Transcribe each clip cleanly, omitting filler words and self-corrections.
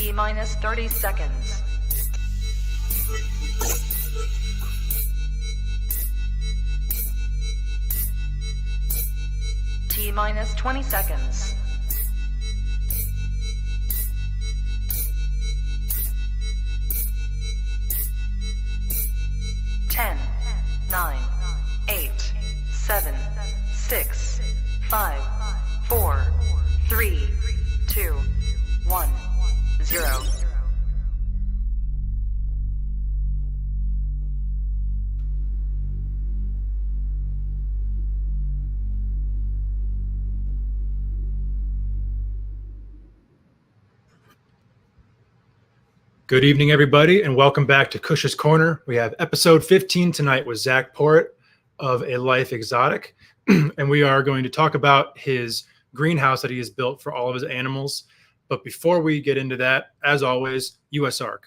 T-minus 30 seconds. T-minus 20 seconds. Ten, 9, 8, 7, 6, 5, 4, 3, 2, 1, 0. Good evening, everybody, and welcome back to Kush'S Korner. We have episode 15 tonight with Zach Porritt of A Life Exotic, and we are going to talk about his greenhouse that he has built for all of his animals. But before we get into that, as always, USARC.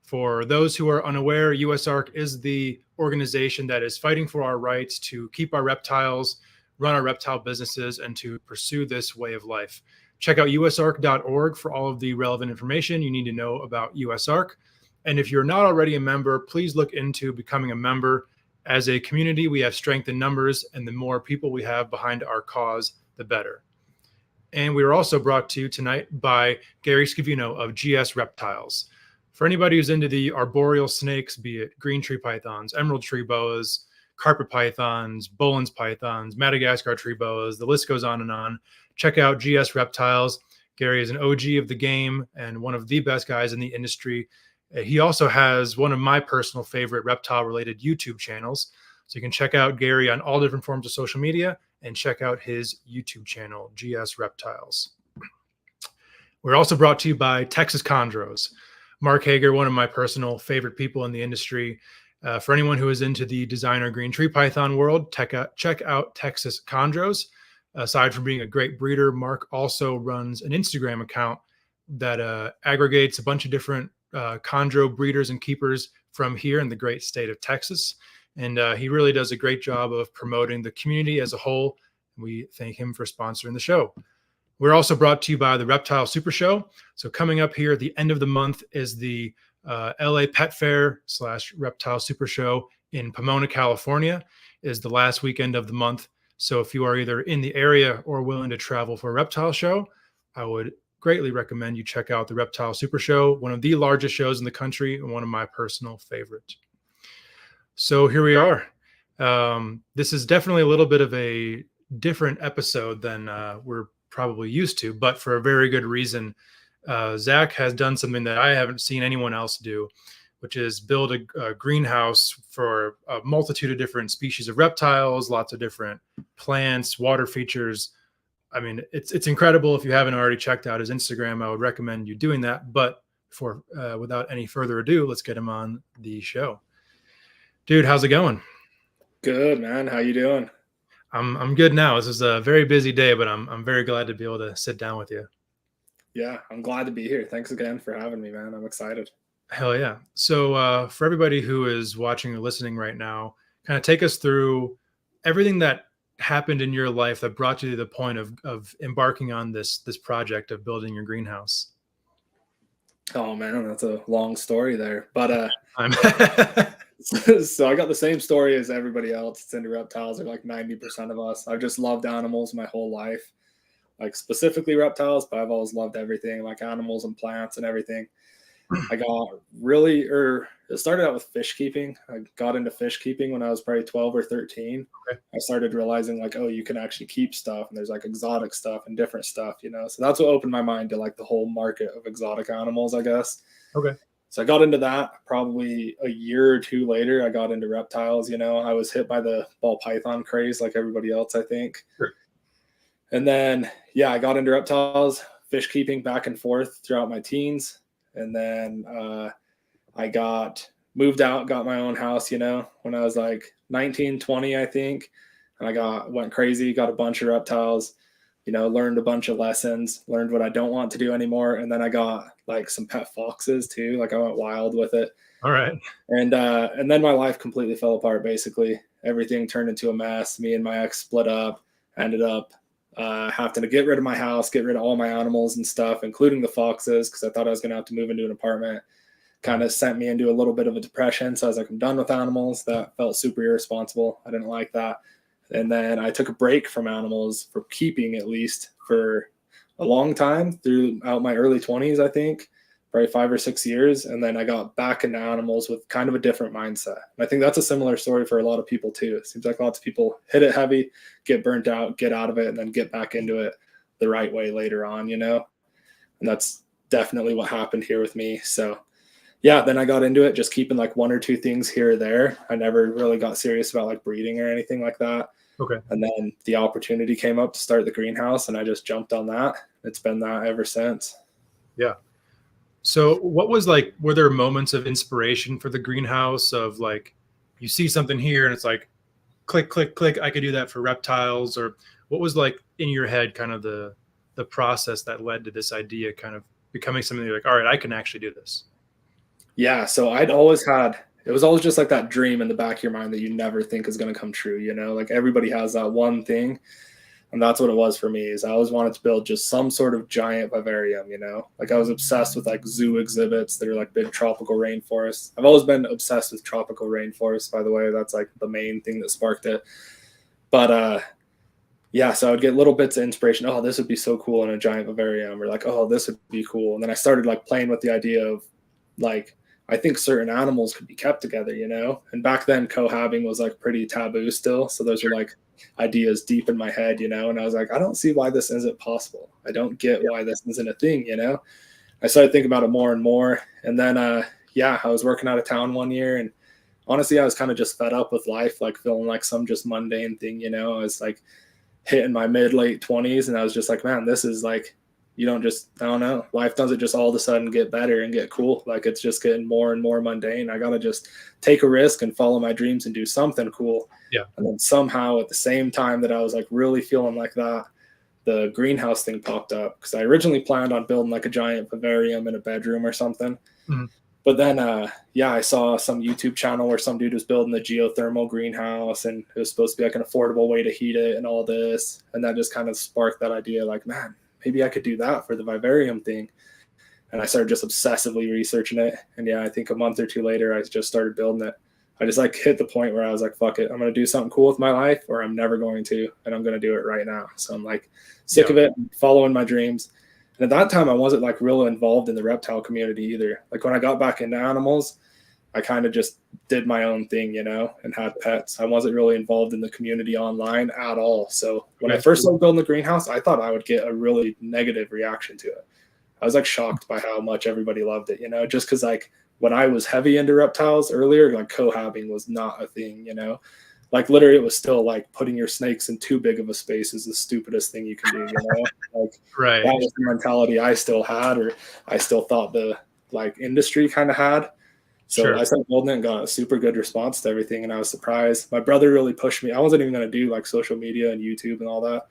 For those who are unaware, USARC is the organization that is fighting for our rights to keep our reptiles, run our reptile businesses, and to pursue this way of life. Check out usarc.org for all of the relevant information you need to know about USARC. And if you're not already a member, please look into becoming a member. As a community, we have strength in numbers, and the more people we have behind our cause, the better. And we are also brought to you tonight by Gary Scavino of GS Reptiles. For anybody who's into the arboreal snakes, be it green tree pythons, emerald tree boas, carpet pythons, Bolin's pythons, Madagascar tree boas, the list goes on and on. Check out GS Reptiles. Gary is an OG of the game and one of the best guys in the industry. He also has one of my personal favorite reptile-related YouTube channels. So you can check out Gary on all different forms of social media and check out his YouTube channel, GS Reptiles. We're also brought to you by Texas Chondros. Mark Hager, one of my personal favorite people in the industry. For anyone who is into the designer green tree python world, check out Texas Chondros. Aside from being a great breeder, Mark also runs an Instagram account that aggregates a bunch of different chondro breeders and keepers from here in the great state of Texas. And he really does a great job of promoting the community as a whole. We thank him for sponsoring the show. We're also brought to you by the Reptile Super Show. So coming up here at the end of the month is the LA Pet Fair / Reptile Super Show in Pomona, California, is the last weekend of the month. So if you are either in the area or willing to travel for a reptile show, I would greatly recommend you check out the Reptile Super Show, one of the largest shows in the country and one of my personal favorites. So here we are. This is definitely a little bit of a different episode than we're probably used to, but for a very good reason. Zach has done something that I haven't seen anyone else do, which is build a greenhouse for a multitude of different species of reptiles, lots of different plants, water features. I mean, it's incredible. If you haven't already checked out his Instagram, I would recommend you doing that. But without any further ado, let's get him on the show. Dude, how's it going? Good, man. How you doing? I'm good now. This is a very busy day, but I'm very glad to be able to sit down with you. Yeah, I'm glad to be here. Thanks again for having me, man. I'm excited. Hell yeah. So for everybody who is watching or listening right now, kind of take us through everything that happened in your life that brought you to the point of embarking on this project of building your greenhouse. Oh man, that's a long story there. But so I got the same story as everybody else. It's into reptiles, or like 90% of us. I've just loved animals my whole life, like specifically reptiles, but I've always loved everything, like animals and plants and everything. I got it started out with fish keeping. I got into fish keeping when I was probably 12 or 13. Okay. I started realizing like, oh, you can actually keep stuff, and there's like exotic stuff and different stuff, you know? So that's what opened my mind to like the whole market of exotic animals, I guess. Okay. So I got into that. Probably a year or two later, I got into reptiles, you know? I was hit by the ball python craze like everybody else, I think. Sure. And then, yeah, I got into reptiles, fish keeping back and forth throughout my teens. And then I moved out, got my own house, you know, when I was like 19, 20, I think. And went crazy, got a bunch of reptiles, you know, learned a bunch of lessons, learned what I don't want to do anymore. And then I got like some pet foxes too. Like I went wild with it. All right. And then my life completely fell apart, basically. Everything turned into a mess. Me and my ex split up, ended up having to get rid of my house, get rid of all my animals and stuff, including the foxes, because I thought I was going to have to move into an apartment. Kind of sent me into a little bit of a depression. So I was like, I'm done with animals. That felt super irresponsible. I didn't like that. And then I took a break from animals, for keeping at least, for a long time, throughout my early 20s, I think, probably 5 or 6 years. And then I got back into animals with kind of a different mindset. And I think that's a similar story for a lot of people too. It seems like lots of people hit it heavy, get burnt out, get out of it, and then get back into it the right way later on, you know? And that's definitely what happened here with me. So yeah, then I got into it, just keeping like 1 or 2 things here or there. I never really got serious about like breeding or anything like that. Okay. And then the opportunity came up to start the greenhouse, and I just jumped on that. It's been that ever since. Yeah. So what was like, were there moments of inspiration for the greenhouse of like, you see something here and it's like, click, click, click, I could do that for reptiles? Or what was like in your head, kind of the process that led to this idea kind of becoming something like, all right, I can actually do this? Yeah, so I'd always had, it was always just like that dream in the back of your mind that you never think is going to come true, you know? Like everybody has that one thing, and that's what it was for me. Is I always wanted to build just some sort of giant vivarium, you know? Like I was obsessed with like zoo exhibits that are like big tropical rainforests. I've always been obsessed with tropical rainforests, by the way. That's like the main thing that sparked it. But yeah, so I would get little bits of inspiration. Oh, this would be so cool in a giant vivarium, or like, oh, this would be cool. And then I started like playing with the idea of like, I think certain animals could be kept together, you know? And back then cohabiting was like pretty taboo still. So those were like ideas deep in my head, you know? And I was like, I don't see why this isn't possible. I don't get why this isn't a thing, you know? I started thinking about it more and more. And then, yeah, I was working out of town one year, and honestly, I was kind of just fed up with life, like feeling like some just mundane thing, you know? I was like hitting my late 20s, and I was just like, man, this is like, you don't just, I don't know, life doesn't just all of a sudden get better and get cool. Like it's just getting more and more mundane. I got to just take a risk and follow my dreams and do something cool. Yeah. And then somehow at the same time that I was like really feeling like that, the greenhouse thing popped up, because I originally planned on building like a giant vivarium in a bedroom or something. Mm-hmm. But then, yeah, I saw some YouTube channel where some dude was building the geothermal greenhouse, and it was supposed to be like an affordable way to heat it and all this. And that just kind of sparked that idea, like, man, maybe I could do that for the vivarium thing. And I started just obsessively researching it. And yeah, I think a month or 2 later, I just started building it. I just like hit the point where I was like, fuck it, I'm going to do something cool with my life, or I'm never going to, and I'm going to do it right now. So I'm like sick of it, following my dreams. And at that time, I wasn't like real involved in the reptile community either. Like when I got back into animals, I kind of just did my own thing, you know, and had pets. I wasn't really involved in the community online at all. So when I first started building the greenhouse, I thought I would get a really negative reaction to it. I was like shocked by how much everybody loved it, you know, just because like when I was heavy into reptiles earlier, like cohabiting was not a thing, you know, like literally it was still like putting your snakes in too big of a space is the stupidest thing you can do, you know, like Right. That was the mentality I still had, or I still thought the like industry kind of had. So Sure. I started building it and got a super good response to everything, and I was surprised. My brother really pushed me. I wasn't even going to do like social media and YouTube and all that.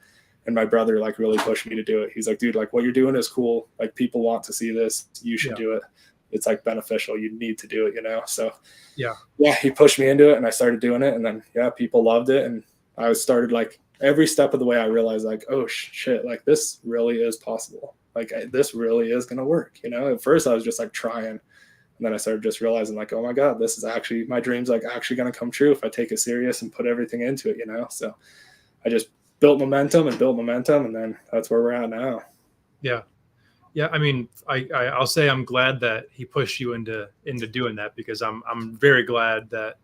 And my brother like really pushed me to do it. He's like, dude, like what you're doing is cool. Like people want to see this. You should do it. It's like beneficial. You need to do it, you know? So yeah, he pushed me into it, and I started doing it. And then, yeah, people loved it. And I started like every step of the way, I realized like, oh shit, like this really is possible. Like this really is going to work. You know, at first I was just like trying. And then I started just realizing like, oh my God, this is actually, my dream's like actually going to come true if I take it serious and put everything into it, you know? So I just built momentum. And then that's where we're at now. Yeah. Yeah. I mean, I'll say I'm glad that he pushed you into doing that, because I'm very glad that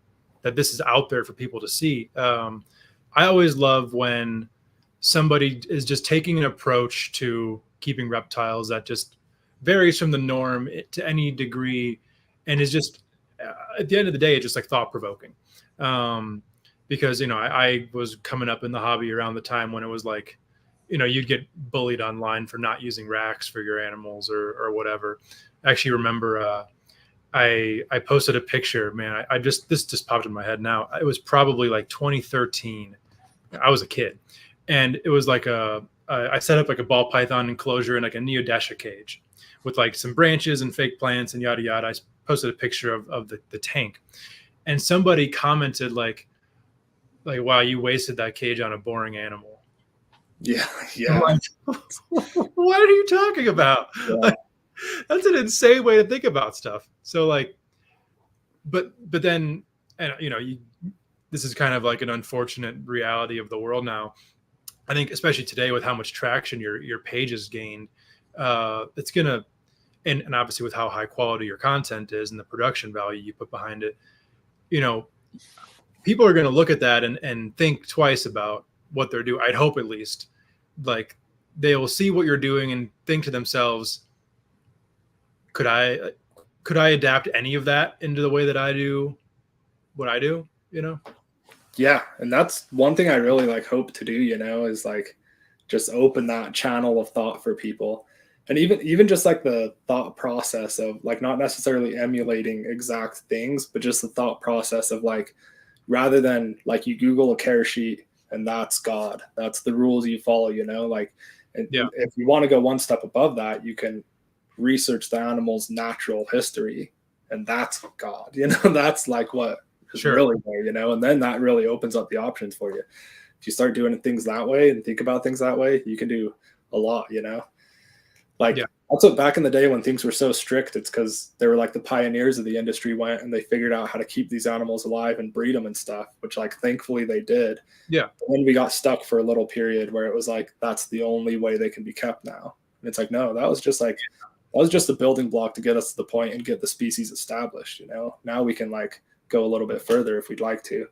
this is out there for people to see. I always love when somebody is just taking an approach to keeping reptiles that just varies from the norm to any degree, and is just at the end of the day, it's just like thought-provoking. Because, you know, I was coming up in the hobby around the time when it was like, you know, you'd get bullied online for not using racks for your animals or whatever. I actually remember I posted a picture, man. This just popped in my head now. It was probably like 2013. I was a kid, and it was like I set up like a ball python enclosure in like a neodesha cage with like some branches and fake plants and yada yada. I posted a picture of the tank, and somebody commented like, wow, you wasted that cage on a boring animal. Yeah, I'm yeah, like, what are you talking about? yeah. Like, that's an insane way to think about stuff. So like, but then, and this is kind of like an unfortunate reality of the world now. I think especially today with how much traction your page has gained, it's gonna, and obviously with how high quality your content is and the production value you put behind it, people are gonna look at that and think twice about what they're doing. I'd hope at least, like they will see what you're doing and think to themselves, could I adapt any of that into the way that I do what I do? Yeah, and that's one thing I really like hope to do, is like just open that channel of thought for people. And even just like the thought process of like not necessarily emulating exact things, but just the thought process of like rather than like you Google a care sheet and that's God, that's the rules you follow, like and Yeah. if you want to go one step above that, you can research the animal's natural history and that's God, that's like what is Sure. really there, and then that really opens up the options for you. If you start doing things that way and think about things that way, you can do a lot, like Yeah. that's what back in the day when things were so strict, it's because they were like the pioneers of the industry went and they figured out how to keep these animals alive and breed them and stuff, which like thankfully they did. Yeah. But then we got stuck for a little period where it was like that's the only way they can be kept now. And it's like, no, that was just a building block to get us to the point and get the species established. Now we can like go a little bit further if we'd like to.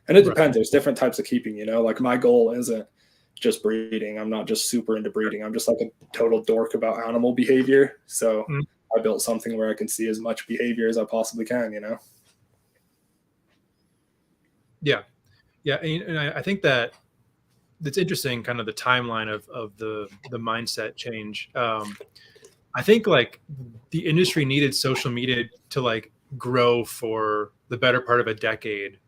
And it depends. There's different types of keeping, like my goal isn't just breeding. I'm not just super into breeding. I'm just like a total dork about animal behavior. So I built something where I can see as much behavior as I possibly can, Yeah. Yeah. And I think that it's interesting kind of the timeline of the mindset change. I think like the industry needed social media to like grow for the better part of a decade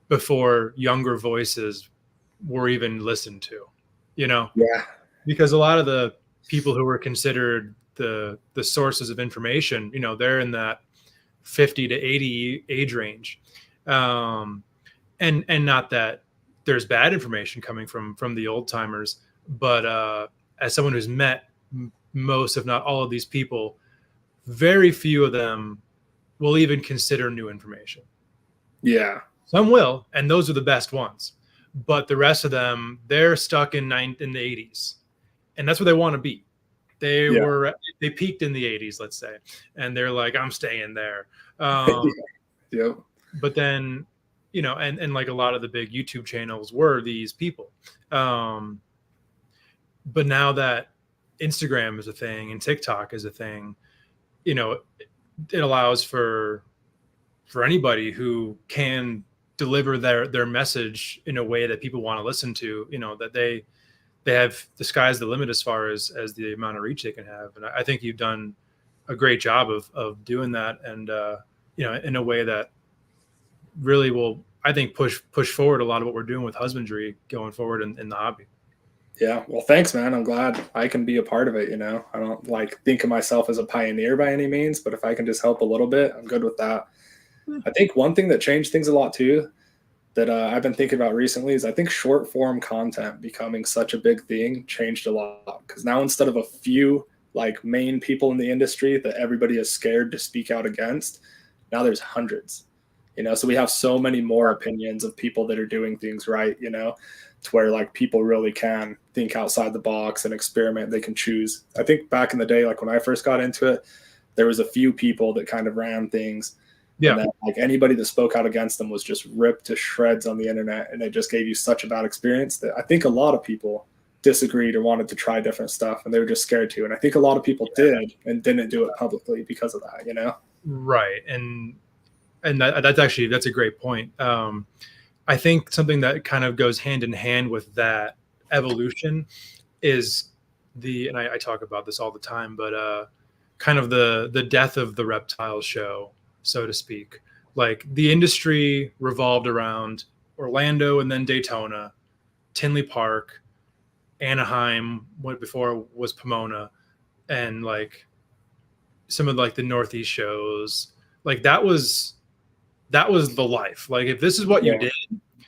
before younger voices were even listened to, Yeah. because a lot of the people who were considered the sources of information, they're in that 50 to 80 age range. And not that there's bad information coming from the old timers, but as someone who's met most, if not all of these people, very few of them will even consider new information. Yeah. Some will, and those are the best ones. But the rest of them, they're stuck in the 80s. And that's where they want to be. They peaked in the 80s, let's say. And they're like, I'm staying there. Yep. But then, and like a lot of the big YouTube channels were these people. But now that Instagram is a thing and TikTok is a thing, it allows for anybody who can deliver their message in a way that people want to listen to, that they have, the sky's the limit as far as the amount of reach they can have. And I think you've done a great job of doing that. And, in a way that really will, I think, push forward a lot of what we're doing with husbandry going forward in the hobby. Yeah. Well, thanks, man. I'm glad I can be a part of it. I don't like think of myself as a pioneer by any means, but if I can just help a little bit, I'm good with that. I think one thing that changed things a lot too, that I've been thinking about recently is I think short form content becoming such a big thing changed a lot. Because now instead of a few like main people in the industry that everybody is scared to speak out against, now there's hundreds, so we have so many more opinions of people that are doing things right, to where like people really can think outside the box and experiment. They can choose. I think back in the day, like when I first got into it, there was a few people that kind of ran things. Yeah. And then, like anybody that spoke out against them was just ripped to shreds on the internet. And it just gave you such a bad experience that I think a lot of people disagreed or wanted to try different stuff and they were just scared to. And I think a lot of people did and didn't do it publicly because of that, Right. And that's a great point. I think something that kind of goes hand in hand with that evolution is and I talk about this all the time, but kind of the death of the reptile show, so to speak. Like the industry revolved around Orlando and then Daytona, Tinley Park, Anaheim, what before was Pomona, and like some of like the Northeast shows. Like that was the life. Like if this is what you did,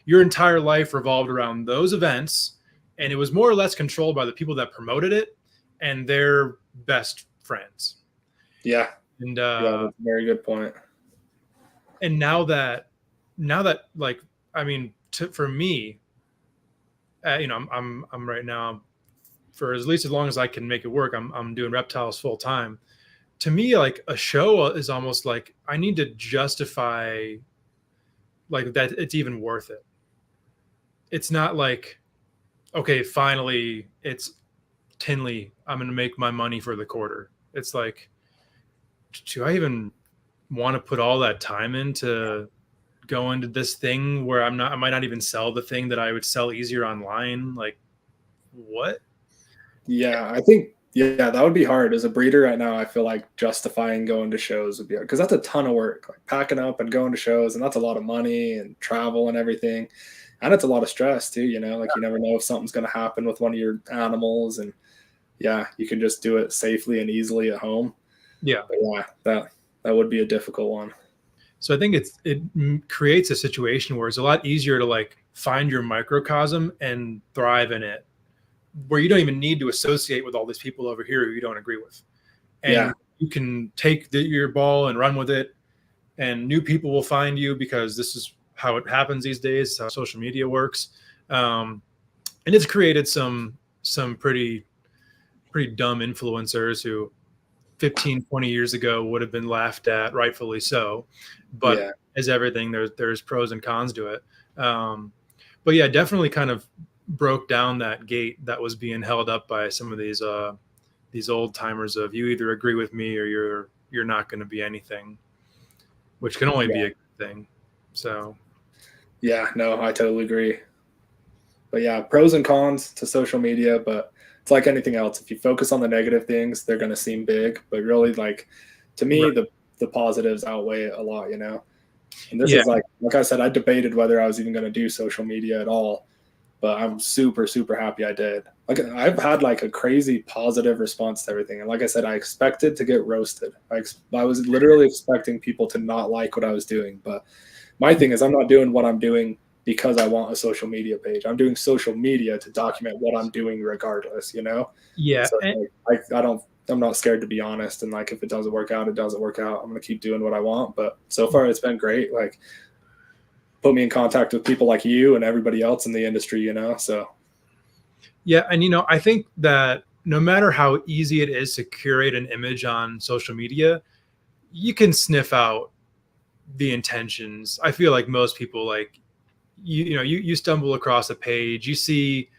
your entire life revolved around those events and it was more or less controlled by the people that promoted it and their best friends. Yeah. And Yeah, that's a very good point. And now that like, I mean, for me, you know, I'm right now, for at least as long as I can make it work, I'm doing reptiles full time. To me, like, a show is almost like I need to justify like that it's even worth it. It's not like, okay, finally it's Tinley, I'm going to make my money for the quarter. It's like, do I even want to put all that time into go into this thing where I might not even sell the thing that I would sell easier online? Like, what? Yeah, I think, yeah, that would be hard. As a breeder right now, I feel like justifying going to shows would be hard because that's a ton of work, like packing up and going to shows, and that's a lot of money and travel and everything. And it's a lot of stress too, you know, like you never know if something's going to happen with one of your animals. And yeah, you can just do it safely and easily at home. Yeah. But yeah, that would be a difficult one. So I think it creates a situation where it's a lot easier to like find your microcosm and thrive in it, where you don't even need to associate with all these people over here who you don't agree with. And you can take your ball and run with it, and new people will find you because this is how it happens these days, how social media works. And it's created some pretty dumb influencers who 15, 20 years ago would have been laughed at, rightfully so. But as everything, there's pros and cons to it. But yeah, definitely kind of broke down that gate that was being held up by some of these old timers of, you either agree with me or you're not going to be anything, which can only be a good thing. So yeah, no, I totally agree. But yeah, pros and cons to social media, but it's like anything else. If you focus on the negative things, they're going to seem big, but really, like, to me, the positives outweigh it a lot, you know? And this is like I said, I debated whether I was even going to do social media at all, but I'm super, super happy I did. Like, I've had like a crazy positive response to everything. And like I said, I expected to get roasted. I was literally expecting people to not like what I was doing. But my thing is, I'm not doing what I'm doing because I want a social media page. I'm doing social media to document what I'm doing regardless, you know? Yeah. So like, I'm not scared to be honest. And like, if it doesn't work out, it doesn't work out. I'm going to keep doing what I want. But so far it's been great. Like, put me in contact with people like you and everybody else in the industry, you know? So. Yeah. And, you know, I think that no matter how easy it is to curate an image on social media, you can sniff out the intentions. I feel like most people, like, you stumble across a page, you see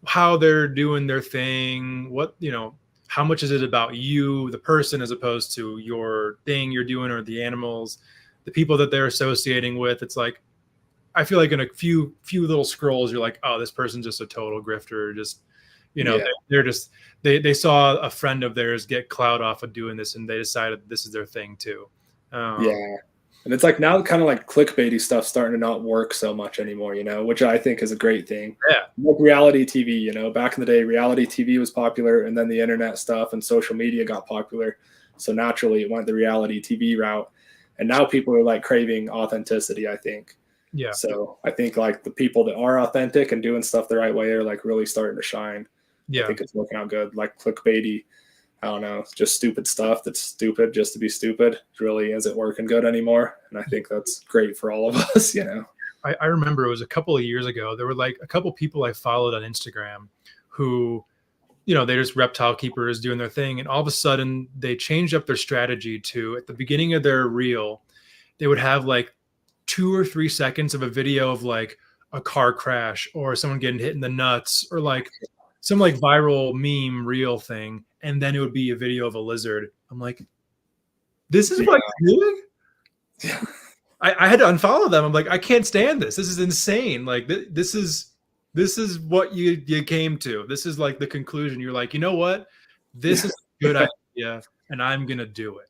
how they're doing their thing, what, you know, how much is it about you, the person, as opposed to your thing you're doing, or the animals, the people that they're associating with. It's like, I feel like in a few little scrolls, you're like, oh, this person's just a total grifter. Just, you know, they're just, they saw a friend of theirs get clout off of doing this, and they decided this is their thing too. And it's like now kind of like clickbaity stuff starting to not work so much anymore, you know, which I think is a great thing. Yeah. Like reality TV, you know, back in the day, reality TV was popular, and then the internet stuff and social media got popular. So naturally it went the reality TV route. And now people are like craving authenticity, I think. Yeah. So I think like the people that are authentic and doing stuff the right way are like really starting to shine. Yeah. I think it's working out good. Like clickbaity, I don't know, it's just stupid stuff that's stupid just to be stupid. It really isn't working good anymore. And I think that's great for all of us, you know. I remember it was a couple of years ago. There were like a couple people I followed on Instagram who, you know, they're just reptile keepers doing their thing. And all of a sudden they changed up their strategy to, at the beginning of their reel, they would have like 2 or 3 seconds of a video of like a car crash or someone getting hit in the nuts or like some like viral meme reel thing. And then it would be a video of a lizard. I'm like, this is what you're doing? Yeah. I had to unfollow them. I'm like, I can't stand this. This is insane. Like this is what you came to. This is like the conclusion. You're like, you know what? This is a good idea, and I'm gonna do it.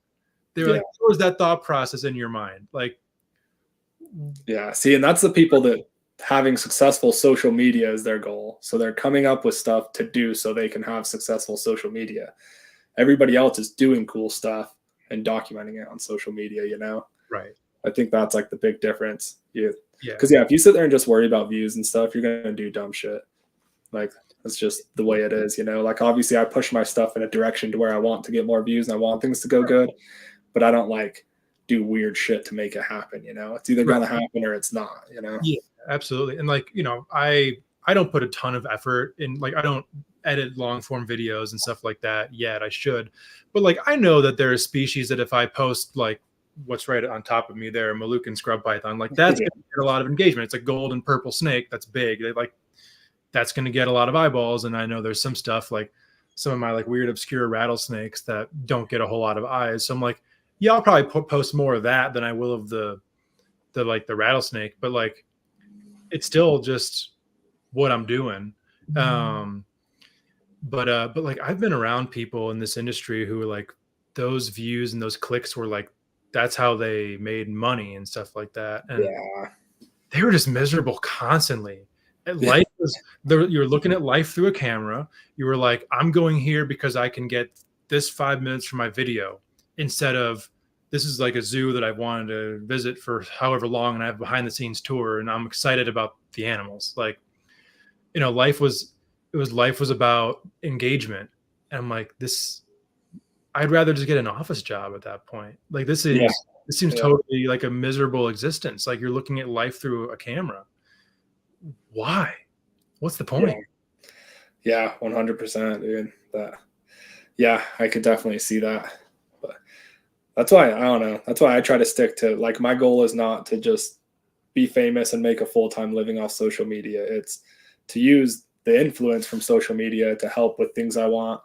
They're like, what was that thought process in your mind? Like, yeah. See, and that's the people that having successful social media is their goal. So they're coming up with stuff to do so they can have successful social media. Everybody else is doing cool stuff and documenting it on social media, you know? Right. I think that's like the big difference. Yeah. Because if you sit there and just worry about views and stuff, you're going to do dumb shit. Like, that's just the way it is, you know. Like, obviously I push my stuff in a direction to where I want to get more views and I want things to go good, but I don't like do weird shit to make it happen, you know. It's either going to happen or it's not, you know. Yeah, absolutely. And like, you know, I don't put a ton of effort in, like, I don't edit long form videos and stuff like that yet. I should, but like, I know that there are species that if I post, like what's right on top of me there, Moluccan scrub python, like that's going to get a lot of engagement. It's a gold and purple snake that's big. They like, that's going to get a lot of eyeballs. And I know there's some stuff like some of my like weird obscure rattlesnakes that don't get a whole lot of eyes. So I'm like, yeah, I'll probably post more of that than I will of the like the rattlesnake, but like it's still just what I'm doing. But like I've been around people in this industry who were like, those views and those clicks were like, that's how they made money and stuff like that. And they were just miserable constantly. Life was there. You're looking at life through a camera. You were like, I'm going here because I can get this 5 minutes for my video, instead of this is like a zoo that I've wanted to visit for however long, and I have a behind the scenes tour and I'm excited about the animals. Like, you know, life was about engagement. And I'm like, I'd rather just get an office job at that point. Like this seems totally like a miserable existence. Like you're looking at life through a camera. Why? What's the point? Yeah, 100%, dude. Yeah, I could definitely see that. But that's why, I don't know. That's why I try to stick to, like, my goal is not to just be famous and make a full-time living off social media. It's to use the influence from social media to help with things I want.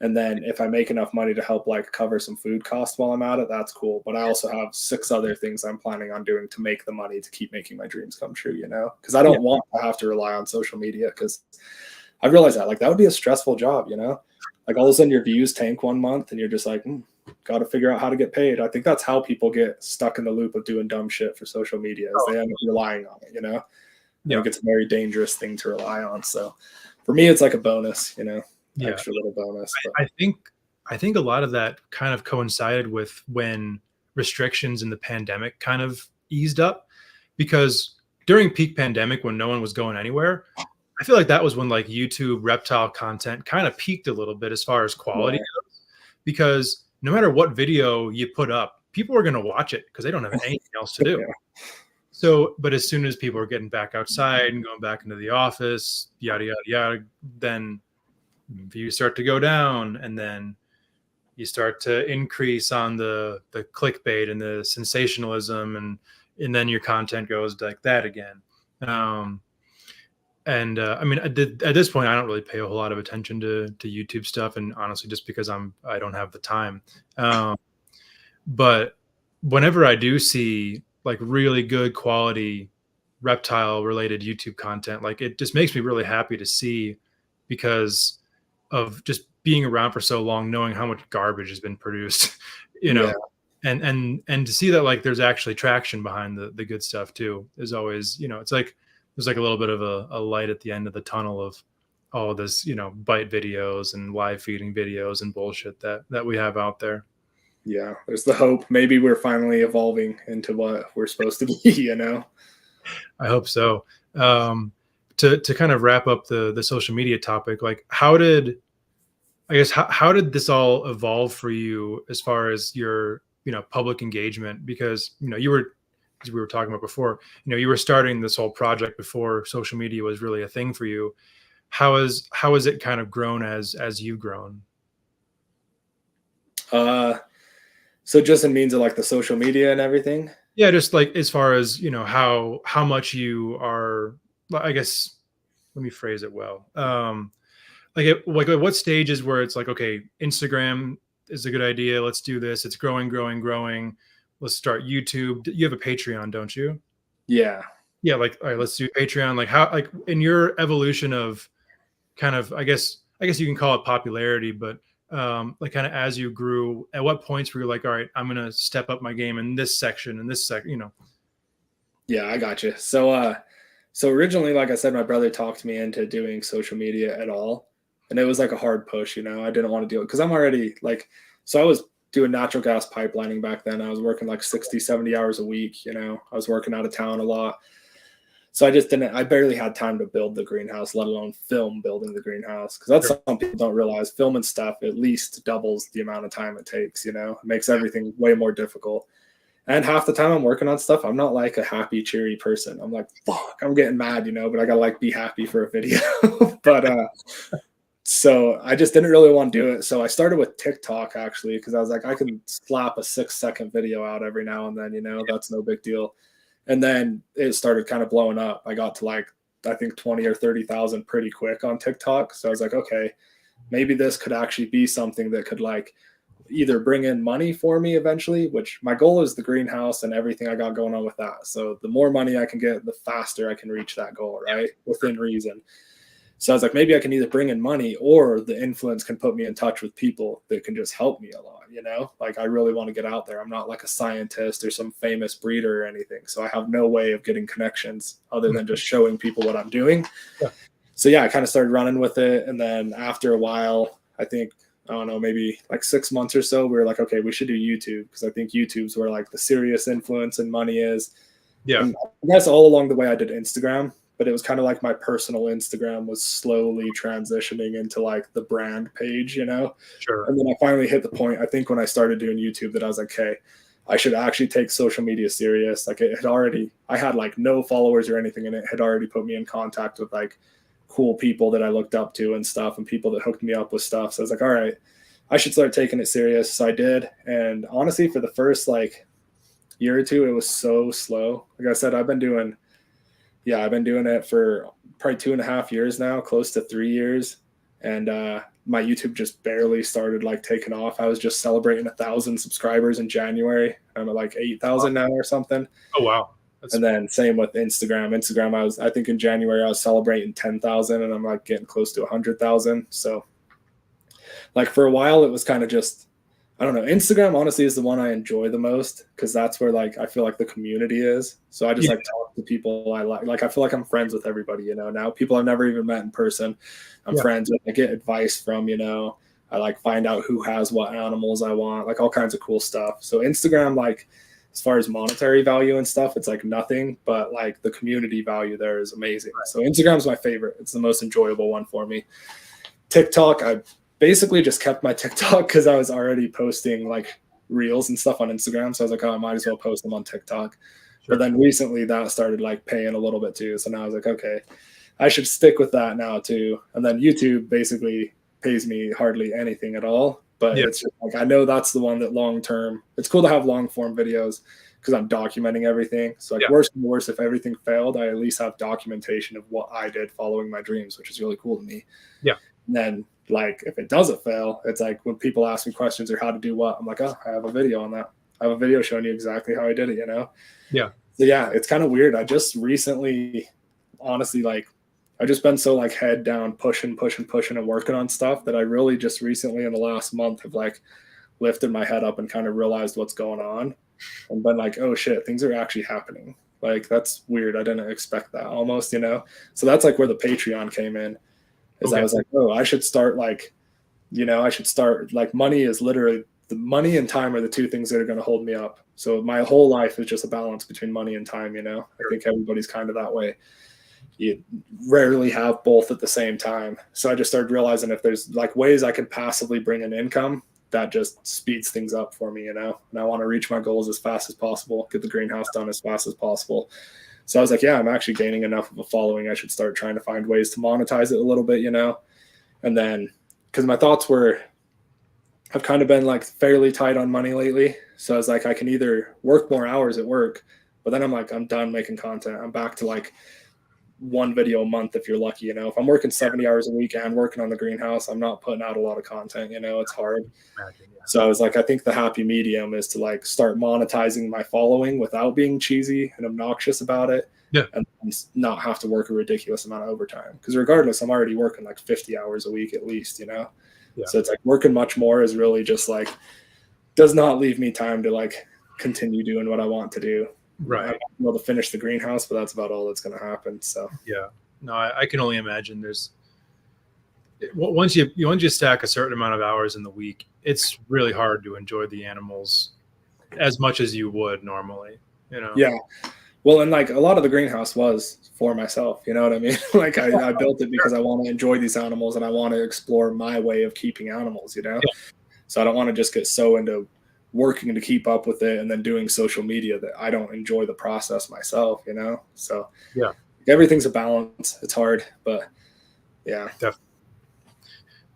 And then if I make enough money to help like cover some food costs while I'm at it, that's cool. But I also have 6 other things I'm planning on doing to make the money to keep making my dreams come true, you know, because I don't want to have to rely on social media, because I realized that like that would be a stressful job, you know, like all of a sudden your views tank one month and you're just like, got to figure out how to get paid. I think that's how people get stuck in the loop of doing dumb shit for social media, is they end up relying on it, you know. I think it's a very dangerous thing to rely on. So for me, it's like a bonus, you know. Extra little bonus. I think a lot of that kind of coincided with when restrictions in the pandemic kind of eased up, because during peak pandemic when no one was going anywhere, I feel like that was when like YouTube reptile content kind of peaked a little bit as far as quality goes, because no matter what video you put up, people are going to watch it because they don't have anything else to do. So, but as soon as people are getting back outside and going back into the office, yada, yada, yada, then views start to go down, and then you start to increase on the clickbait and the sensationalism, and then your content goes like that again. I mean, at this point, I don't really pay a whole lot of attention to YouTube stuff, and honestly, just because I don't have the time. But whenever I do see like really good quality reptile related YouTube content, like it just makes me really happy to see, because of just being around for so long, knowing how much garbage has been produced, you know, and to see that like there's actually traction behind the good stuff too is always, you know, it's like there's like a little bit of a light at the end of the tunnel of all of this, you know, bite videos and live feeding videos and bullshit that we have out there. Yeah, there's the hope. Maybe we're finally evolving into what we're supposed to be, you know. I hope so. To kind of wrap up the social media topic, like how did this all evolve for you as far as your, you know, public engagement? Because, you know, you were, as we were talking about before, you know, you were starting this whole project before social media was really a thing for you. How has it kind of grown as you've grown? So just in means of like the social media and everything? Yeah, just like as far as, you know, how much you are, I guess, let me phrase it well. Like at what stages where it's like, okay, Instagram is a good idea. Let's do this. It's growing. Let's start YouTube. You have a Patreon, don't you? Yeah. Yeah. Like, all right, let's do Patreon. Like how, like in your evolution of kind of, I guess you can call it popularity, but like kind of as you grew, at what points were you like, all right, I'm going to step up my game in this section and this you know? Yeah, I got you. So originally, like I said, my brother talked me into doing social media at all. And it was like a hard push, you know, I didn't want to do it because I'm already like, so I was doing natural gas pipelining back then. I was working like 60, 70 hours a week, you know, I was working out of town a lot. So I barely had time to build the greenhouse, let alone film building the greenhouse. Because that's something people don't realize. Filming stuff at least doubles the amount of time it takes, you know? It makes everything way more difficult. And half the time I'm working on stuff, I'm not like a happy, cheery person. I'm like, fuck, I'm getting mad, you know, but I gotta like be happy for a video. But so I just didn't really want to do it. So I started with TikTok actually, because I was like, I can slap a 6-second video out every now and then, you know, that's no big deal. And then it started kind of blowing up. I got to like, I think 20 or 30,000 pretty quick on TikTok. So I was like, okay, maybe this could actually be something that could like either bring in money for me eventually, which my goal is the greenhouse and everything I got going on with that. So the more money I can get, the faster I can reach that goal, right? Within reason. So I was like, maybe I can either bring in money or the influence can put me in touch with people that can just help me a lot, you know? Like I really want to get out there. I'm not like a scientist or some famous breeder or anything. So I have no way of getting connections other than just showing people what I'm doing. Yeah. So yeah, I kind of started running with it. And then after a while, I think, I don't know, maybe like 6 months or so, we were like, okay, we should do YouTube, because I think YouTube's where like the serious influence and money is. Yeah. And I guess all along the way I did Instagram, but it was kind of like my personal Instagram was slowly transitioning into like the brand page, you know? Sure. And then I finally hit the point, I think when I started doing YouTube, that I was like, hey, I should actually take social media serious. Like I had like no followers or anything, and it had already put me in contact with like cool people that I looked up to and stuff, and people that hooked me up with stuff. So I was like, all right, I should start taking it serious. So I did. And honestly, for the first like year or two, it was so slow. Like I said, I've been doing it for probably 2.5 years now, close to 3 years. And my YouTube just barely started like taking off. I was just celebrating 1,000 subscribers in January. I'm at like 8,000 now or something. Oh, wow. And then same with Instagram. I think in January I was celebrating 10,000, and I'm like getting close to 100,000. So like for a while it was kind of just, I don't know. Instagram honestly is the one I enjoy the most, because that's where like I feel like the community is. So I just like talk to people I like. Like I feel like I'm friends with everybody, you know. Now people I've never even met in person, I'm friends with. I get advice from, you know. I like find out who has what animals I want, like all kinds of cool stuff. So Instagram, like as far as monetary value and stuff, it's like nothing, but like the community value there is amazing. So Instagram's my favorite. It's the most enjoyable one for me. TikTok, I basically just kept my TikTok because I was already posting like reels and stuff on Instagram. So I was like, oh, I might as well post them on TikTok. Sure. But then recently that started like paying a little bit too. So now I was like, okay, I should stick with that now too. And then YouTube basically pays me hardly anything at all. But it's just like, I know that's the one that long term, it's cool to have long form videos because I'm documenting everything. So like worse and worse, if everything failed, I at least have documentation of what I did following my dreams, which is really cool to me. Yeah. And then like if it doesn't fail, it's like when people ask me questions or how to do what, I'm like, oh, I have a video on that. I have a video showing you exactly how I did it, you know? Yeah. So yeah, it's kind of weird. I just recently, honestly, like I've just been so like head down, pushing and working on stuff that I really just recently in the last month have like lifted my head up and kind of realized what's going on and been like, oh shit, things are actually happening. Like that's weird. I didn't expect that almost, you know? So that's like where the Patreon came in. Is I was like, oh, I should start like, you know, like money is literally the money and time are the two things that are going to hold me up. So my whole life is just a balance between money and time, you know? I think everybody's kind of that way. You rarely have both at the same time. So I just started realizing if there's like ways I can passively bring in income, that just speeds things up for me, you know? And I want to reach my goals as fast as possible, get the greenhouse done as fast as possible. So I was like, yeah, I'm actually gaining enough of a following. I should start trying to find ways to monetize it a little bit, you know? And then, because my thoughts were, I've kind of been like fairly tight on money lately. So I was like, I can either work more hours at work, but then I'm like, I'm done making content. I'm back to like one video a month if you're lucky, you know? If I'm working 70 hours a week and working on the greenhouse, I'm not putting out a lot of content, you know? It's hard. So I was like, I think the happy medium is to like start monetizing my following without being cheesy and obnoxious about it. Yeah. And not have to work a ridiculous amount of overtime. Because regardless, I'm already working like 50 hours a week at least, you know? Yeah. So it's like working much more is really just like, does not leave me time to like continue doing what I want to do. Right. I'm able to finish the greenhouse, but that's about all that's going to happen. So yeah, no, I can only imagine once you stack a certain amount of hours in the week, it's really hard to enjoy the animals as much as you would normally, you know? Yeah. Well, and like a lot of the greenhouse was for myself, you know what I mean? Like I built it because I want to enjoy these animals and I want to explore my way of keeping animals, you know? Yeah. So I don't want to just get so into working to keep up with it and then doing social media that I don't enjoy the process myself, you know? So yeah, everything's a balance. It's hard, but yeah. definitely.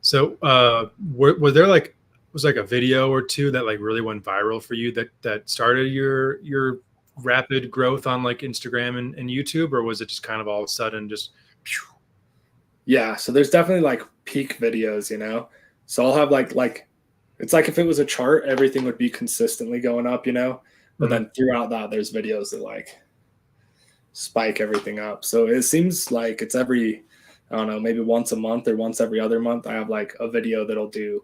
So were there like, was like a video or two that like really went viral for you that started your rapid growth on like Instagram and YouTube, or was it just kind of all of a sudden just Yeah, so there's definitely like peak videos, you know? So I'll have like it's like if it was a chart, everything would be consistently going up, you know? But then throughout that, there's videos that like spike everything up. So it seems like it's every, I don't know, maybe once a month or once every other month, I have like a video that'll do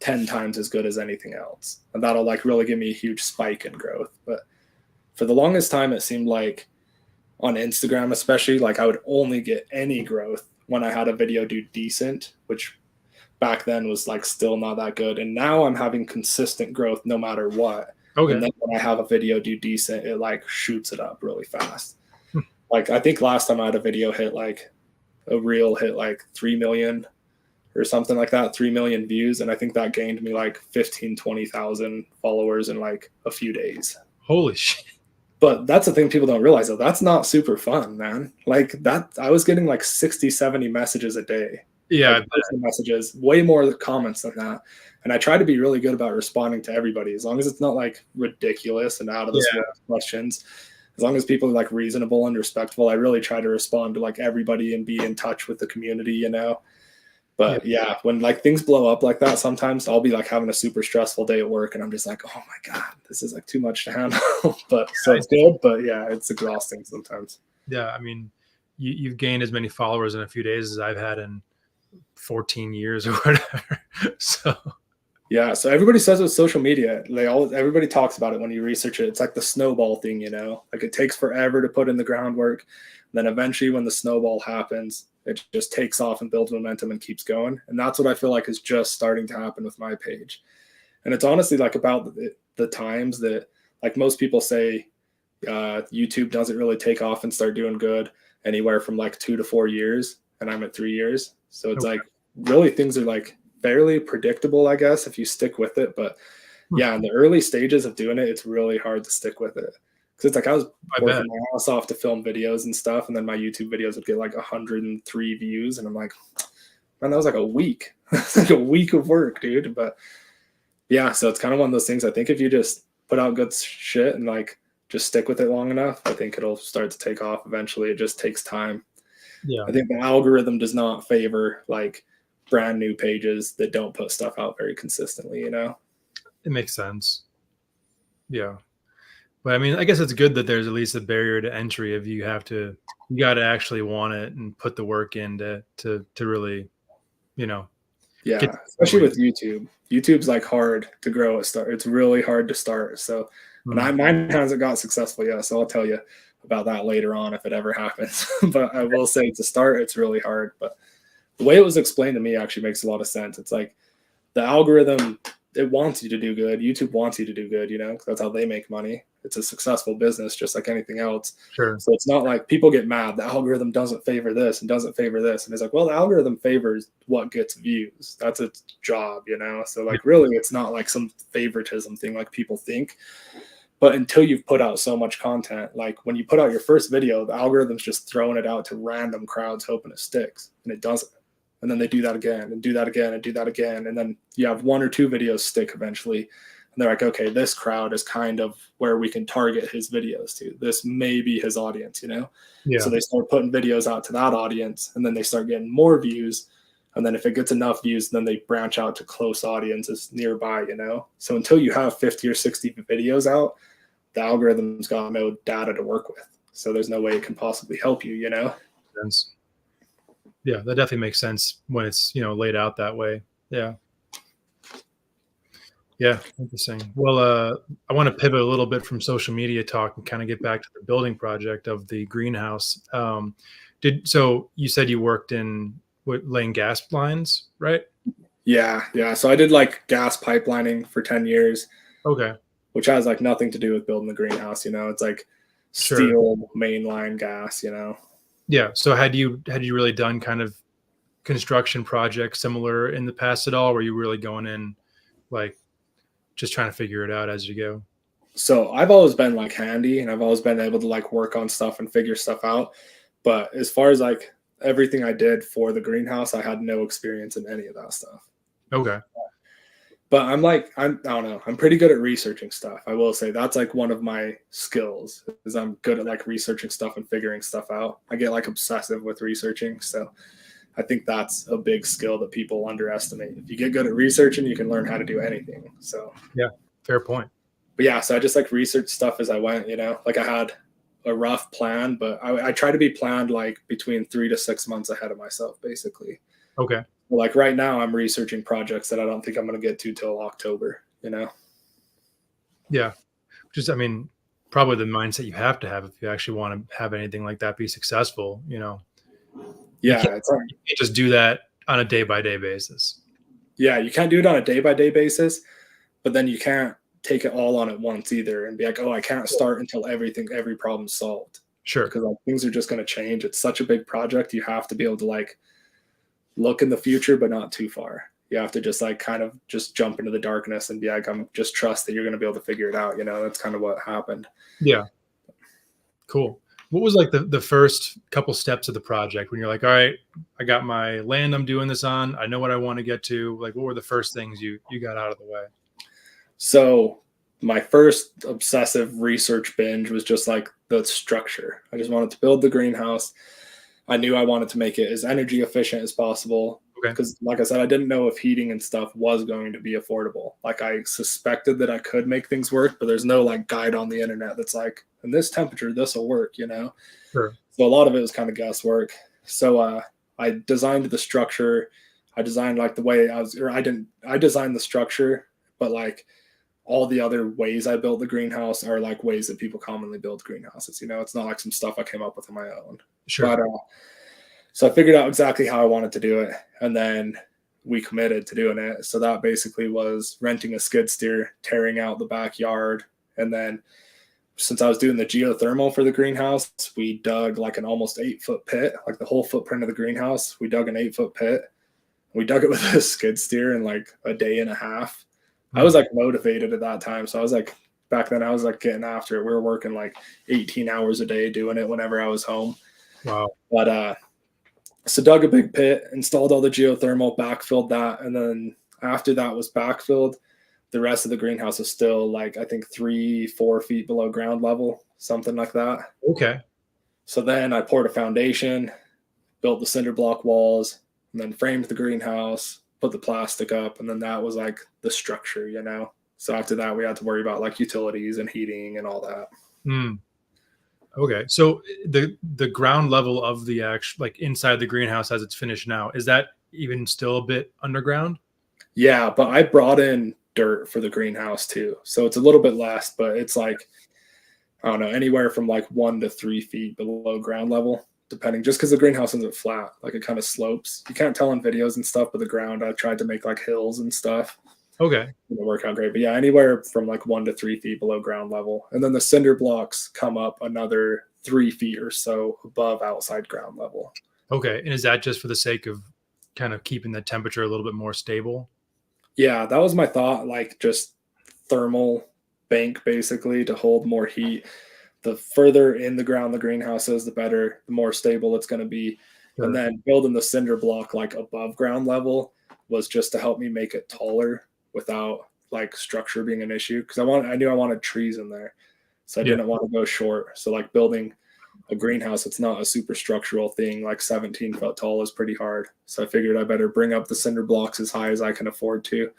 10 times as good as anything else. And that'll like really give me a huge spike in growth. But for the longest time, it seemed like on Instagram, especially, like I would only get any growth when I had a video do decent, which back then was like still not that good. And now I'm having consistent growth no matter what. okay? And then when I have a video do decent, it like shoots it up really fast. Like I think last time I had a video hit like a reel hit like 3 million or something like that, 3 million views. And I think that gained me like 20,000 followers in like a few days. Holy shit. But that's the thing people don't realize, though. That's not super fun, man. Like that, I was getting like 60, 70 messages a day. Yeah, like messages, way more comments than that. And I try to be really good about responding to everybody, as long as it's not like ridiculous and out of this world questions. As long as people are like reasonable and respectful, I really try to respond to like everybody and be in touch with the community, you know. But yeah, when like things blow up like that, sometimes I'll be like having a super stressful day at work and I'm just like, oh my God, this is like too much to handle. But so it's good, but yeah, it's exhausting sometimes. Yeah, I mean, you've gained as many followers in a few days as I've had in 14 years or whatever. So yeah, so everybody says with social media, everybody talks about it when you research it. It's like the snowball thing, you know, like it takes forever to put in the groundwork. Then eventually when the snowball happens, it just takes off and builds momentum and keeps going. And that's what I feel like is just starting to happen with my page. And it's honestly like about the times that like most people say YouTube doesn't really take off and start doing good anywhere from like 2 to 4 years. And I'm at 3 years. So it's like really things are like fairly predictable, I guess, if you stick with it. But yeah, in the early stages of doing it, it's really hard to stick with it. Because it's like I was working my ass off to film videos and stuff, and then my YouTube videos would get like 103 views, and I'm like, man, that was like a week. It's like a week of work, dude. But yeah, so it's kind of one of those things. I think if you just put out good shit and like just stick with it long enough, I think it'll start to take off eventually. It just takes time. Yeah, I think the algorithm does not favor like brand new pages that don't put stuff out very consistently, you know? It makes sense. Yeah. But I mean, I guess it's good that there's at least a barrier to entry if you got to actually want it and put the work in to really, you know. Yeah, especially with YouTube. YouTube's like hard to grow at start. It's really hard to start. So mine hasn't got successful yet. So I'll tell you about that later on if it ever happens. But I will say to start, it's really hard. But the way it was explained to me actually makes a lot of sense. It's like the algorithm, it wants you to do good. YouTube wants you to do good, you know, because that's how they make money. It's a successful business, just like anything else. Sure. So it's not like people get mad. The algorithm doesn't favor this and doesn't favor this. And it's like, well, the algorithm favors what gets views. That's its job, you know? So like, really, it's not like some favoritism thing like people think. But until you've put out so much content, like when you put out your first video, the algorithm's just throwing it out to random crowds hoping it sticks, and it doesn't. And then they do that again and do that again and do that again. And then you have 1 or 2 videos stick eventually. And they're like, okay, this crowd is kind of where we can target his videos to. This may be his audience, you know? Yeah. So they start putting videos out to that audience, and then they start getting more views. And then if it gets enough views, then they branch out to close audiences nearby, you know? So until you have 50 or 60 videos out, the algorithm's got no data to work with. So there's no way it can possibly help you, you know? Yeah, that definitely makes sense when it's, you know, laid out that way. Yeah. Yeah, interesting. Well, I want to pivot a little bit from social media talk and kind of get back to the building project of the greenhouse. So you said you worked in laying gas lines, right? Yeah. So I did like gas pipelining for 10 years. Okay. Which has like nothing to do with building the greenhouse, you know? It's like steel mainline gas, you know? Yeah. So had you really done kind of construction projects similar in the past at all? Were you really going in like just trying to figure it out as you go? So I've always been like handy, and I've always been able to like work on stuff and figure stuff out. But as far as like everything I did for the greenhouse, I had no experience in any of that stuff. Okay. But I don't know. I'm pretty good at researching stuff. I will say that's like one of my skills, is I'm good at like researching stuff and figuring stuff out. I get like obsessive with researching. So I think that's a big skill that people underestimate. If you get good at researching, you can learn how to do anything. So yeah, fair point. But yeah, so I just like researched stuff as I went, you know, like I had a rough plan, but I try to be planned like between 3 to 6 months ahead of myself, basically. Okay. Like right now I'm researching projects that I don't think I'm going to get to till October, you know? Yeah. Just, I mean, probably the mindset you have to have if you actually want to have anything like that be successful, you know? Yeah. You can't just do that on a day-by-day basis. Yeah. You can't do it on a day-by-day basis, but then you can't take it all on at once either and be like, oh, I can't start until every problem's solved. Sure. Because like, things are just going to change. It's such a big project. You have to be able to like look in the future, but not too far. You have to just like kind of just jump into the darkness and be like, I'm just trust that you're going to be able to figure it out. You know, that's kind of what happened. Yeah. Cool. What was like the first couple steps of the project when you're like, all right, I got my land I'm doing this on. I know what I want to get to. Like, what were the first things you got out of the way? So my first obsessive research binge was just like the structure. I just wanted to build the greenhouse. I knew I wanted to make it as energy efficient as possible. Okay. Because like I said, I didn't know if heating and stuff was going to be affordable. Like I suspected that I could make things work, but there's no like guide on the internet that's like, in this temperature, this will work, you know? Sure. So a lot of it was kind of guesswork. So I designed the structure. I designed like the way I designed the structure, but like all the other ways I built the greenhouse are like ways that people commonly build greenhouses. You know, it's not like some stuff I came up with on my own. Sure. But, so I figured out exactly how I wanted to do it. And then we committed to doing it. So that basically was renting a skid steer, tearing out the backyard. And then since I was doing the geothermal for the greenhouse, we dug like an almost 8-foot pit, like the whole footprint of the greenhouse. We dug an 8-foot pit. We dug it with a skid steer in like a day and a half. I was like motivated at that time. So I was like, back then I was like getting after it. We were working like 18 hours a day doing it whenever I was home. Wow. But, so dug a big pit, installed all the geothermal, backfilled that. And then after that was backfilled, the rest of the greenhouse is still like, I think 3-4 feet below ground level, something like that. Okay. So then I poured a foundation, built the cinder block walls, and then framed the greenhouse, put the plastic up, and then that was like the structure, you know? So after that, we had to worry about like utilities and heating and all that. Okay. So the ground level of the actual, like inside the greenhouse as it's finished now, is that even still a bit underground? Yeah, but I brought in dirt for the greenhouse too. So it's a little bit less, but it's like, I don't know, anywhere from like 1 to 3 feet below ground level, depending, just because the greenhouse isn't flat, like it kind of slopes. You can't tell in videos and stuff, but the ground, I tried to make like hills and stuff. Okay. It didn't work out great. But yeah, anywhere from like 1 to 3 feet below ground level. And then the cinder blocks come up another 3 feet or so above outside ground level. Okay. And is that just for the sake of kind of keeping the temperature a little bit more stable? Yeah, that was my thought, like just thermal bank basically to hold more heat. The further in the ground the greenhouse is, the better, the more stable it's going to be. Sure. And then building the cinder block like above ground level was just to help me make it taller without like structure being an issue. Because I knew I wanted trees in there. So I didn't want to go short. So like building a greenhouse, it's not a super structural thing. Like 17 foot tall is pretty hard. So I figured I better bring up the cinder blocks as high as I can afford to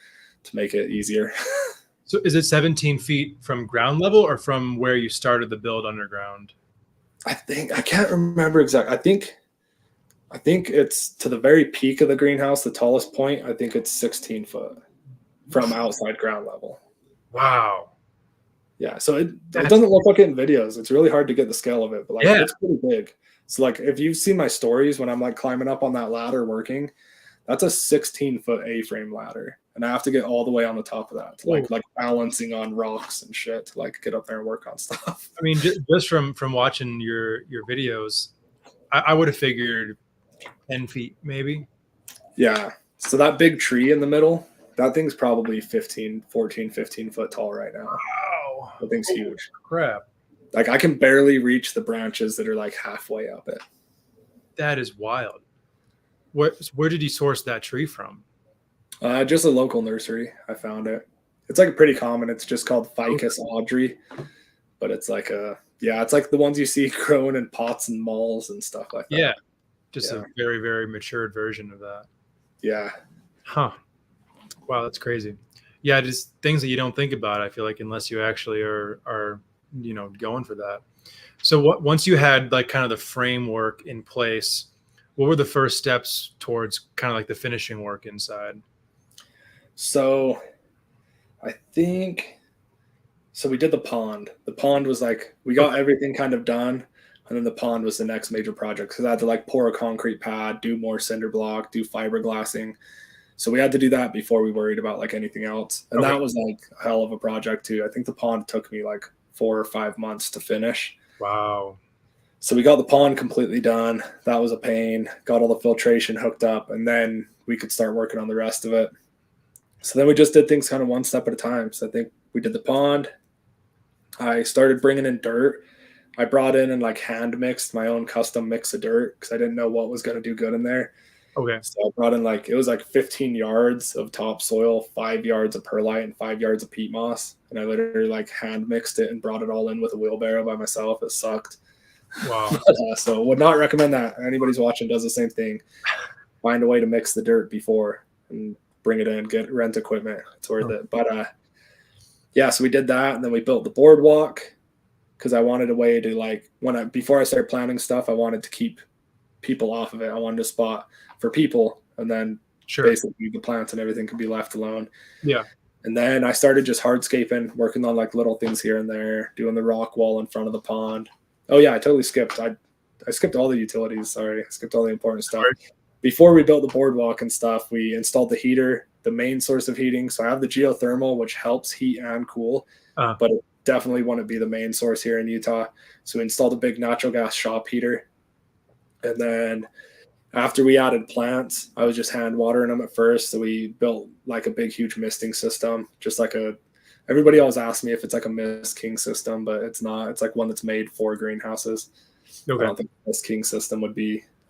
make it easier. So is it 17 feet from ground level or from where you started the build underground? I can't remember exactly. I think it's to the very peak of the greenhouse, the tallest point. I think it's 16 foot from outside ground level. Wow. Yeah, so it doesn't look like it in videos. It's really hard to get the scale of it, but like it's pretty big. So like if you've seen my stories when I'm like climbing up on that ladder working, That's a 16-foot A-frame ladder, and I have to get all the way on the top of that, to like balancing on rocks and shit to like get up there and work on stuff. I mean, just from watching your videos, I would have figured 10 feet maybe. Yeah. So that big tree in the middle, that thing's probably 15 foot tall right now. Wow. That thing's huge. Crap. Like I can barely reach the branches that are like halfway up it. That is wild. Where did you source that tree from? Just a local nursery. I found it. It's like pretty common. It's just called Ficus audrey, but it's like it's like the ones you see growing in pots and malls and stuff like that. Yeah, just a very, very matured version of that. Yeah. Huh. Wow, that's crazy. Yeah, just things that you don't think about, I feel like, unless you actually are going for that. So once you had like kind of the framework in place, what were the first steps towards kind of like the finishing work inside? So I think, we did the pond. The pond was like, we got everything kind of done. And then the pond was the next major project. Because I had to like pour a concrete pad, do more cinder block, do fiberglassing. So we had to do that before we worried about like anything else. And that was like a hell of a project too. I think the pond took me like 4 or 5 months to finish. Wow. So we got the pond completely done. That was a pain. Got all the filtration hooked up, and then we could start working on the rest of it. So then we just did things kind of one step at a time. So I think we did the pond. I started bringing in dirt. I brought in and like hand mixed my own custom mix of dirt because I didn't know what was going to do good in there. Okay. So I brought in it was like 15 yards of topsoil, 5 yards of perlite, and 5 yards of peat moss. And I literally like hand mixed it and brought it all in with a wheelbarrow by myself. It sucked. Wow. So would not recommend that. Anybody's watching does the same thing. Find a way to mix the dirt before and bring it in, rent equipment. It's worth it. But so we did that, and then we built the boardwalk because I wanted a way to like before I started planning stuff, I wanted to keep people off of it. I wanted a spot for people, and then basically the plants and everything could be left alone. Yeah. And then I started just hardscaping, working on like little things here and there, doing the rock wall in front of the pond. Oh yeah, I totally skipped. I skipped all the utilities. Sorry, I skipped all the important stuff. Before we built the boardwalk and stuff, we installed the heater, the main source of heating. So I have the geothermal, which helps heat and cool, but it definitely wouldn't be the main source here in Utah. So we installed a big natural gas shop heater. And then after we added plants, I was just hand watering them at first. So we built like a big, huge misting system, just like everybody always asks me if it's like a Mist King system, but it's not. It's like one that's made for greenhouses. Okay. I don't think the Mist King system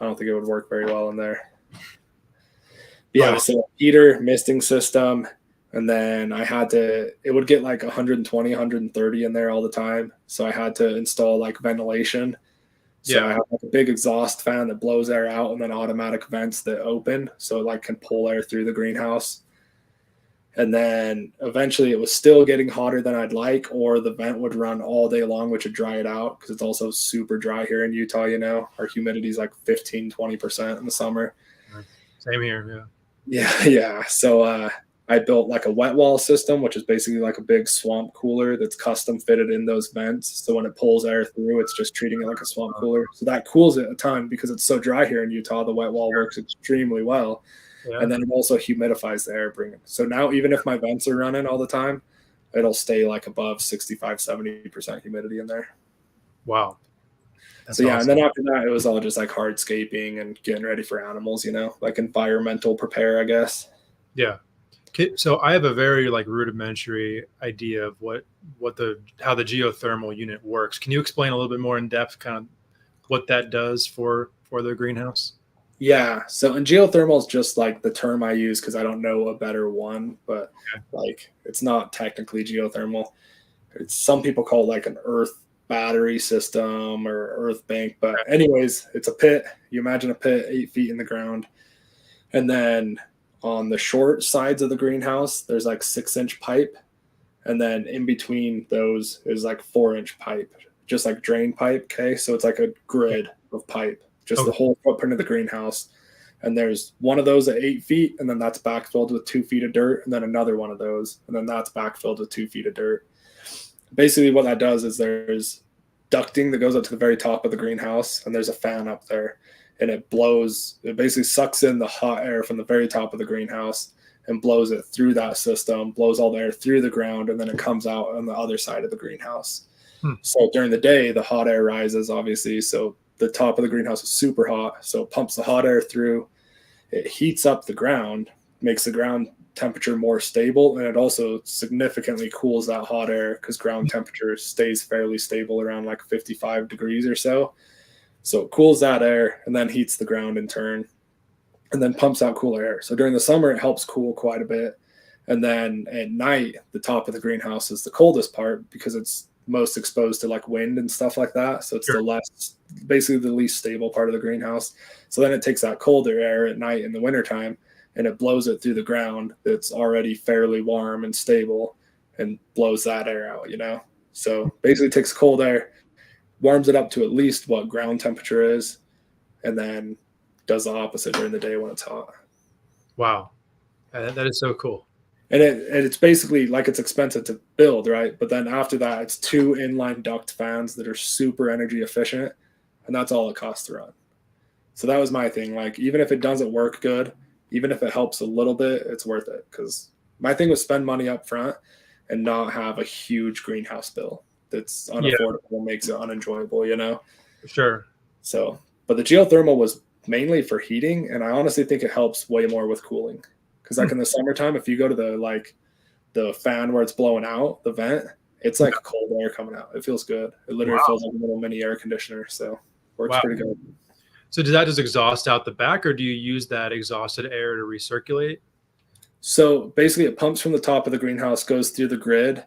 I don't think it would work very well in there. Yeah, so heater, misting system, and then it would get like 120, 130 in there all the time. So I had to install like ventilation. So I have like a big exhaust fan that blows air out, and then automatic vents that open so it like can pull air through the greenhouse. And then eventually it was still getting hotter than I'd like, or the vent would run all day long, which would dry it out because it's also super dry here in Utah. Our humidity is like 15, 20% in the summer. Same here. Yeah. So I built like a wet wall system, which is basically like a big swamp cooler that's custom fitted in those vents. So when it pulls air through, it's just treating it like a swamp cooler. So that cools it a ton because it's so dry here in Utah. The wet wall works extremely well. Yeah. And then it also humidifies the air. So now even if my vents are running all the time, it'll stay like above 65, 70% humidity in there. Wow. That's awesome. Awesome. And then after that, it was all just like hardscaping and getting ready for animals, like environmental prepare, I guess. Yeah. Okay, so I have a very like rudimentary idea of how the geothermal unit works. Can you explain a little bit more in depth kind of what that does for the greenhouse? Yeah. So in geothermal is just like the term I use because I don't know a better one, but like it's not technically geothermal. Some people call it like an earth battery system or earth bank. But anyways, it's a pit. You imagine a pit 8 feet in the ground. And then on the short sides of the greenhouse, there's like 6-inch pipe. And then in between those is like 4-inch pipe, just like drain pipe. Okay. So it's like a grid of pipe. Just the whole footprint of the greenhouse. And there's one of those at 8 feet, and then that's backfilled with 2 feet of dirt, and then another one of those, and then that's backfilled with 2 feet of dirt. Basically what that does is there's ducting that goes up to the very top of the greenhouse, and there's a fan up there. and it basically sucks in the hot air from the very top of the greenhouse and blows it through that system, blows all the air through the ground, and then it comes out on the other side of the greenhouse. So during the day, the hot air rises, obviously. So the top of the greenhouse is super hot. So it pumps the hot air through. It heats up the ground, makes the ground temperature more stable, and it also significantly cools that hot air because ground temperature stays fairly stable around like 55 degrees or so. So it cools that air and then heats the ground in turn, and then pumps out cooler air. So during the summer, it helps cool quite a bit. And then at night, the top of the greenhouse is the coldest part because it's most exposed to like wind and stuff like that. So it's basically the least stable part of the greenhouse. So then it takes that colder air at night in the wintertime and it blows it through the ground that's already fairly warm and stable and blows that air out, So basically takes cold air, warms it up to at least what ground temperature is, and then does the opposite during the day when it's hot. Wow. That is so cool. And it's basically like it's expensive to build, right? But then after that, it's 2 inline duct fans that are super energy efficient, and that's all it costs to run. So that was my thing. Like, even if it doesn't work good, even if it helps a little bit, it's worth it. Because my thing was spend money up front and not have a huge greenhouse bill that's unaffordable, makes it unenjoyable, Sure. So, but the geothermal was mainly for heating, and I honestly think it helps way more with cooling. Because like in the summertime, if you go to the fan where it's blowing out, the vent, it's like cold air coming out. It feels good. It literally feels like a little mini air conditioner. So works pretty good. So does that just exhaust out the back, or do you use that exhausted air to recirculate? So basically it pumps from the top of the greenhouse, goes through the grid,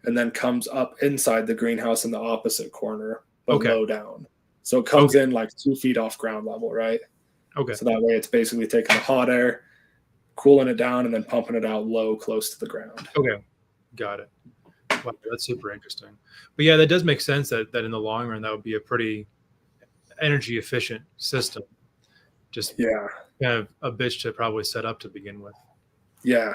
and then comes up inside the greenhouse in the opposite corner, but low down. So it comes in like 2 feet off ground level, right? Okay. So that way it's basically taking the hot air, cooling it down, and then pumping it out low, close to the ground. Okay. Got it. Wow, that's super interesting. But yeah, that does make sense that in the long run, that would be a pretty energy efficient system. Just kind of a bitch to probably set up to begin with. Yeah.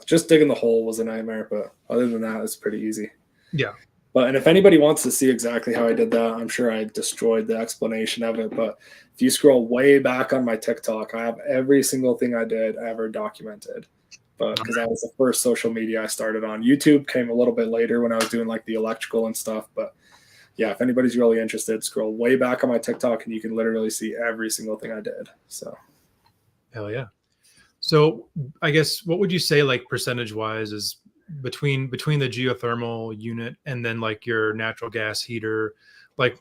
Just digging the hole was a nightmare, but other than that, it's pretty easy. Yeah. And if anybody wants to see exactly how I did that, I'm sure I destroyed the explanation of it. But if you scroll way back on my TikTok, I have every single thing I did ever documented. But because that was the first social media I started on. YouTube came a little bit later when I was doing like the electrical and stuff. But yeah, if anybody's really interested, scroll way back on my TikTok and you can literally see every single thing I did. So hell yeah. So I guess what would you say, like, percentage wise, is between the geothermal unit and then like your natural gas heater? Like,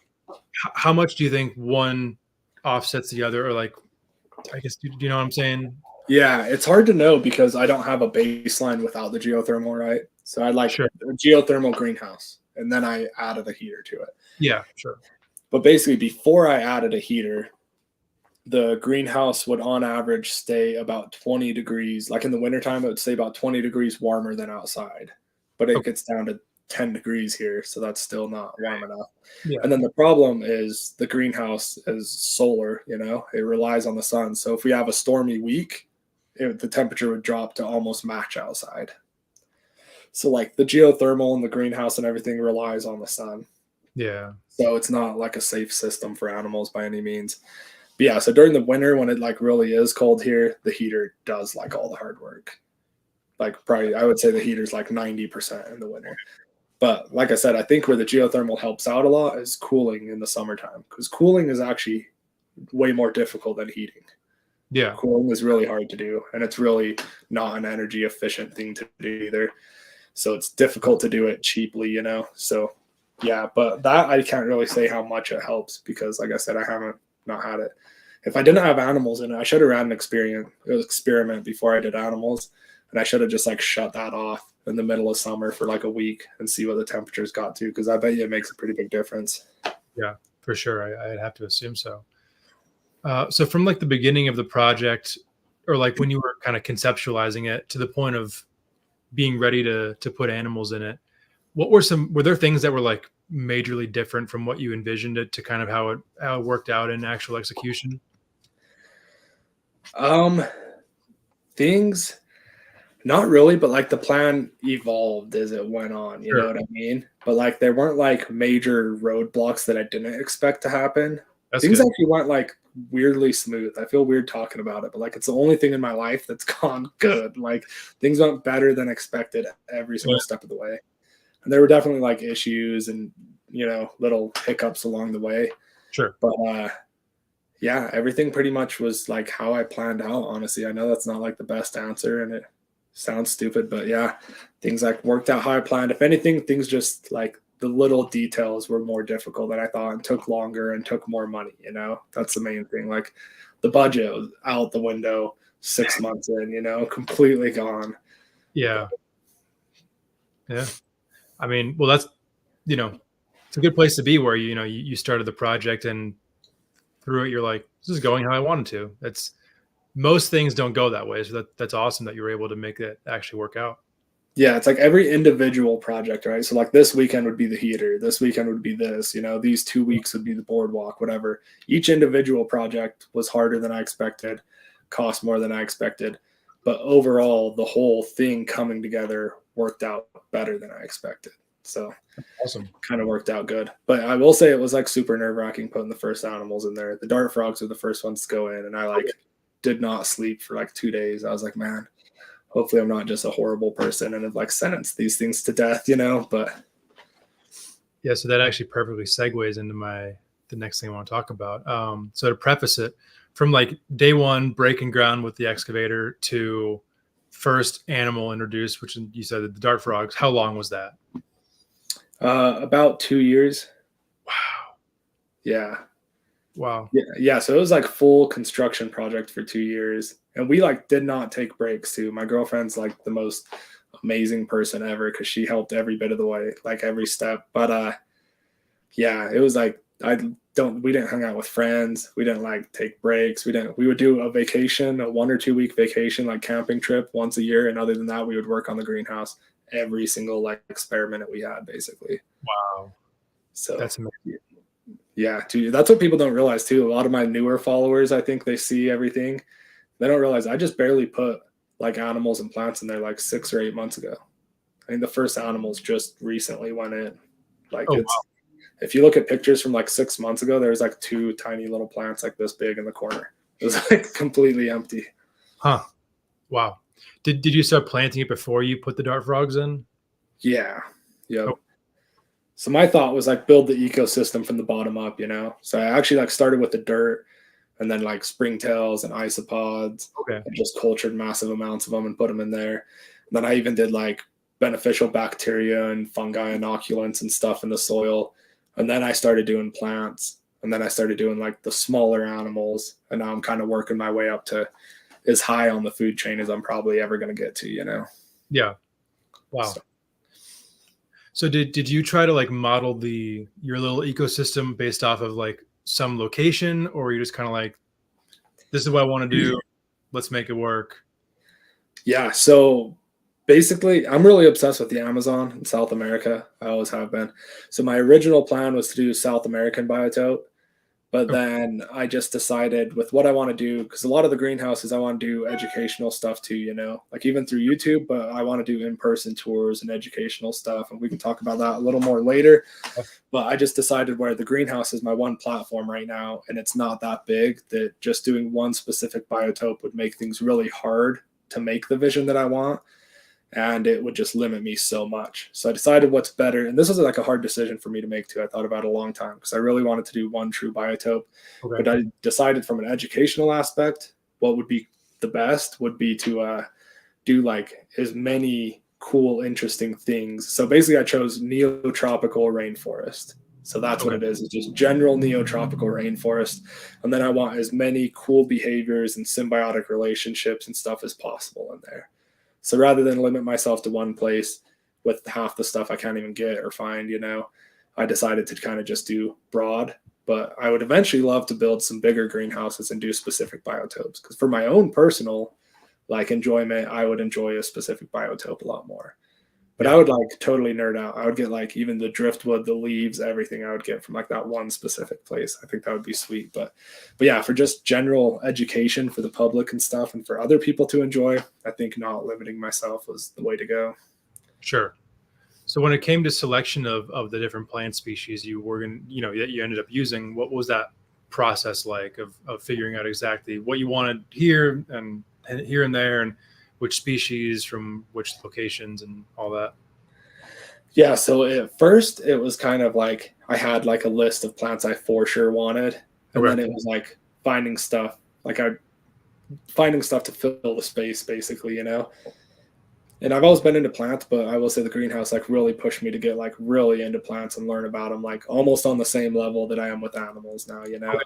how much do you think one offsets the other? Or like, I guess, do you know what I'm saying? Yeah, it's hard to know because I don't have a baseline without the geothermal, right? So I like a geothermal greenhouse, and then I added a heater to it. Yeah, sure. But basically, before I added a heater, the greenhouse would on average stay about 20 degrees. Like in the wintertime, it would stay about 20 degrees warmer than outside. But it gets down to 10 degrees here, so that's still not warm enough. Yeah. And then the problem is the greenhouse is solar, it relies on the sun. So if we have a stormy week, the temperature would drop to almost match outside. So like the geothermal and the greenhouse and everything relies on the sun. Yeah. So it's not like a safe system for animals by any means. But yeah, so during the winter when it like really is cold here, the heater does like all the hard work. Like probably I would say the heater's like 90% in the winter. But like I said, I think where the geothermal helps out a lot is cooling in the summertime, because cooling is actually way more difficult than heating. Yeah. Cooling is really hard to do, and it's really not an energy efficient thing to do either. So it's difficult to do it cheaply, So yeah, but that I can't really say how much it helps because like I said, I haven't not had it. If I didn't have animals in it, I should have ran an experiment before I did animals, and I should have just like shut that off in the middle of summer for like a week and see what the temperatures got to, because I bet you it makes a pretty big difference. Yeah, for sure. I'd have to assume so. So from like the beginning of the project, or like when you were kind of conceptualizing it to the point of being ready to put animals in it, were there things that were like majorly different from what you envisioned it to kind of how it worked out in actual execution? Things, not really, but like the plan evolved as it went on, you know what I mean? But like there weren't like major roadblocks that I didn't expect to happen. That's Things good. actually went like weirdly smooth. I feel weird talking about it, but like it's the only thing in my life that's gone good. Like things went better than expected every Yeah. single step of the way. And there were definitely like issues and, little hiccups along the way. Sure. But yeah, everything pretty much was like how I planned out, honestly. I know that's not like the best answer and it sounds stupid, but yeah, things like worked out how I planned. If anything, things just like the little details were more difficult than I thought and took longer and took more money, That's the main thing. Like the budget was out the window 6 months in, completely gone. Yeah. Yeah. I mean, well, that's, it's a good place to be where, you started the project and through it, you're like, this is going how I wanted to. Most things don't go that way. So that's awesome that you were able to make it actually work out. Yeah, it's like every individual project, right? So like this weekend would be the heater. This weekend would be this, these 2 weeks would be the boardwalk, whatever. Each individual project was harder than I expected, cost more than I expected. But overall, the whole thing coming together worked out better than I expected. So awesome. Kind of worked out good. But I will say it was like super nerve-wracking putting the first animals in there. The dart frogs were the first ones to go in, and I did not sleep for like 2 days. I was like, man, hopefully I'm not just a horrible person and have like sentenced these things to death, but yeah, so that actually perfectly segues into the next thing I want to talk about. So to preface it, from like day one breaking ground with the excavator to first animal introduced, which you said the dart frogs, how long was that? About 2 years. Wow. Yeah. Wow. Yeah. So it was like full construction project for 2 years. And we like did not take breaks too. My girlfriend's like the most amazing person ever because she helped every bit of the way, like every step. But yeah, it was like we didn't hang out with friends. We didn't like take breaks. We would do a vacation, a 1 or 2 week vacation, like camping trip once a year. And other than that, we would work on the greenhouse every single like experiment that we had basically. Wow. So that's amazing. Yeah, dude, that's what people don't realize too. A lot of my newer followers, I think they see everything. They don't realize I just barely put like animals and plants in there like 6 or 8 months ago. I mean, the first animals just recently went in. Like wow. If you look at pictures from like 6 months ago, there's like 2 tiny little plants like this big in the corner. It was like completely empty. Huh. Wow. Did you start planting it before you put the dart frogs in? Yeah. Yep. Oh. So my thought was like build the ecosystem from the bottom up, So I actually like started with the dirt and then like springtails and isopods. Okay. And just cultured massive amounts of them and put them in there. And then I even did like beneficial bacteria and fungi inoculants and stuff in the soil. And then I started doing plants. And then I started doing like the smaller animals. And now I'm kind of working my way up to as high on the food chain as I'm probably ever going to get to, Yeah. Wow. So did you try to like model your little ecosystem based off of like some location, or were you just kind of like, this is what I want to do, let's make it work? Yeah. So basically I'm really obsessed with the Amazon in South America. I always have been. So my original plan was to do South American biotope. But then I just decided with what I want to do, because a lot of the greenhouses, I want to do educational stuff too, like even through YouTube, but I want to do in-person tours and educational stuff. And we can talk about that a little more later. But I just decided where the greenhouse is my one platform right now, and it's not that big, that just doing one specific biotope would make things really hard to make the vision that I want. And it would just limit me so much. So I decided what's better. And this was like a hard decision for me to make too. I thought about it a long time because I really wanted to do one true biotope. Okay. But I decided from an educational aspect, what would be the best would be to do like as many cool, interesting things. So basically I chose neotropical rainforest. So that's what it is. It's just general neotropical rainforest. And then I want as many cool behaviors and symbiotic relationships and stuff as possible in there. So rather than limit myself to one place with half the stuff I can't even get or find, I decided to kind of just do broad. But I would eventually love to build some bigger greenhouses and do specific biotopes. Because for my own personal like enjoyment, I would enjoy a specific biotope a lot more. But I would like totally nerd out. I would get like even the driftwood, the leaves, everything I would get from like that one specific place. I think that would be sweet. But yeah, for just general education for the public and stuff and for other people to enjoy, I think not limiting myself was the way to go. Sure. So when it came to selection of the different plant species you were that you ended up using, what was that process like of figuring out exactly what you wanted here and here and there, and which species from which locations and all that? Yeah, so at first it was kind of like I had like a list of plants I for sure wanted, and then it was like finding stuff to fill the space, basically, you know. And I've always been into plants, but I will say the greenhouse like really pushed me to get like really into plants and learn about them like almost on the same level that I am with animals now, you know,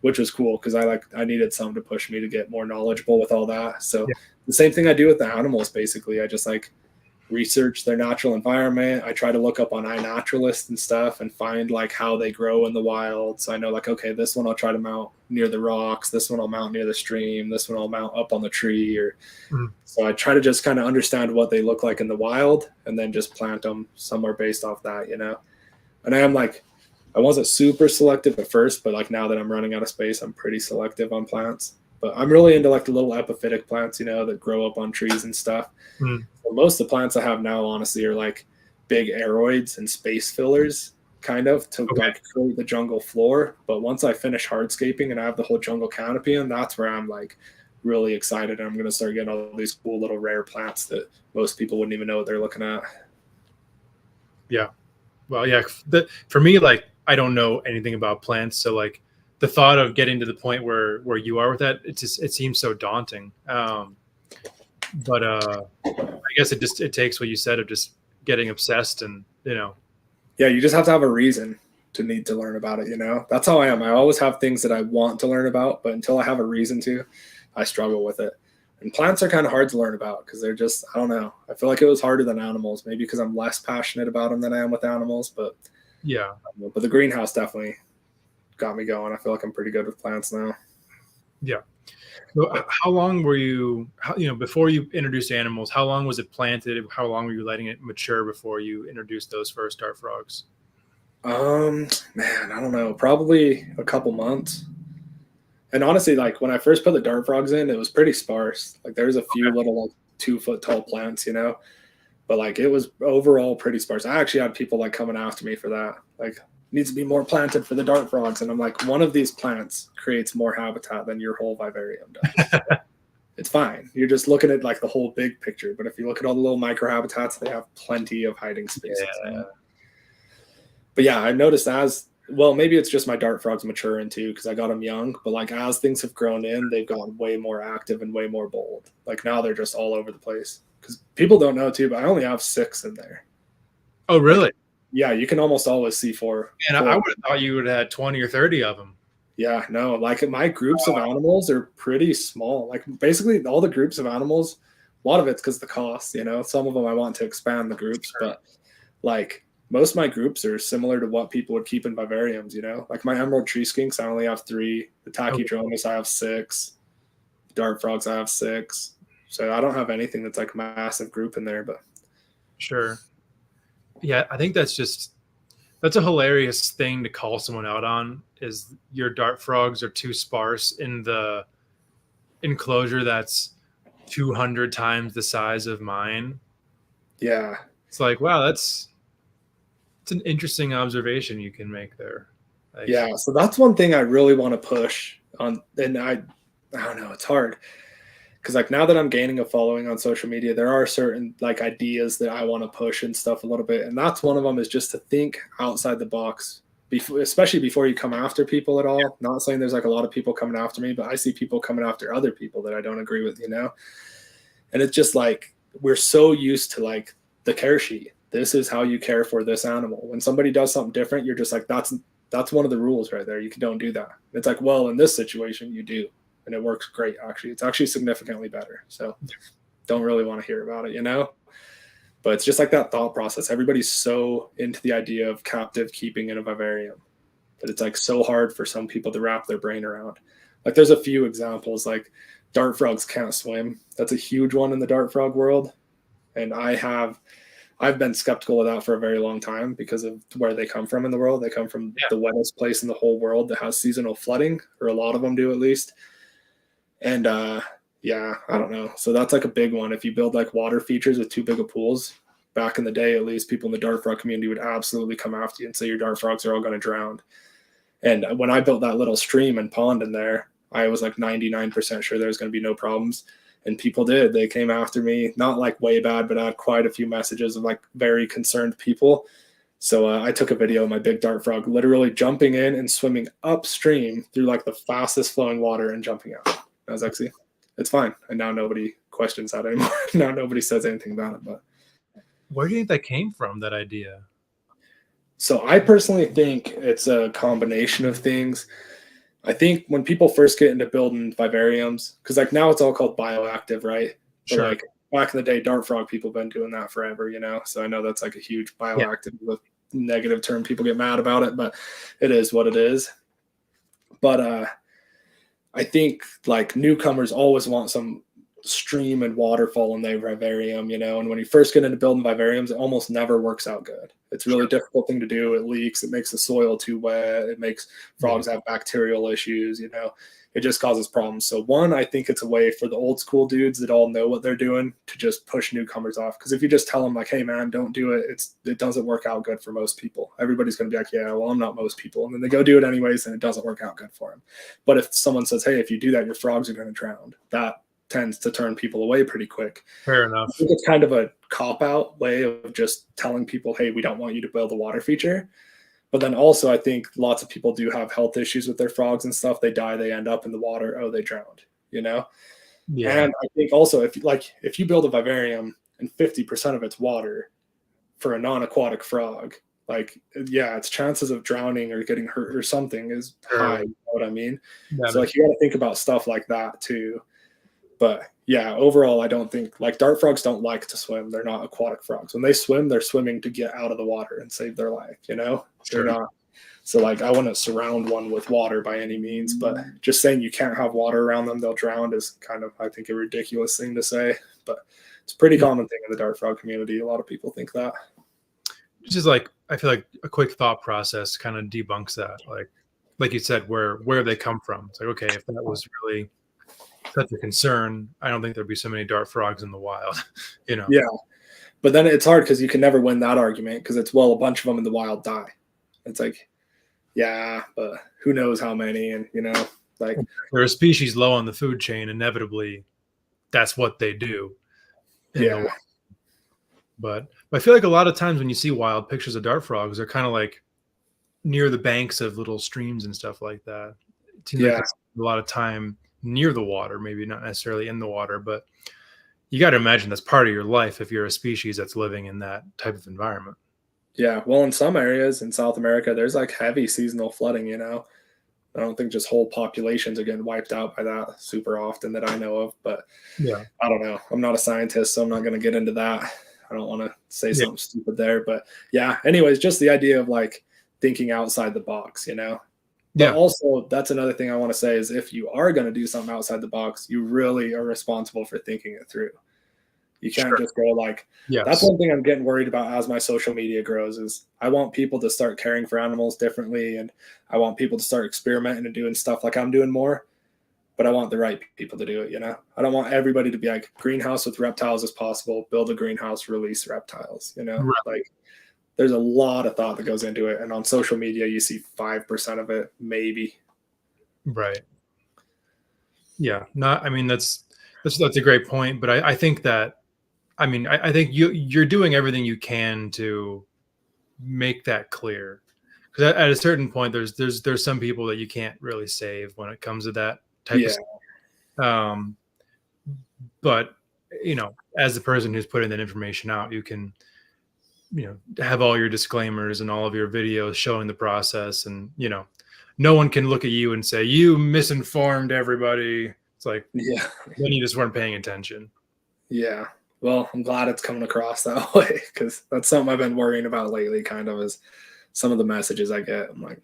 which was cool because I needed some to push me to get more knowledgeable with all that. So the same thing I do with the animals, basically. I just like research their natural environment. I try to look up on iNaturalist and stuff and find like how they grow in the wild. So I know like, okay, this one I'll try to mount near the rocks. This one I'll mount near the stream. This one I'll mount up on the tree. Or so I try to just kind of understand what they look like in the wild and then just plant them somewhere based off that, you know. And I wasn't super selective at first, but like now that I'm running out of space, I'm pretty selective on plants. But I'm really into like the little epiphytic plants, you know, that grow up on trees and stuff. So most of the plants I have now, honestly, are like big aeroids and space fillers, kind of, to like create the jungle floor. But once I finish hardscaping and I have the whole jungle canopy in, that's where I'm like really excited. And I'm going to start getting all these cool little rare plants that most people wouldn't even know what they're looking at. Yeah. Well, yeah. For me, like, I don't know anything about plants. So like the thought of getting to the point where you are with that, it seems so daunting. But I guess it takes what you said of just getting obsessed and, you know. Yeah, you just have to have a reason to need to learn about it, you know. That's how I am. I always have things that I want to learn about, but until I have a reason to, I struggle with it. And plants are kind of hard to learn about because they're just, I don't know. I feel like it was harder than animals, maybe because I'm less passionate about them than I am with animals. But yeah, but the greenhouse definitely got me going. I feel like I'm pretty good with plants now. Yeah. So how long were you, before you introduced animals, how long was it planted? How long were you letting it mature before you introduced those first dart frogs? Man, I don't know. Probably a couple months. And honestly, like when I first put the dart frogs in, it was pretty sparse. Like there's a few little like 2 foot tall plants, you know, but like it was overall pretty sparse. I actually had people like coming after me for that. Like, needs to be more planted for the dart frogs. And I'm like, one of these plants creates more habitat than your whole vivarium does. It's fine. You're just looking at like the whole big picture. But if you look at all the little microhabitats, they have plenty of hiding spaces. Yeah. But yeah, I noticed maybe it's just my dart frogs maturing too, because I got them young. But like as things have grown in, they've gotten way more active and way more bold. Like now they're just all over the place. Because people don't know too, but I only have 6 in there. Oh, really? Like, yeah, you can almost always see 4. And I would have thought you would have had 20 or 30 of them. Yeah, no, like my groups of animals are pretty small. Like basically all the groups of animals, a lot of it's because the cost, you know, some of them I want to expand the groups, but like most of my groups are similar to what people would keep in vivariums, you know, like my emerald tree skinks, I only have 3, the tachychondros, I have 6, dart frogs, I have 6. So I don't have anything that's like a massive group in there, but sure. Yeah, I think that's a hilarious thing to call someone out on, is your dart frogs are too sparse in the enclosure that's 200 times the size of mine. Yeah. It's like, wow, it's an interesting observation you can make there. Like, yeah, so that's one thing I really want to push on, and I don't know, it's hard. Because like now that I'm gaining a following on social media, there are certain like ideas that I want to push and stuff a little bit. And that's one of them, is just to think outside the box, especially before you come after people at all. Yeah. Not saying there's like a lot of people coming after me, but I see people coming after other people that I don't agree with, you know? And it's just like, we're so used to like the care sheet. This is how you care for this animal. When somebody does something different, you're just like, that's one of the rules right there. You don't do that. It's like, well, in this situation, you do. And it works great, actually. It's actually significantly better. So don't really want to hear about it, you know? But it's just like that thought process. Everybody's so into the idea of captive keeping in a vivarium, but it's like so hard for some people to wrap their brain around. Like there's a few examples, like dart frogs can't swim. That's a huge one in the dart frog world. And I've been skeptical of that for a very long time because of where they come from in the world. They come from the wettest place in the whole world that has seasonal flooding, or a lot of them do at least. And yeah, I don't know. So that's like a big one. If you build like water features with too big of pools, back in the day, at least, people in the dart frog community would absolutely come after you and say your dart frogs are all going to drown. And when I built that little stream and pond in there, I was like 99% sure there was going to be no problems. And people did. They came after me, not like way bad, but I had quite a few messages of like very concerned people. So I took a video of my big dart frog literally jumping in and swimming upstream through like the fastest flowing water and jumping out. I was like, see, it's fine. And now nobody questions that anymore. Now nobody says anything about it. But where do you think that came from, that idea? So I personally think it's a combination of things. I think when people first get into building vivariums, because like now it's all called bioactive, right? But Sure. like back in the day, dart frog people have been doing that forever, you know? So I know that's like a huge bioactive negative term. People get mad about it, but it is what it is. But I think like newcomers always want some stream and waterfall in their vivarium, you know, and when you first get into building vivariums, it almost never works out good. It's a really difficult thing to do. It leaks, it makes the soil too wet, it makes frogs have bacterial issues, you know, it just causes problems. So one, I think it's a way for the old school dudes that all know what they're doing to just push newcomers off. Because if you just tell them like, hey man, don't do it, it doesn't work out good for most people. Everybody's going to be like, yeah, well, I'm not most people. And then they go do it anyways, and it doesn't work out good for them. But if someone says, hey, if you do that, your frogs are going to drown, that tends to turn people away pretty quick. Fair enough. I think it's kind of a cop-out way of just telling people, hey, we don't want you to build a water feature. But then also I think lots of people do have health issues with their frogs and stuff. They die, they end up in the water. Oh, they drowned, you know? Yeah. And I think also if you build a vivarium and 50% of it's water for a non-aquatic frog, like, yeah, its chances of drowning or getting hurt or something is high. You know what I mean? Yeah, so like you got to think about stuff like that too. But yeah, overall, I don't think like dart frogs don't like to swim. They're not aquatic frogs. When they swim, they're swimming to get out of the water and save their life, you know? Sure. They're not. So like I wouldn't surround one with water by any means, but just saying you can't have water around them, they'll drown is kind of, I think, a ridiculous thing to say. But it's a pretty common thing in the dart frog community. A lot of people think that. It's just like, I feel like a quick thought process kind of debunks that. Like you said, where they come from. It's like, okay, if that was really such a concern, I don't think there'd be so many dart frogs in the wild, you know? Yeah. But then it's hard because you can never win that argument because it's, well, a bunch of them in the wild die. It's like, yeah, but who knows how many, and, you know, like. They're a species low on the food chain. Inevitably, that's what they do. Yeah. But I feel like a lot of times when you see wild pictures of dart frogs, they're kind of like near the banks of little streams and stuff like that. It seems like that's a lot of time near the water, maybe not necessarily in the water, but you got to imagine that's part of your life if you're a species that's living in that type of environment. Yeah, well, in some areas in South America, there's like heavy seasonal flooding, you know. I don't think just whole populations are getting wiped out by that super often that I know of, but yeah, I don't know. I'm not a scientist, so I'm not going to get into that. I don't want to say something stupid there, but yeah, anyways, just the idea of like thinking outside the box, you know. But also, that's another thing I want to say is if you are going to do something outside the box, you really are responsible for thinking it through. You can't just go like, that's one thing I'm getting worried about as my social media grows is I want people to start caring for animals differently. And I want people to start experimenting and doing stuff like I'm doing more, but I want the right people to do it. You know, I don't want everybody to be like greenhouse with reptiles as possible, build a greenhouse, release reptiles, you know, like there's a lot of thought that goes into it. And on social media, you see 5% of it, maybe. Right. Yeah. I mean, that's a great point, but I think that, I think you're doing everything you can to make that clear, because at a certain point, there's some people that you can't really save when it comes to that type of stuff. But you know, as the person who's putting that information out, you can, you know, have all your disclaimers and all of your videos showing the process, and you know, no one can look at you and say you misinformed everybody. It's like, then you just weren't paying attention. Yeah. Well, I'm glad it's coming across that way, because that's something I've been worrying about lately, kind of, is some of the messages I get. I'm like,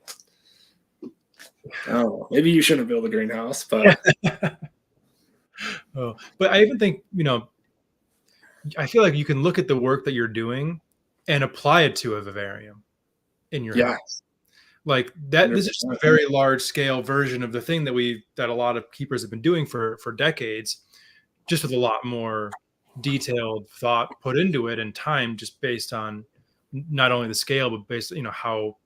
I don't know, maybe you shouldn't build a greenhouse, but. But I even think, you know, I feel like you can look at the work that you're doing and apply it to a vivarium in your house. Like that, this is just a very large scale version of the thing that a lot of keepers have been doing for decades, just with a lot more detailed thought put into it and time, just based on not only the scale, but based, you know, how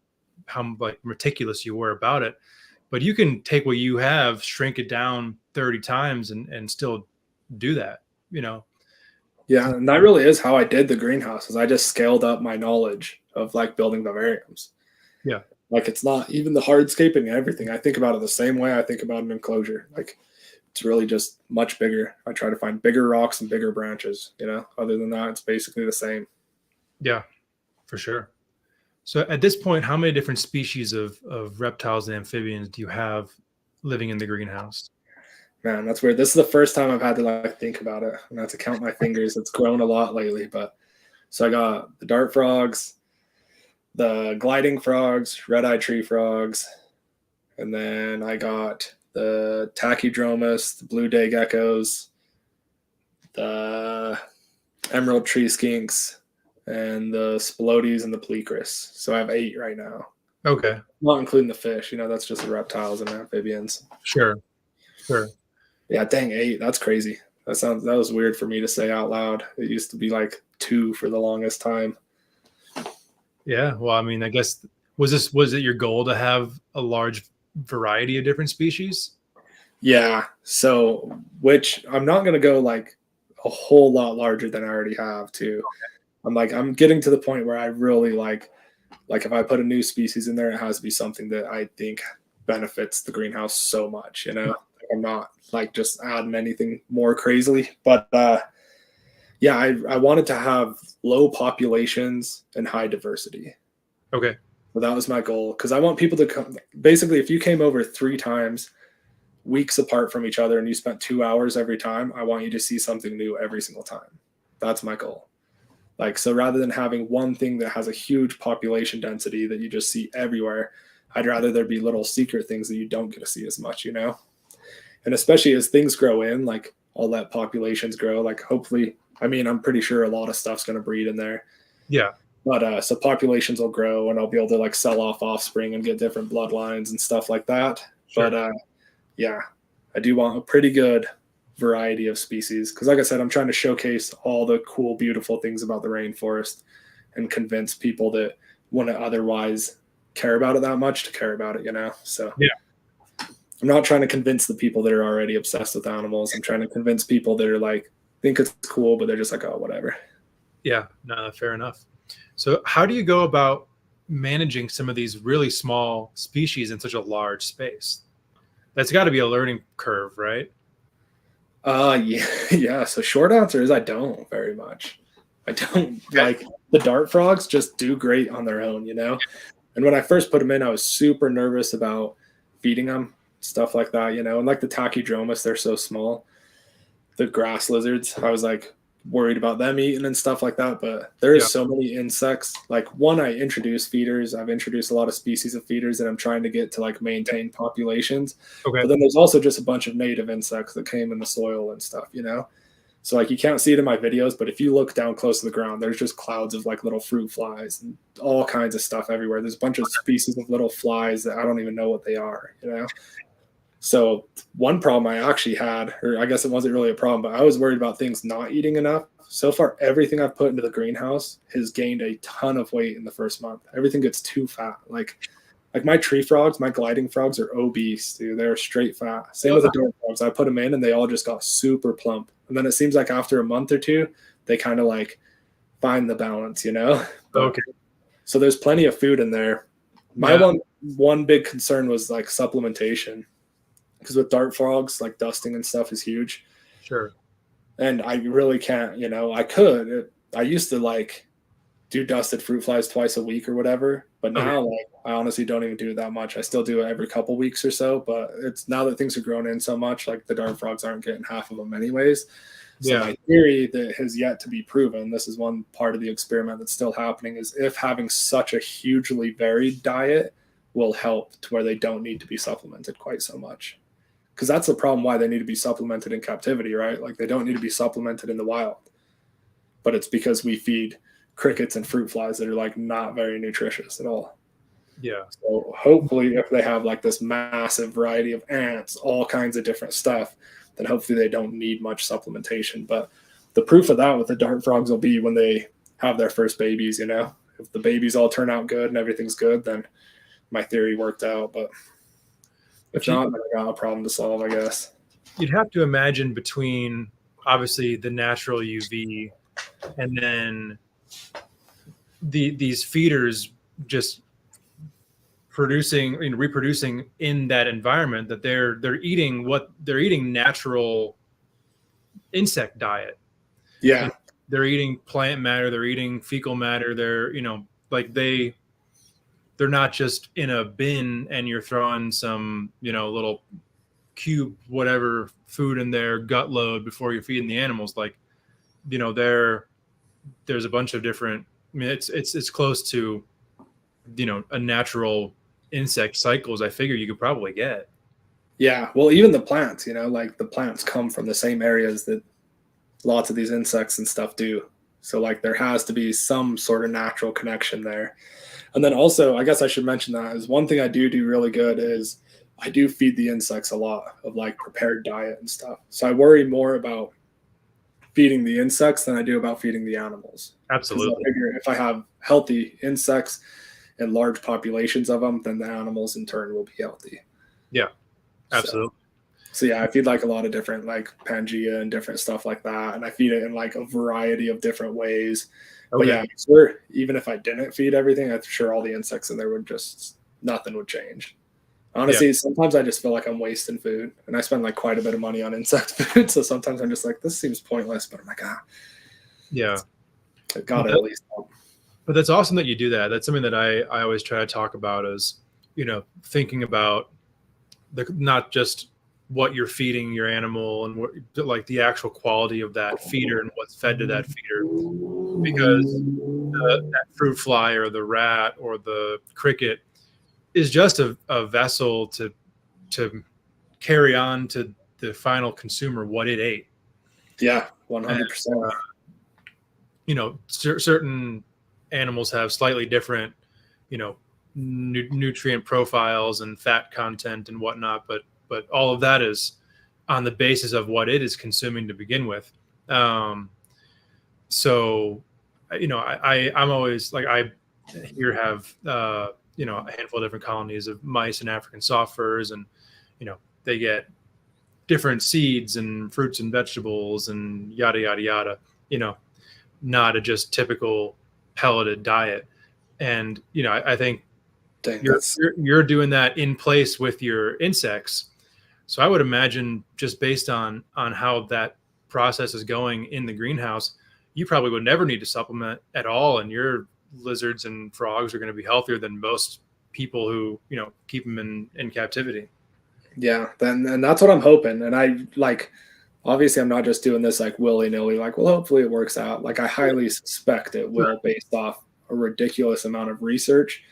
how like meticulous you were about it. But you can take what you have, shrink it down 30 times and still do that, you know? Yeah, and that really is how I did the greenhouses. I just scaled up my knowledge of like building vivariums. Yeah. Like it's not even the hardscaping and everything. I think about it the same way I think about an enclosure. Like it's really just much bigger. I try to find bigger rocks and bigger branches, you know. Other than that, it's basically the same. Yeah, for sure. So at this point, how many different species of reptiles and amphibians do you have living in the greenhouse? Man, that's weird. This is the first time I've had to like think about it. I'm gonna have to count my fingers. It's grown a lot lately, but so I got the dart frogs, the gliding frogs, red-eyed tree frogs, and then I got the tachydramus, the blue day geckos, the emerald tree skinks, and the spilotes and the plecris. So I have 8 right now. Okay. Not including the fish. You know, that's just the reptiles and amphibians. Sure. Sure. Yeah, dang, 8. That's crazy. That was weird for me to say out loud. It used to be like 2 for the longest time. Yeah. Well, I mean, I guess was it your goal to have a large variety of different species? Yeah. So, which I'm not going to go like a whole lot larger than I already have too. I'm getting to the point where I really like if I put a new species in there, it has to be something that I think benefits the greenhouse so much, you know. I'm not like just adding anything more crazily, but yeah, I wanted to have low populations and high diversity. Okay. So that was my goal, because I want people to come. Basically, if you came over 3 times, weeks apart from each other, and you spent 2 hours every time, I want you to see something new every single time. That's my goal. Like, so rather than having one thing that has a huge population density that you just see everywhere, I'd rather there be little secret things that you don't get to see as much, you know? And especially as things grow in, like I'll let populations grow. Like hopefully, I mean, I'm pretty sure a lot of stuff's going to breed in there. Yeah. But so populations will grow, and I'll be able to like sell off offspring and get different bloodlines and stuff like that. Sure. But yeah, I do want a pretty good variety of species, because like I said, I'm trying to showcase all the cool, beautiful things about the rainforest and convince people that wouldn't otherwise care about it that much to care about it, you know? So yeah. I'm not trying to convince the people that are already obsessed with animals. I'm trying to convince people that are like, think it's cool, but they're just like, oh, whatever. Yeah, no, fair enough. So how do you go about managing some of these really small species in such a large space? That's got to be a learning curve, right? Yeah. So short answer is I don't very much. I don't. Like the dart frogs just do great on their own, you know? And when I first put them in, I was super nervous about feeding them, stuff like that, you know? And like the tachydramus, they're so small. The grass lizards, I was like worried about them eating and stuff like that. But there is so many insects. Like one, I introduced feeders. I've introduced a lot of species of feeders that I'm trying to get to like maintain populations. Okay. But then there's also just a bunch of native insects that came in the soil and stuff, you know? So like you can't see it in my videos, but if you look down close to the ground, there's just clouds of like little fruit flies and all kinds of stuff everywhere. There's a bunch of species of little flies that I don't even know what they are, you know? So one problem I actually had, or I guess it wasn't really a problem, but I was worried about things not eating enough. So far, everything I've put into the greenhouse has gained a ton of weight in the first month. Everything gets too fat. Like my tree frogs, my gliding frogs are obese, dude. They're straight fat. Same with the dart frogs. I put them in and they all just got super plump. And then it seems like after a month or two, they kind of like find the balance, you know? Okay. So there's plenty of food in there. My one big concern was like supplementation. Because with dart frogs, like dusting and stuff is huge. Sure. And I really can't, you know, I used to like do dusted fruit flies twice a week or whatever. But now like I honestly don't even do it that much. I still do it every couple weeks or so. But it's now that things are grown in so much, like the dart frogs aren't getting half of them anyways. So my theory that has yet to be proven, this is one part of the experiment that's still happening, is if having such a hugely varied diet will help to where they don't need to be supplemented quite so much. Because that's the problem why they need to be supplemented in captivity, right? Like they don't need to be supplemented in the wild. But it's because we feed crickets and fruit flies that are like not very nutritious at all. Yeah. So hopefully if they have like this massive variety of ants, all kinds of different stuff, then hopefully they don't need much supplementation. But the proof of that with the dart frogs will be when they have their first babies, you know? If the babies all turn out good and everything's good, then my theory worked out. But if not, then I got a problem to solve, I guess. You'd have to imagine between obviously the natural UV and then these feeders just reproducing in that environment, that they're eating natural insect diet. Yeah. And they're eating plant matter, they're eating fecal matter, they're, like they're not just in a bin and you're throwing some, little cube, whatever food in their gut load before you're feeding the animals. Like, there's a bunch of different, it's close to, a natural insect cycles I figure you could probably get. Yeah. Well, even the plants, like the plants come from the same areas that lots of these insects and stuff do. So like there has to be some sort of natural connection there. And then also, I guess I should mention that is one thing I do really good is I do feed the insects a lot of like prepared diet and stuff. So I worry more about feeding the insects than I do about feeding the animals. Absolutely. I figure if I have healthy insects and large populations of them, then the animals in turn will be healthy. Yeah, absolutely. So yeah, I feed like a lot of different like Pangea and different stuff like that. And I feed it in like a variety of different ways. Okay. But yeah, sure, even if I didn't feed everything, I'm sure all the insects in there nothing would change. Honestly, sometimes I just feel like I'm wasting food, and I spend like quite a bit of money on insect food. So sometimes I'm just like, this seems pointless, but I'm like, yeah, I gotta at least help. But that's awesome that you do that. That's something that I always try to talk about is, thinking about not just what you're feeding your animal and what, like the actual quality of that feeder and what's fed to that feeder, because that fruit fly or the rat or the cricket is just a vessel to carry on to the final consumer what it ate. Yeah, 100%. Certain animals have slightly different, nutrient profiles and fat content and whatnot, but all of that is on the basis of what it is consuming to begin with. So, I'm always like, I here have, a handful of different colonies of mice and African soft furs, and, they get different seeds and fruits and vegetables and yada, yada, yada, not a just typical pelleted diet. And, I think you're doing that in place with your insects. So I would imagine just based on how that process is going in the greenhouse, you probably would never need to supplement at all. And your lizards and frogs are going to be healthier than most people who, keep them in captivity. Yeah. And that's what I'm hoping. And I obviously I'm not just doing this like willy-nilly, like, well, hopefully it works out. Like I highly suspect it will based off a ridiculous amount of research,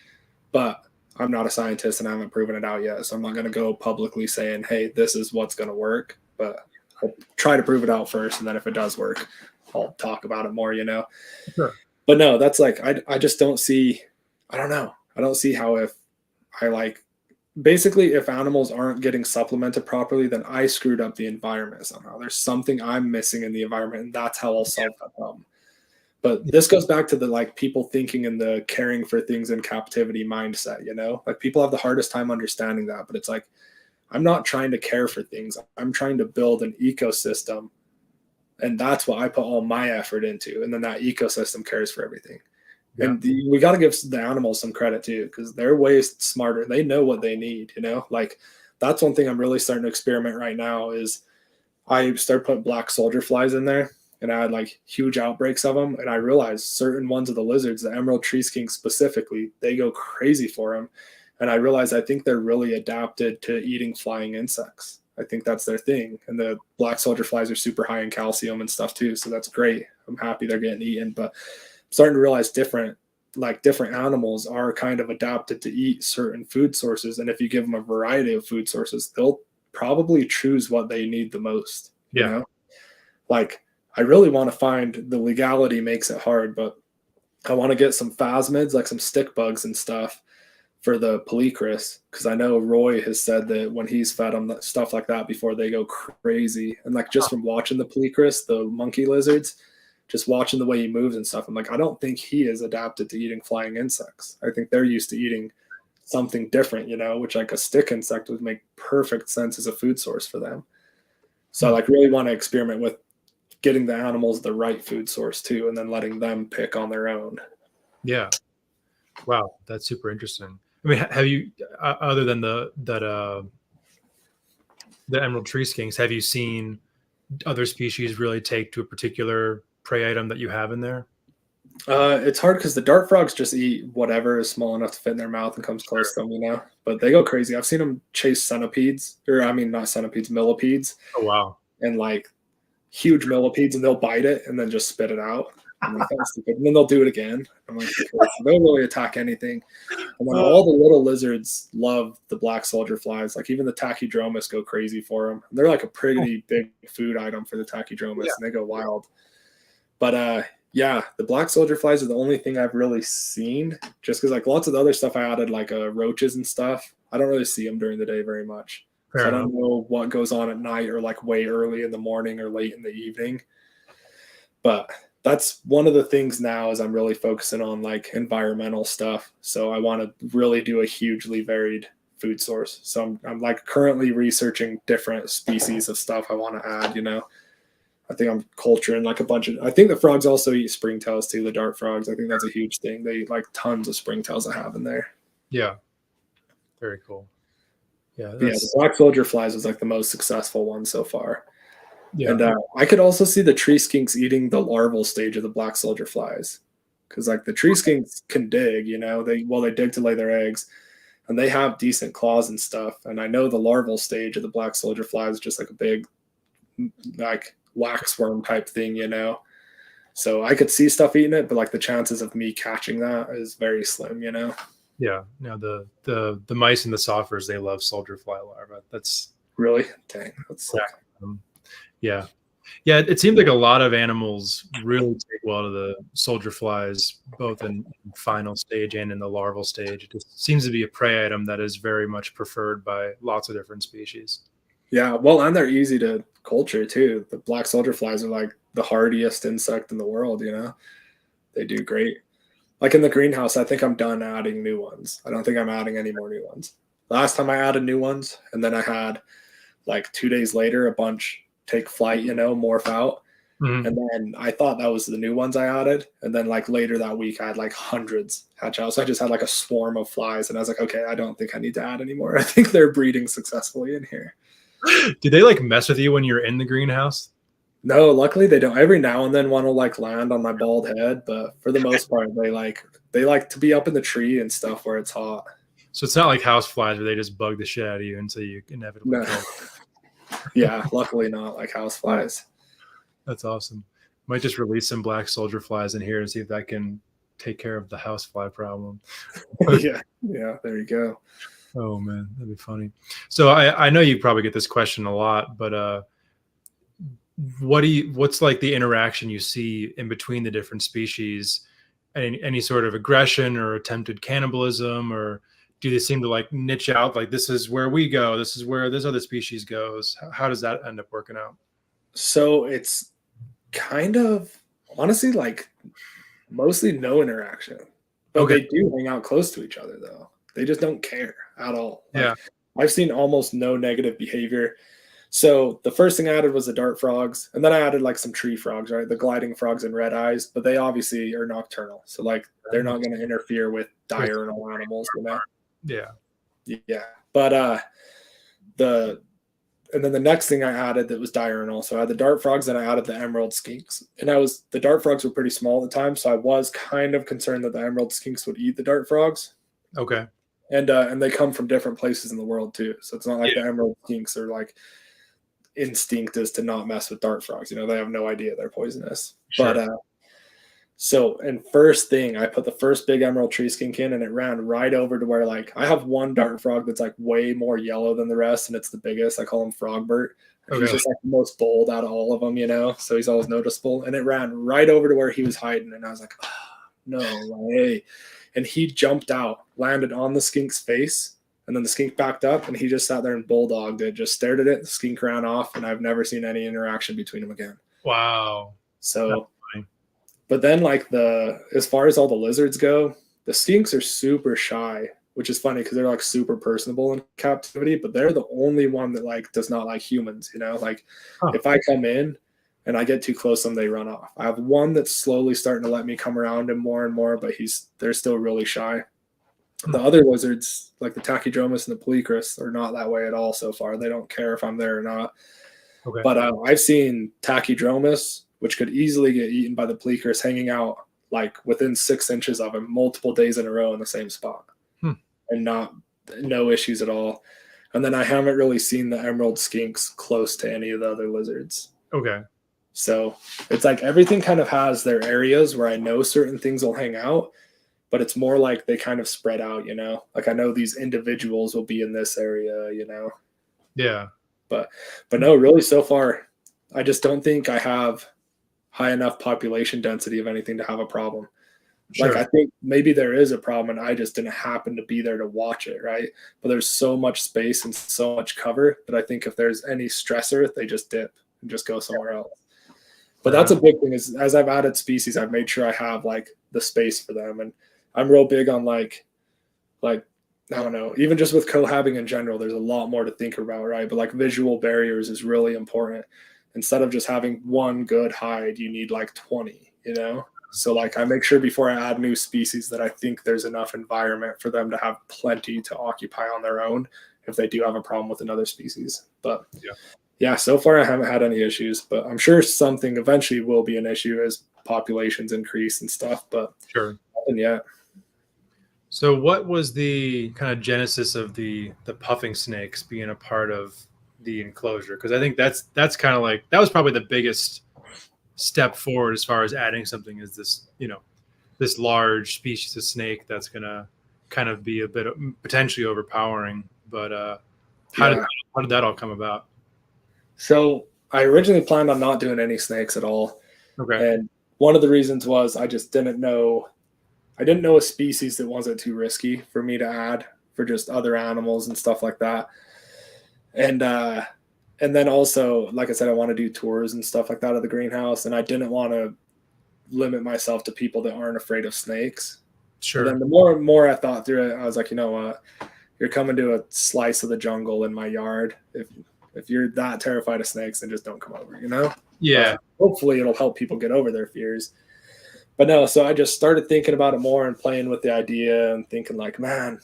but I'm not a scientist and I haven't proven it out yet. So I'm not going to go publicly saying, hey, this is what's going to work, but I'll try to prove it out first. And then if it does work, I'll talk about it more, Sure. But no, that's like, I just don't see, I don't know. I don't see how basically if animals aren't getting supplemented properly, then I screwed up the environment somehow. There's something I'm missing in the environment, and that's how I'll solve that problem. But this goes back to the like people thinking in the caring for things in captivity mindset, like people have the hardest time understanding that. But it's like, I'm not trying to care for things. I'm trying to build an ecosystem. And that's what I put all my effort into. And then that ecosystem cares for everything. Yeah. And we got to give the animals some credit too, because they're way smarter. They know what they need, like that's one thing I'm really starting to experiment right now is I started putting black soldier flies in there, and I had like huge outbreaks of them. And I realized certain ones of the lizards, the emerald tree skink specifically, they go crazy for them. And I realized I think they're really adapted to eating flying insects. I think that's their thing. And the black soldier flies are super high in calcium and stuff too. So that's great. I'm happy they're getting eaten, but I'm starting to realize different animals are kind of adapted to eat certain food sources. And if you give them a variety of food sources, they'll probably choose what they need the most. Yeah. Like I really want to find, the legality makes it hard, but I want to get some phasmids, like some stick bugs and stuff for the polychris, because I know Roy has said that when he's fed them stuff like that before, they go crazy. And like just from watching the polychris, the monkey lizards, just watching the way he moves and stuff, I'm like, I don't think he is adapted to eating flying insects. I think they're used to eating something different, which like a stick insect would make perfect sense as a food source for them. So I like really want to experiment with getting the animals the right food source too, and then letting them pick on their own. Yeah. Wow. That's super interesting. I mean, have you, other than the emerald tree skinks, have you seen other species really take to a particular prey item that you have in there? It's hard because the dart frogs just eat whatever is small enough to fit in their mouth and comes close to them, but they go crazy. I've seen them chase centipedes, or I mean, not centipedes, millipedes. Oh, wow. And like huge millipedes, and they'll bite it and then just spit it out. I'm like, that's stupid. And then they'll do it again. I'm like, they'll really attack anything. And then all the little lizards love the black soldier flies. Like even the tachydermis go crazy for them. They're like a pretty big food item for the tachydermis, and they go wild. But yeah, the black soldier flies are the only thing I've really seen, just because like lots of the other stuff I added, like roaches and stuff, I don't really see them during the day very much. So I don't know what goes on at night or like way early in the morning or late in the evening. But that's one of the things now is I'm really focusing on like environmental stuff. So I want to really do a hugely varied food source. So I'm like currently researching different species of stuff I want to add, I think I'm culturing like a bunch of, I think the frogs also eat springtails too, the dart frogs. I think that's a huge thing. They eat like tons of springtails I have in there. Yeah. Very cool. Yeah. The black soldier flies was like the most successful one so far. Yeah. And I could also see the tree skinks eating the larval stage of the black soldier flies, because like the tree skinks can dig, they dig to lay their eggs, and they have decent claws and stuff. And I know the larval stage of the black soldier fly is just like a big like waxworm type thing, So I could see stuff eating it, but like the chances of me catching that is very slim, Yeah. No, the mice and the sophers, they love soldier fly larvae. That's really dang. That's yeah. Yeah, it seems like a lot of animals really take well to the soldier flies, both in final stage and in the larval stage. It just seems to be a prey item that is very much preferred by lots of different species. Yeah, well, and they're easy to culture too. The black soldier flies are like the hardiest insect in the world, They do great. Like in the greenhouse, I think I'm done adding new ones. I don't think I'm adding any more new ones. Last time I added new ones, and then I had like 2 days later a bunch take flight, morph out. Mm-hmm. And then I thought that was the new ones I added. And then like later that week, I had like hundreds hatch out. So I just had like a swarm of flies. And I was like, okay, I don't think I need to add anymore. I think they're breeding successfully in here. Do they like mess with you when you're in the greenhouse? No, luckily they don't. Every now and then one will like land on my bald head. But for the most part, they like to be up in the tree and stuff where it's hot. So it's not like house flies where they just bug the shit out of you until you inevitably kill them. Yeah, luckily not like house flies. That's awesome. Might just release some black soldier flies in here and see if that can take care of the house fly problem. yeah, there you go. Oh man, that'd be funny. So I know you probably get this question a lot, but what's like the interaction you see in between the different species? Any sort of aggression or attempted cannibalism, or do they seem to like niche out, like this is where we go, this is where this other species goes? How does that end up working out? So it's kind of honestly like mostly no interaction, but they do hang out close to each other though. They just don't care at all. Yeah. I've seen almost no negative behavior. So the first thing I added was the dart frogs, and then I added like some tree frogs, right? The gliding frogs and red eyes, but they obviously are nocturnal. So like they're not going to interfere with diurnal animals, Yeah. Yeah. But and then the next thing I added that was diurnal. So I had the dart frogs and I added the emerald skinks. And the dart frogs were pretty small at the time, so I was kind of concerned that the emerald skinks would eat the dart frogs. Okay. And they come from different places in the world too. So it's not like the emerald skinks are like instinct is to not mess with dart frogs. They have no idea they're poisonous. Sure. But and first thing, I put the first big emerald tree skink in, and it ran right over to where like I have one dart frog that's like way more yellow than the rest, and it's the biggest. I call him Frogbert. Okay. He's just like the most bold out of all of them, so he's always noticeable. And it ran right over to where he was hiding, and I was like, oh, no way. And he jumped out, landed on the skink's face, and then the skink backed up, and he just sat there and bulldogged it, just stared at it. The skink ran off, and I've never seen any interaction between them again. Wow. So, but then like as far as all the lizards go, the skinks are super shy which is funny because they're like super personable in captivity, but they're the only one that like does not like humans, you know, like if I come in and I get too close to them, they run off. I have one that's slowly starting to let me come around him more and more, but they're still really shy. The other lizards, like the Tachyndromus and the Polychrus, are not that way at all so far. They don't care if I'm there or not. Okay. But I've seen Tachyndromus, which could easily get eaten by the Polychrus, hanging out like within 6 inches of him multiple days in a row in the same spot, and no issues at all. And then I haven't really seen the emerald skinks close to any of the other lizards. Okay. So it's like everything kind of has their areas where I know certain things will hang out, but it's more like they kind of spread out, you know, like I know these individuals will be in this area, you know? Yeah. But no, really so far, I just don't think I have high enough population density of anything to have a problem. Sure. Like I think maybe there is a problem and I just didn't happen to be there to watch it, right? But there's so much space and so much cover that I think if there's any stressor, they just dip and just go somewhere else. But that's a big thing is as I've added species, I've made sure I have like the space for them. And I'm real big on like I don't know, even just with cohabiting in general, there's a lot more to think about, right? But like visual barriers is really important. Instead of just having one good hide, you need like 20, you know? So like I make sure before I add new species that I think there's enough environment for them to have plenty to occupy on their own if they do have a problem with another species. But yeah, so far I haven't had any issues, but I'm sure something eventually will be an issue as populations increase and stuff, but nothing yet. So what was the kind of genesis of the puffing snakes being a part of the enclosure? Because I think that's kind of like, that was probably the biggest step forward as far as adding something is this, you know, this large species of snake that's going to kind of be a bit potentially overpowering. But how did that all come about? So I originally planned on not doing any snakes at all. Okay. And one of the reasons was I just didn't know a species that wasn't too risky for me to add for just other animals and stuff like that. And then also, like I said, I want to do tours and stuff like that of the greenhouse. And I didn't want to limit myself to people that aren't afraid of snakes. Sure. And then the more and more I thought through it, I was like, you know what? You're coming to a slice of the jungle in my yard. If you're that terrified of snakes, then just don't come over, you know? Yeah. Hopefully it'll help people get over their fears. But no, so I just started thinking about it more and playing with the idea and thinking like, man,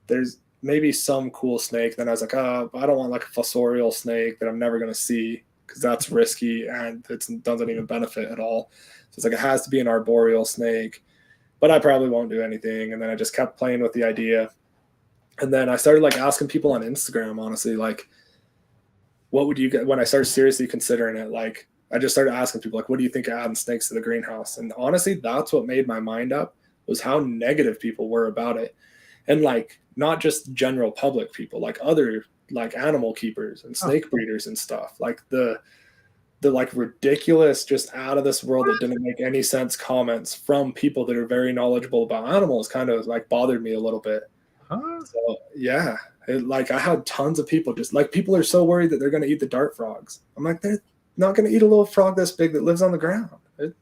there's maybe some cool snake. Then I was like, I don't want like a fossorial snake that I'm never going to see because that's risky and it doesn't even benefit at all. So it's like, it has to be an arboreal snake, but I probably won't do anything. And then I just kept playing with the idea. And then I started like asking people on Instagram, honestly, like, what would you get when I started seriously considering it? Like, I just started asking people, like, what do you think of adding snakes to the greenhouse? And honestly, that's what made my mind up, was how negative people were about it. And like, not just general public people, like other like animal keepers and snake breeders and stuff. Like the like ridiculous, just out of this world that didn't make any sense comments from people that are very knowledgeable about animals kind of like bothered me a little bit. So yeah, like I had tons of people just like, people are so worried that they're going to eat the dart frogs. I'm like, they're not going to eat a little frog this big that lives on the ground.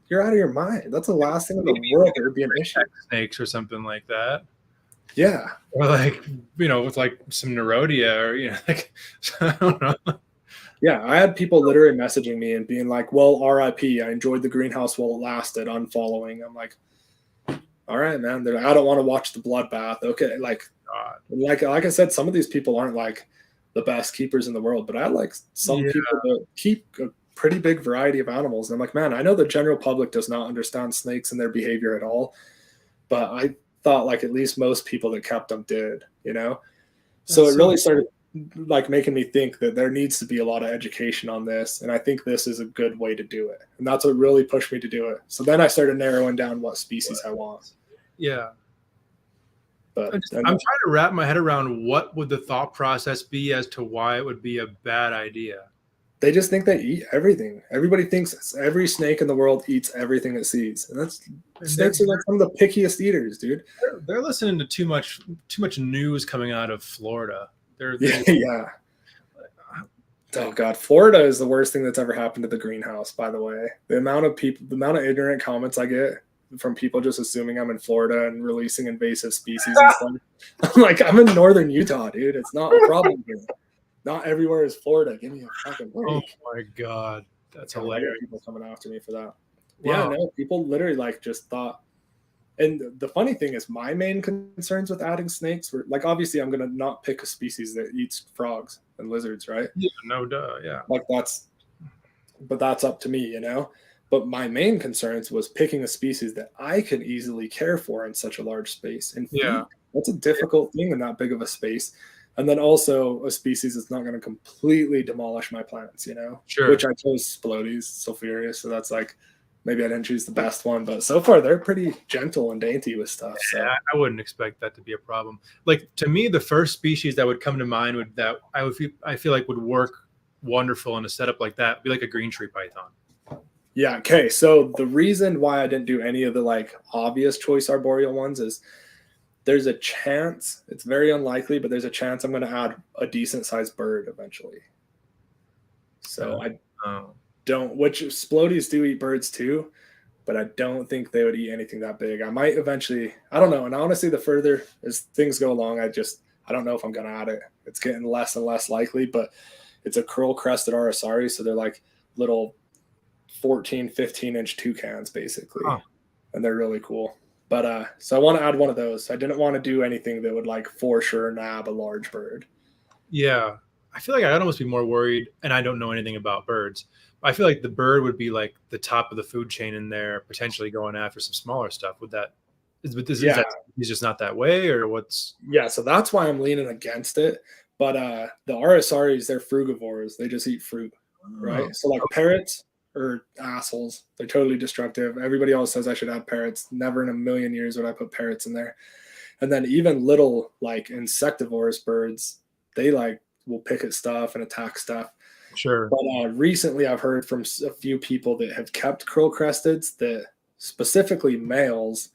You're out of your mind. That's the last thing in the world that would be an issue. Snakes or something like that. Yeah. Or like, you know, with like some Nerodia or, you know, like, I don't know. Yeah. I had people literally messaging me and being like, well, RIP, I enjoyed the greenhouse while it lasted, unfollowing. I'm like, all right, man. I don't want to watch the bloodbath. Okay. Like I said, some of these people aren't like the best keepers in the world, but I like some people that keep a pretty big variety of animals. And I'm like, man, I know the general public does not understand snakes and their behavior at all, but I thought like at least most people that kept them did, you know? So it really started like making me think that there needs to be a lot of education on this. And I think this is a good way to do it. And that's what really pushed me to do it. So then I started narrowing down what species I want. Yeah. But I'm trying to wrap my head around what would the thought process be as to why it would be a bad idea. They just think they eat everything. Everybody thinks every snake in the world eats everything it sees. And snakes are like some of the pickiest eaters, dude. They're listening to too much news coming out of Florida. Yeah. Oh God, Florida is the worst thing that's ever happened to the greenhouse, by the way. The amount of ignorant comments I get, from people just assuming I'm in Florida and releasing invasive species and stuff. I'm like, I'm in northern Utah, dude. It's not a problem here. Not everywhere is Florida. Give me a fucking break. Oh my God. That's hilarious. I get people coming after me for that. Wow. Yeah, no, people literally like just thought. And the funny thing is, my main concerns with adding snakes were like, obviously, I'm gonna not pick a species that eats frogs and lizards, right? Yeah, no duh, yeah. Like but that's up to me, you know. But my main concerns was picking a species that I can easily care for in such a large space. And yeah, that's a difficult thing in that big of a space. And then also a species that's not going to completely demolish my plants, you know. Sure. Which I chose Splodes, sulfurious. So that's like, maybe I didn't choose the best one, but so far they're pretty gentle and dainty with stuff. So. Yeah, I wouldn't expect that to be a problem. Like, to me, the first species that would come to mind I feel like would work wonderful in a setup like that would be like a green tree python. Yeah. Okay. So the reason why I didn't do any of the like obvious choice arboreal ones is there's a chance, it's very unlikely, but there's a chance I'm going to add a decent sized bird eventually. So which Splodes do eat birds too, but I don't think they would eat anything that big. I might eventually, I don't know. And honestly, the further as things go along, I don't know if I'm going to add it. It's getting less and less likely, but it's a curl crested RSRI. So they're like little 14, 15-inch toucans basically. Oh. And they're really cool. But so I want to add one of those. I didn't want to do anything that would like for sure nab a large bird. Yeah. I feel like I'd almost be more worried, and I don't know anything about birds. I feel like the bird would be like the top of the food chain in there, potentially going after some smaller stuff. Is he's just not that way, or what's? Yeah, so that's why I'm leaning against it. But the RSRIs, they're frugivores. They just eat fruit, right? So like parrots are assholes. They're totally destructive. Everybody else says I should add parrots. Never in a million years would I put parrots in there. And then even little like insectivorous birds, they like will pick at stuff and attack stuff. Sure. But recently I've heard from a few people that have kept curl cresteds that specifically males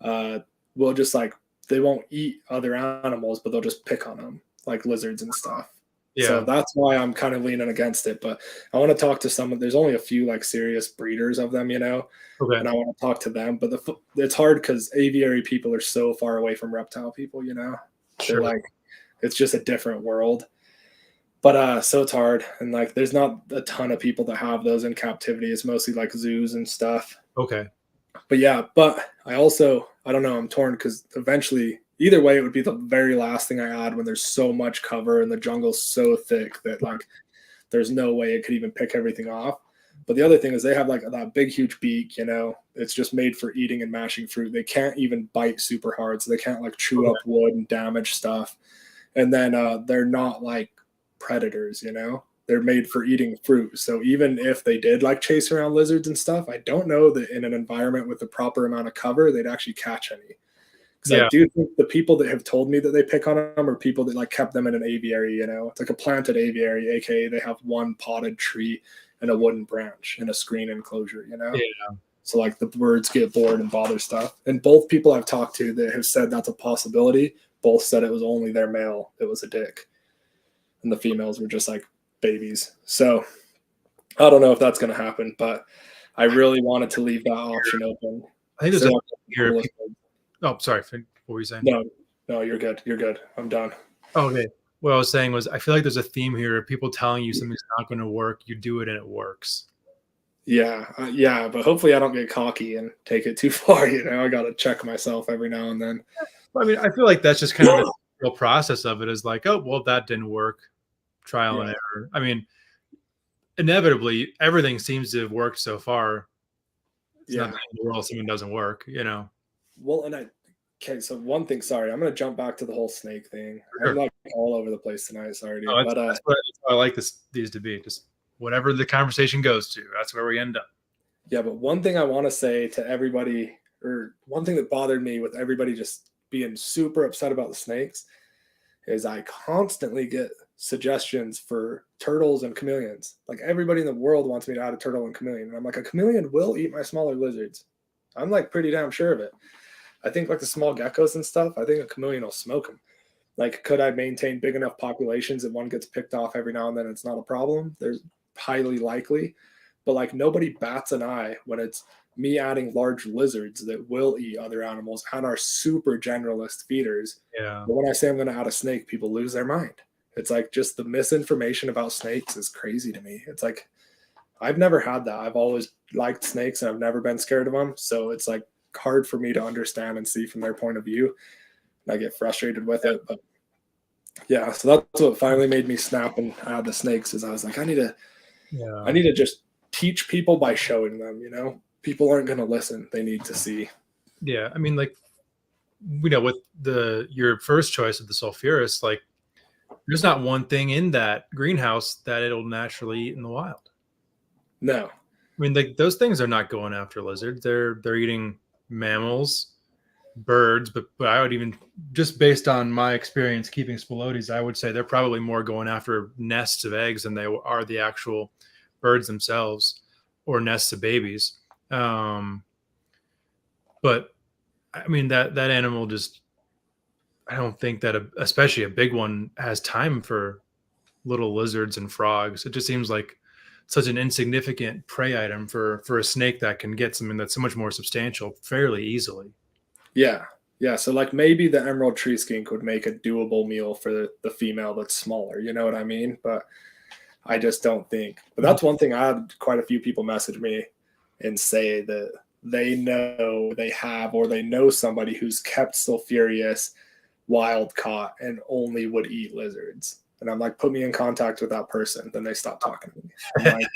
will just like, they won't eat other animals, but they'll just pick on them like lizards and stuff. Yeah. So that's why I'm kind of leaning against it. But I want to talk to someone. There's only a few like serious breeders of them, you know, and I want to talk to them. But it's hard because aviary people are so far away from reptile people, you know. Sure. They're like, it's just a different world. But so it's hard. And like, there's not a ton of people that have those in captivity. It's mostly like zoos and stuff. Okay. But yeah, but I don't know, I'm torn because eventually, either way, it would be the very last thing I add when there's so much cover and the jungle's so thick that like there's no way it could even pick everything off. But the other thing is they have like that big, huge beak, you know, it's just made for eating and mashing fruit. They can't even bite super hard. So they can't like chew up wood and damage stuff. And then they're not like predators, you know, they're made for eating fruit. So even if they did like chase around lizards and stuff, I don't know that in an environment with the proper amount of cover, they'd actually catch any. Because I do think the people that have told me that they pick on them are people that like kept them in an aviary, you know, it's like a planted aviary, aka they have one potted tree and a wooden branch in a screen enclosure, you know. Yeah. So like the birds get bored and bother stuff. And both people I've talked to that have said that's a possibility, both said it was only their male that was a dick. And the females were just like babies. So I don't know if that's going to happen, but I really wanted to leave that option open. I think there's oh, sorry. What were you saying? No, you're good. You're good. I'm done. Okay. What I was saying was, I feel like there's a theme here of people telling you something's not going to work. You do it and it works. Yeah. But hopefully I don't get cocky and take it too far. You know, I got to check myself every now and then. I mean, I feel like that's just kind of the real process of it is like, oh, well, that didn't work. Trial and error. I mean, inevitably, everything seems to have worked so far. It's not the end of the world something doesn't work, you know. Well, and okay, so one thing, sorry, I'm going to jump back to the whole snake thing. Sure. I'm like all over the place tonight, sorry. Dude. That's what I like these to be. Just whatever the conversation goes to, that's where we end up. Yeah, but one thing I want to say to everybody, or one thing that bothered me with everybody just being super upset about the snakes, is I constantly get suggestions for turtles and chameleons. Like everybody in the world wants me to add a turtle and chameleon. And I'm like, a chameleon will eat my smaller lizards. I'm like pretty damn sure of it. I think like the small geckos and stuff, I think a chameleon will smoke them. Like, could I maintain big enough populations that one gets picked off every now and then? It's not a problem. There's highly likely, but like nobody bats an eye when it's me adding large lizards that will eat other animals and are super generalist feeders. Yeah. But when I say I'm going to add a snake, people lose their mind. It's like just the misinformation about snakes is crazy to me. It's like, I've never had that. I've always liked snakes and I've never been scared of them. So it's like hard for me to understand and see from their point of view. And I get frustrated with it. But yeah, so that's what finally made me snap and add the snakes, is I was like, I need to just teach people by showing them, you know. People aren't going to listen. They need to see. Yeah. I mean, like, you know, with your first choice of the sulfurous, like, there's not one thing in that greenhouse that it'll naturally eat in the wild. No. I mean, like, those things are not going after lizards. They're eating mammals, birds, but I would even, just based on my experience keeping spilotes, I would say they're probably more going after nests of eggs than they are the actual birds themselves, or nests of babies. But I mean, that animal just, I don't think that especially a big one has time for little lizards and frogs. It just seems like such an insignificant prey item for a snake that can get something that's so much more substantial fairly easily. Yeah. Yeah. So like maybe the emerald tree skink would make a doable meal for the female that's smaller. You know what I mean? But I just don't think. But that's one thing. I had quite a few people message me and say that they know they have, or they know somebody who's kept sulfurous wild caught and only would eat lizards. And I'm like, put me in contact with that person. Then they stop talking to me. I'm like,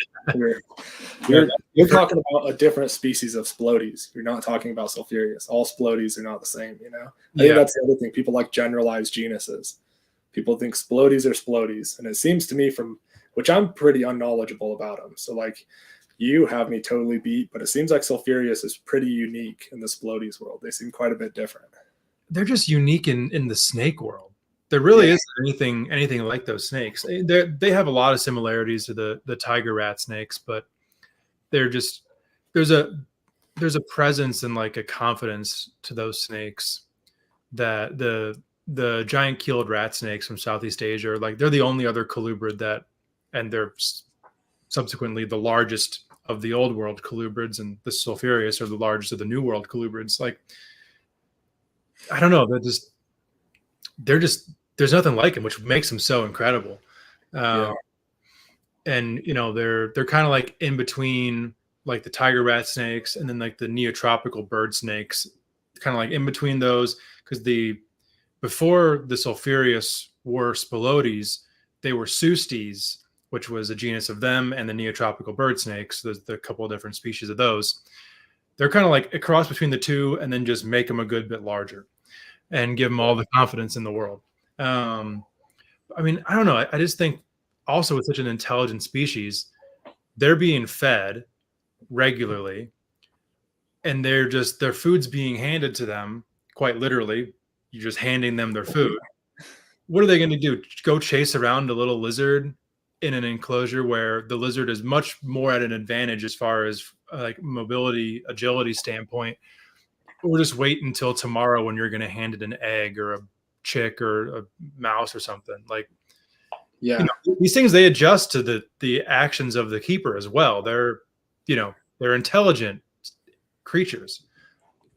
you're talking about a different species of spilotes. You're not talking about sulfurous. All spilotes are not the same, you know? I think that's the other thing. People like generalized genuses. People think spilotes are spilotes. And it seems to me, from which I'm pretty unknowledgeable about them. So like, you have me totally beat, but it seems like sulfurous is pretty unique in the spilotes world. They seem quite a bit different. They're just unique in the snake world. There really isn't anything like those snakes. They have a lot of similarities to the tiger rat snakes, but they're just, there's a presence and like a confidence to those snakes that the giant keeled rat snakes from Southeast Asia are like, they're the only other colubrid that, and they're subsequently the largest of the old world colubrids, and the sulfurous are the largest of the new world colubrids. Like, I don't know, they're just there's nothing like them, which makes them so incredible. And you know, they're kind of like in between like the tiger rat snakes and then like the neotropical bird snakes, kind of like in between those, because before the sulfurous were spilotes, they were Sustes, which was a genus of them, and the neotropical bird snakes. There's a couple of different species of those. They're kind of like a cross between the two, and then just make them a good bit larger and give them all the confidence in the world. I mean, I don't know. I just think also with such an intelligent species, they're being fed regularly, and their food's being handed to them quite literally. You're just handing them their food. What are they going to do? Go chase around a little lizard in an enclosure where the lizard is much more at an advantage as far as like mobility, agility standpoint, or just wait until tomorrow when you're going to hand it an egg or a chick or a mouse or something? Like, yeah, you know, these things, they adjust to the actions of the keeper as well. They're intelligent creatures.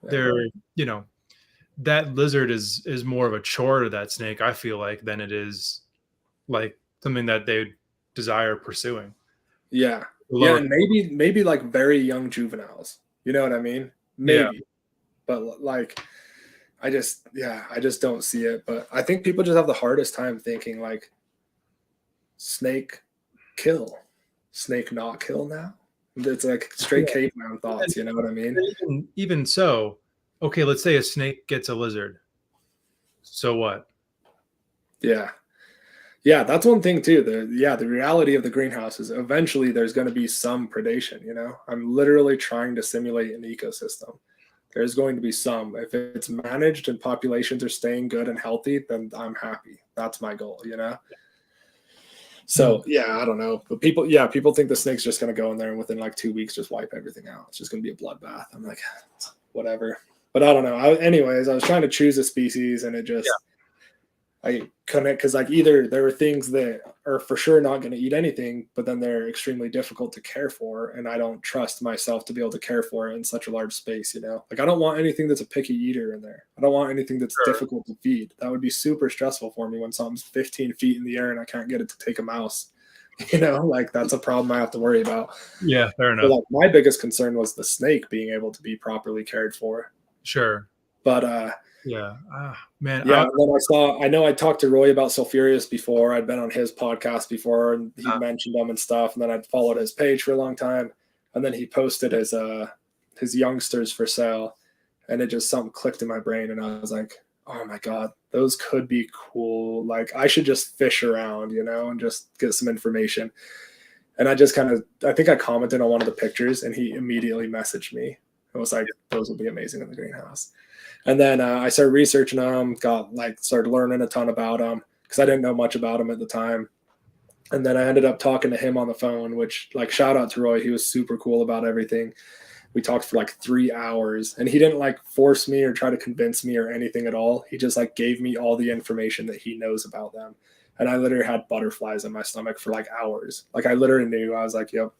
They're, you know, that lizard is more of a chore to that snake, I feel like, than it is like something that they desire pursuing. Yeah. Yeah, and maybe like very young juveniles. You know what I mean? Maybe. Yeah. But like, I just don't see it. But I think people just have the hardest time thinking like, snake kill, snake not kill now. It's like straight caveman thoughts. You know what I mean? Even so, okay, let's say a snake gets a lizard. So what? Yeah. Yeah, that's one thing too. The reality of the greenhouse is eventually there's going to be some predation, you know? I'm literally trying to simulate an ecosystem. There's going to be some. If it's managed and populations are staying good and healthy, then I'm happy. That's my goal, you know? So, yeah, I don't know. But people think the snake's just going to go in there and within like 2 weeks just wipe everything out. It's just going to be a bloodbath. I'm like, whatever. But I don't know. Anyways, I was trying to choose a species and it just... I couldn't, because like either there were things that are for sure not going to eat anything, but then they're extremely difficult to care for, and I don't trust myself to be able to care for it in such a large space, you know? Like I don't want anything that's a picky eater in there. I don't want anything that's difficult to feed. That would be super stressful for me when something's 15 feet in the air and I can't get it to take a mouse. You know, like that's a problem I have to worry about. Yeah, fair enough. So, like, my biggest concern was the snake being able to be properly cared for. Sure. But yeah, man. yeah. And then I know I talked to Roy about Sulfurious before. I'd been on his podcast before, and he mentioned them and stuff. And then I'd followed his page for a long time, and then he posted his youngsters for sale, and it just something clicked in my brain, and I was like, oh my God, those could be cool. Like I should just fish around, you know, and just get some information. And I just I think I commented on one of the pictures, and he immediately messaged me. It was like, those would be amazing in the greenhouse. And then I started researching them, started learning a ton about them because I didn't know much about them at the time. And then I ended up talking to him on the phone, which, like, shout out to Roy. He was super cool about everything. We talked for like 3 hours, and he didn't like force me or try to convince me or anything at all. He just like gave me all the information that he knows about them. And I literally had butterflies in my stomach for like hours. Like I literally knew. I was like, yep.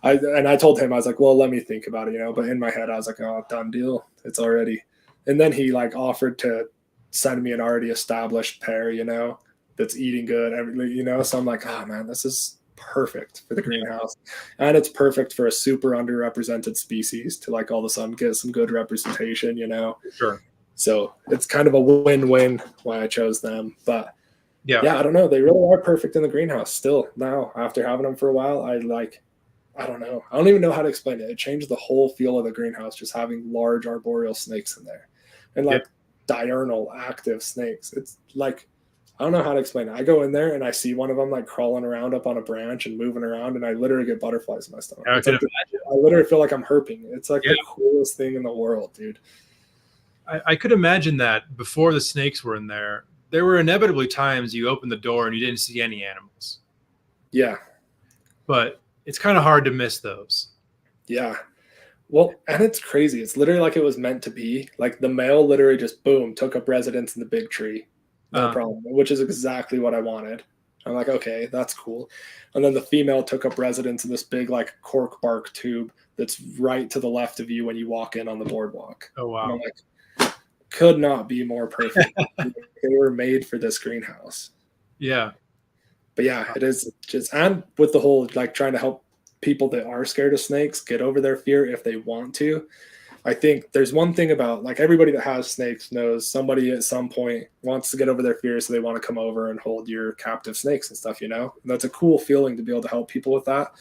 I told him, I was like, well, let me think about it, you know, but in my head, I was like, oh, done deal. It's already. And then he like offered to send me an already established pair, you know, that's eating good, you know? So I'm like, oh man, this is perfect for the greenhouse. And it's perfect for a super underrepresented species to like all of a sudden get some good representation, you know? Sure. So it's kind of a win-win why I chose them. But yeah, I don't know. They really are perfect in the greenhouse still now. After having them for a while, I don't know. I don't even know how to explain it. It changed the whole feel of the greenhouse, just having large arboreal snakes in there. And like diurnal active snakes. It's like, I don't know how to explain it. I go in there and I see one of them like crawling around up on a branch and moving around, and I literally get butterflies in my stomach. I literally feel like I'm herping. It's like the coolest thing in the world, dude. I could imagine that before the snakes were in there, there were inevitably times you opened the door and you didn't see any animals. Yeah. But it's kind of hard to miss those. Yeah. Well, and it's crazy. It's literally like it was meant to be. Like the male literally just, boom, took up residence in the big tree. No problem, which is exactly what I wanted. I'm like, okay, that's cool. And then the female took up residence in this big like cork bark tube that's right to the left of you when you walk in on the boardwalk. Oh, wow. And I'm like, could not be more perfect. They were made for this greenhouse. Yeah. But yeah, it is just, and with the whole like trying to help people that are scared of snakes get over their fear if they want to. I think there's one thing about like everybody that has snakes knows somebody at some point wants to get over their fear, so they want to come over and hold your captive snakes and stuff, you know? And that's a cool feeling to be able to help people with that.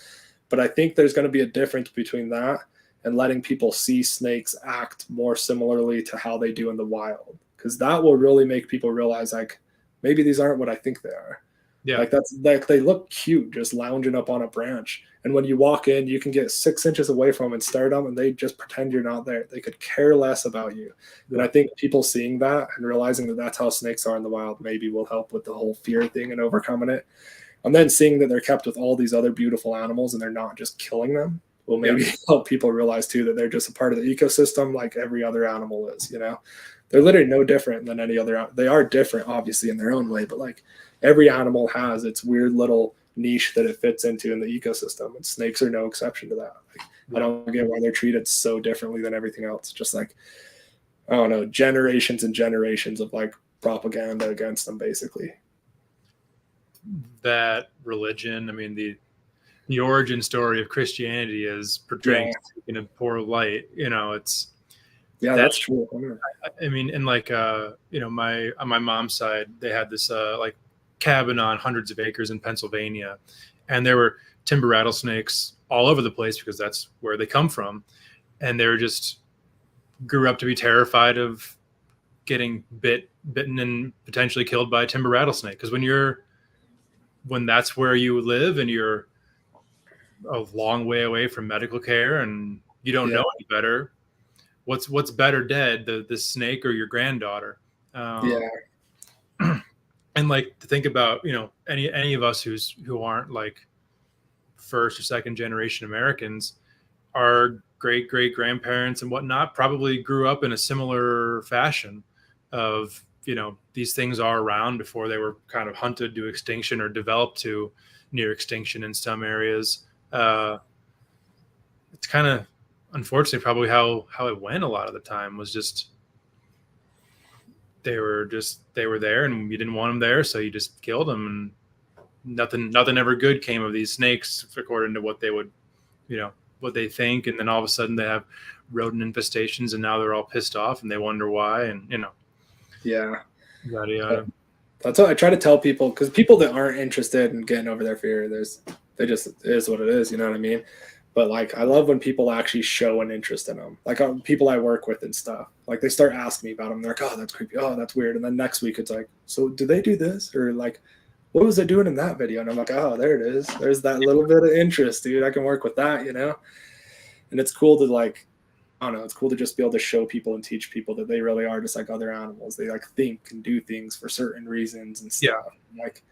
But I think there's going to be a difference between that and letting people see snakes act more similarly to how they do in the wild, because that will really make people realize like maybe these aren't what I think they are. Yeah. Like that's like they look cute just lounging up on a branch. And when you walk in, you can get 6 inches away from them and stare at them, and they just pretend you're not there. They could care less about you. And I think people seeing that and realizing that that's how snakes are in the wild maybe will help with the whole fear thing and overcoming it. And then seeing that they're kept with all these other beautiful animals and they're not just killing them will maybe help people realize too that they're just a part of the ecosystem like every other animal is, you know? They're literally no different than any other. They are different, obviously, in their own way, but like every animal has its weird little niche that it fits into in the ecosystem, and snakes are no exception to that. Like, I don't get why they're treated so differently than everything else. Just like, I don't know, generations and generations of like propaganda against them, basically. That religion, I mean, the origin story of Christianity is portraying in a poor light. You know, it's that's true. I mean, and like you know, on my mom's side, they had this like cabin on hundreds of acres in Pennsylvania, and there were timber rattlesnakes all over the place because that's where they come from, and they were just grew up to be terrified of getting bitten and potentially killed by a timber rattlesnake, because when that's where you live and you're a long way away from medical care and you don't know any better, what's better dead, the snake or your granddaughter? And like to think about, you know, any of us who aren't like first or second generation Americans, our great grandparents and whatnot probably grew up in a similar fashion of you know, these things are around before they were kind of hunted to extinction or developed to near extinction in some areas. It's kind of unfortunately probably how it went a lot of the time, was just they were there and you didn't want them there, so you just killed them, and nothing ever good came of these snakes according to what they would, you know, what they think. And then all of a sudden they have rodent infestations and now they're all pissed off and they wonder why, and you know. Yeah. Yada yada. That's what I try to tell people, because people that aren't interested in getting over their fear, they just, it is what it is, you know what I mean? But like, I love when people actually show an interest in them. Like people I work with and stuff, like they start asking me about them. They're like, oh, that's creepy. Oh, that's weird. And then next week it's like, so do they do this? Or like, what was it doing in that video? And I'm like, oh, there it is. There's that little bit of interest, dude. I can work with that, you know? And it's cool to like, I don't know, it's cool to just be able to show people and teach people that they really are just like other animals. They like think and do things for certain reasons and stuff. Yeah. Like,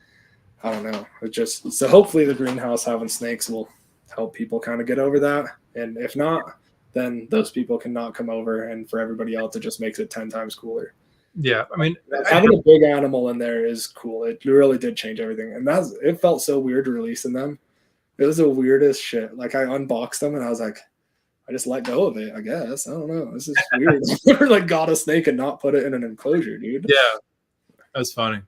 I don't know. It just, so hopefully the greenhouse having snakes will help people kind of get over that. And if not, then those people can not come over, and for everybody else, it just makes it 10 times cooler. Yeah. I mean, having a big animal in there is cool. It really did change everything. And it felt so weird releasing them. It was the weirdest shit. Like I unboxed them and I was like, I just let go of it, I guess. I don't know. This is weird. Never like got a snake and not put it in an enclosure, dude. Yeah. That's funny.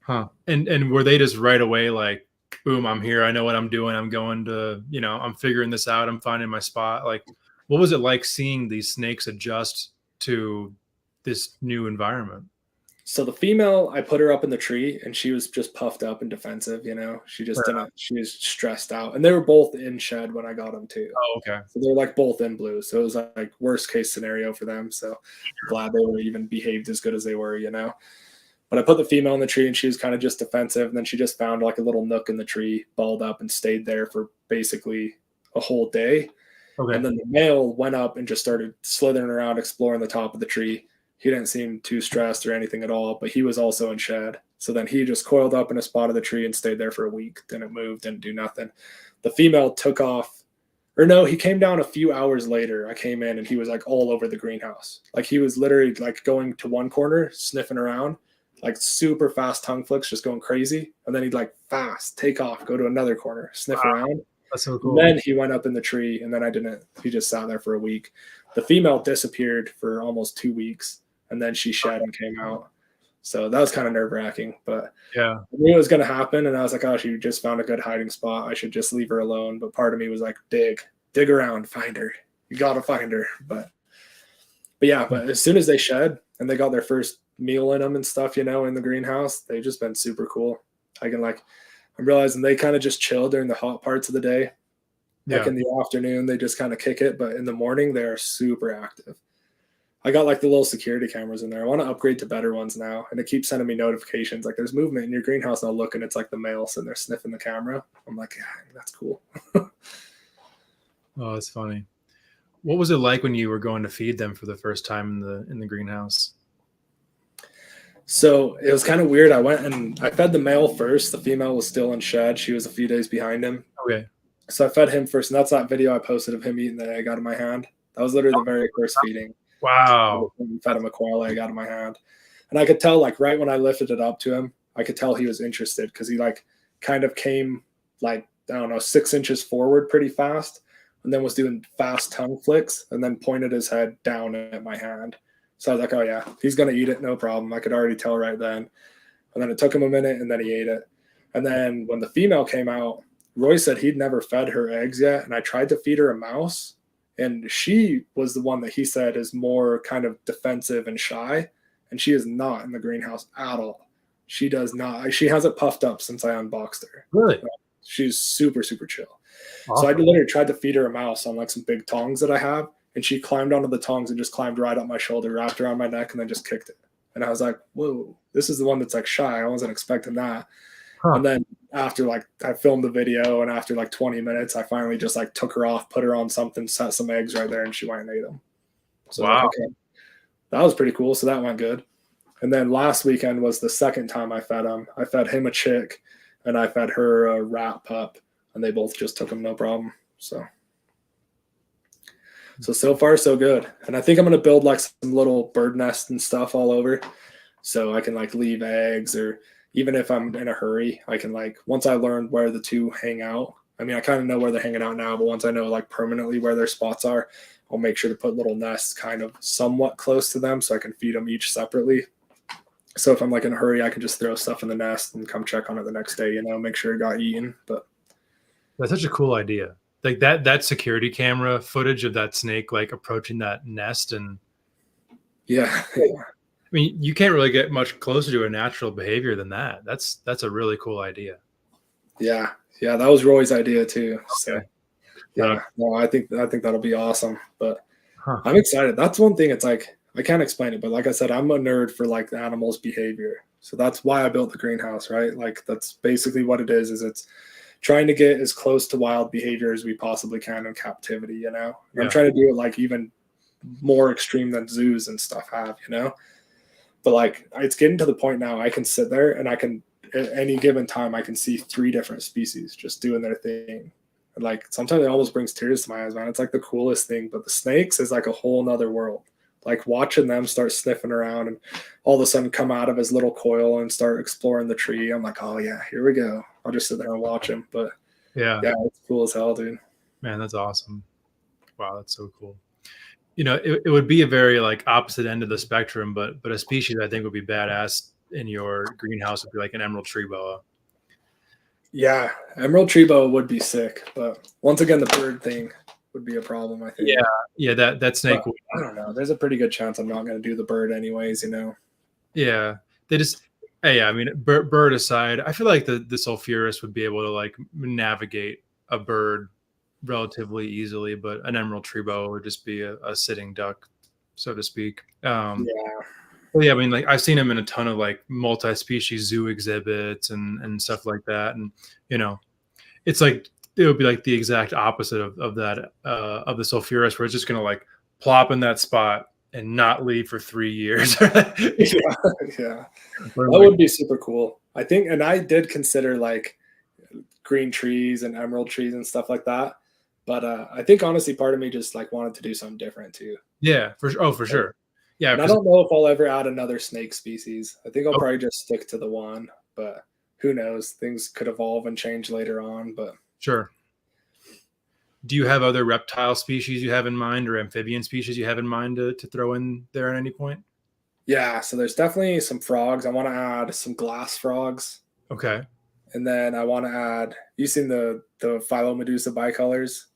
Huh. And were they just right away like, boom, I'm here. I know what I'm doing. I'm going to, you know, I'm figuring this out. I'm finding my spot. Like, what was it like seeing these snakes adjust to this new environment? So the female, I put her up in the tree and she was just puffed up and defensive, you know, she just didn't, she was stressed out, and they were both in shed when I got them too. Oh, okay. So they're like both in blue. So it was like worst case scenario for them. So I'm glad they were even behaved as good as they were, you know. But I put the female in the tree and she was kind of just defensive. And then she just found like a little nook in the tree, balled up, and stayed there for basically a whole day. Okay. And then the male went up and just started slithering around, exploring the top of the tree. He didn't seem too stressed or anything at all, but he was also in shed. So then he just coiled up in a spot of the tree and stayed there for a week. Didn't move, didn't do nothing. The female took off, or no, he came down a few hours later. I came in and he was like all over the greenhouse. Like he was literally like going to one corner, sniffing around, like super fast tongue flicks, just going crazy. And then he'd like fast take off, go to another corner, sniff around. That's so cool. And then he went up in the tree, and then he just sat there for a week. The female disappeared for almost 2 weeks, and then she shed and came out. So that was kind of nerve-wracking, but yeah, I knew it was going to happen. And I was like, oh, she just found a good hiding spot. I should just leave her alone. But part of me was like, dig around, find her. You got to find her. But yeah, but as soon as they shed and they got their first meal in them and stuff, you know, in the greenhouse, they've just been super cool. I'm realizing they kind of just chill during the hot parts of the day. Like in the afternoon, they just kind of kick it. But in the morning, they're super active. I got like the little security cameras in there. I want to upgrade to better ones now. And it keeps sending me notifications. Like there's movement in your greenhouse. And I'll look and it's like the male sitting there sniffing the camera. I'm like, yeah, that's cool. Oh, that's funny. What was it like when you were going to feed them for the first time in the greenhouse? So it was kind of weird. I went and I fed the male first. The female was still in shed. She was a few days behind him. Okay. So I fed him first. And that's that video I posted of him eating the egg out of my hand. That was literally the very first feeding. Wow. I fed him a quail egg out of my hand. And I could tell, like, right when I lifted it up to him, I could tell he was interested because he, like, kind of came, like, I don't know, 6 inches forward pretty fast and then was doing fast tongue flicks and then pointed his head down at my hand. So I was like, oh, yeah, he's going to eat it. No problem. I could already tell right then. And then it took him a minute and then he ate it. And then when the female came out, Roy said he'd never fed her eggs yet. And I tried to feed her a mouse. And she was the one that he said is more kind of defensive and shy. And she is not in the greenhouse at all. She does not. She hasn't puffed up since I unboxed her. Really? She's super, super chill. Awesome. So I literally tried to feed her a mouse on like some big tongs that I have. And she climbed onto the tongs and just climbed right up my shoulder, wrapped around my neck, and then just kicked it. And I was like, whoa, this is the one that's like shy. I wasn't expecting that. Huh. And then after like I filmed the video and after like 20 minutes, I finally just like took her off, put her on something, set some eggs right there, and she went and ate them. So wow. Like, okay. That was pretty cool. So that went good. And then last weekend was the second time I fed him. I fed him a chick and I fed her a rat pup, and they both just took them no problem. So far so good. And I think I'm going to build like some little bird nest and stuff all over. So I can like leave eggs, or even if I'm in a hurry, I can like, once I learn where the two hang out, I mean, I kind of know where they're hanging out now, but once I know like permanently where their spots are, I'll make sure to put little nests kind of somewhat close to them so I can feed them each separately. So if I'm like in a hurry, I can just throw stuff in the nest and come check on it the next day, make sure it got eaten. But that's such a cool idea. Like that security camera footage of that snake like approaching that nest, and yeah. I mean, you can't really get much closer to a natural behavior than that. That's a really cool idea. Yeah, that was Roy's idea too. Okay. So yeah, no, I think that'll be awesome. But Huh. I'm excited. That's one thing. It's like I can't explain it, but like I said, I'm a nerd for like the animals' behavior. So that's why I built the greenhouse, right? Like that's basically what it is it's trying to get as close to wild behavior as we possibly can in captivity, Yeah. I'm trying to do it like even more extreme than zoos and stuff have, But like it's getting to the point now I can sit there and I can at any given time I can see 3 different species just doing their thing. And like sometimes it almost brings tears to my eyes, man. It's like the coolest thing. But the snakes is like a whole nother world. Like watching them start sniffing around and all of a sudden come out of his little coil and start exploring the tree. I'm like, oh yeah, here we go. I'll just sit there and watch him. But yeah, it's cool as hell, dude. Man, that's awesome. Wow, that's so cool. It would be a very like opposite end of the spectrum, but a species I think would be badass in your greenhouse would be like an emerald tree boa. Yeah, emerald tree boa would be sick, but once again, the bird thing would be a problem, I think. Yeah, that snake. I don't know. There's a pretty good chance I'm not going to do the bird anyways, Yeah, they just. Yeah, I mean, bird aside, I feel like the sulfurous would be able to like navigate a bird relatively easily, but an emerald tree boa would just be a sitting duck, so to speak. Yeah, I mean, like I've seen them in a ton of like multi-species zoo exhibits and stuff like that, and it's like it would be like the exact opposite of that of the sulfurous, where it's just gonna like plop in that spot and not leave for 3 years. Yeah, that would be super cool. I think, and I did consider like green trees and emerald trees and stuff like that. But I think honestly, part of me just like wanted to do something different too. Yeah, for sure. Yeah, and I don't know if I'll ever add another snake species. I think I'll probably just stick to the one, but who knows? Things could evolve and change later on. But sure. Do you have other reptile species you have in mind, or amphibian species you have in mind to throw in there at any point? Yeah, so there's definitely some frogs. I want to add some glass frogs. Okay. And then I want to add, you seen the Philomedusa bicolors,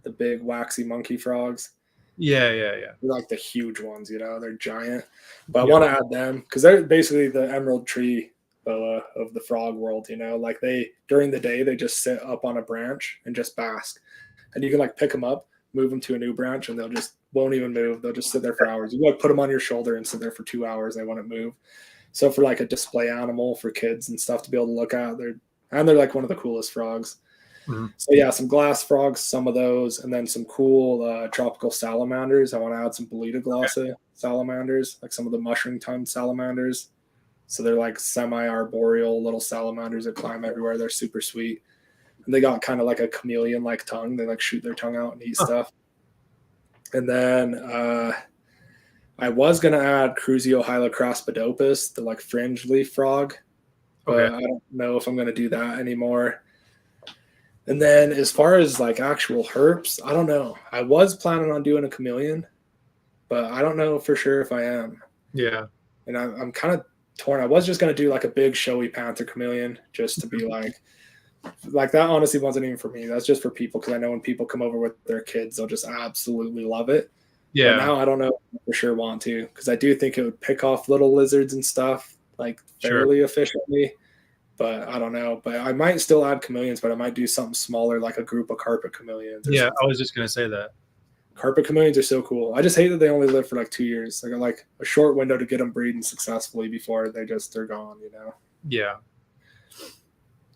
the big waxy monkey frogs? Yeah. They're like the huge ones, they're giant. But I want to add them because they're basically the emerald tree boa of the frog world, like during the day, they just sit up on a branch and just bask. And you can like pick them up, move them to a new branch, and they'll just won't even move. They'll just sit there for hours. You like put them on your shoulder and sit there for 2 hours. They won't move. So for like a display animal for kids and stuff to be able to look at, they're like one of the coolest frogs. Mm-hmm. So yeah, some glass frogs, some of those, and then some cool tropical salamanders. I want to add some Bolita glossa salamanders, like some of the mushroom tongue salamanders. So they're like semi-arboreal little salamanders that climb everywhere. They're super sweet. And they got kind of like a chameleon-like tongue. They like shoot their tongue out and eat stuff. And then I was going to add Cruzio hylochraspidopus, the like fringe leaf frog. But I don't know if I'm going to do that anymore. And then as far as like actual herps, I don't know. I was planning on doing a chameleon, but I don't know for sure if I am. Yeah. And I'm kind of torn. I was just going to do like a big showy panther chameleon just to be like that honestly wasn't even for me. That's just for people, because I know when people come over with their kids, they'll just absolutely love it. Yeah. But now I don't know if I for sure want to, because I do think it would pick off little lizards and stuff like fairly efficiently. But I don't know. But I might still add chameleons, but I might do something smaller, like a group of carpet chameleons. Yeah, I was just gonna say that. Carpet chameleons are so cool. I just hate that they only live for like 2 years. They got like a short window to get them breeding successfully before they're gone. Yeah.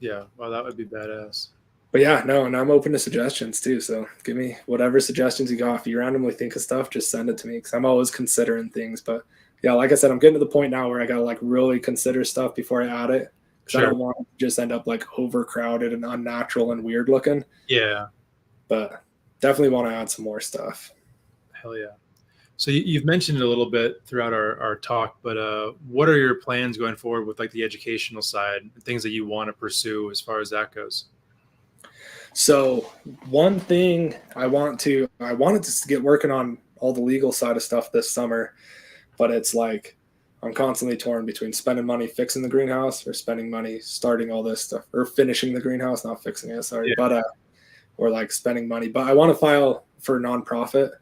Yeah, well, that would be badass. But yeah, no, and I'm open to suggestions too. So give me whatever suggestions you got. If you randomly think of stuff, just send it to me, because I'm always considering things. But yeah, like I said, I'm getting to the point now where I got to like really consider stuff before I add it, because I don't want it to just end up like overcrowded and unnatural and weird looking. Yeah. But definitely want to add some more stuff. Hell yeah. So you've mentioned it a little bit throughout our talk, but what are your plans going forward with like the educational side, things that you want to pursue as far as that goes? So one thing I wanted to get working on all the legal side of stuff this summer, but it's like I'm constantly torn between spending money fixing the greenhouse or spending money starting all this stuff, or finishing the greenhouse, not fixing it, sorry, Yeah. but or like spending money. But I want to file for a nonprofit,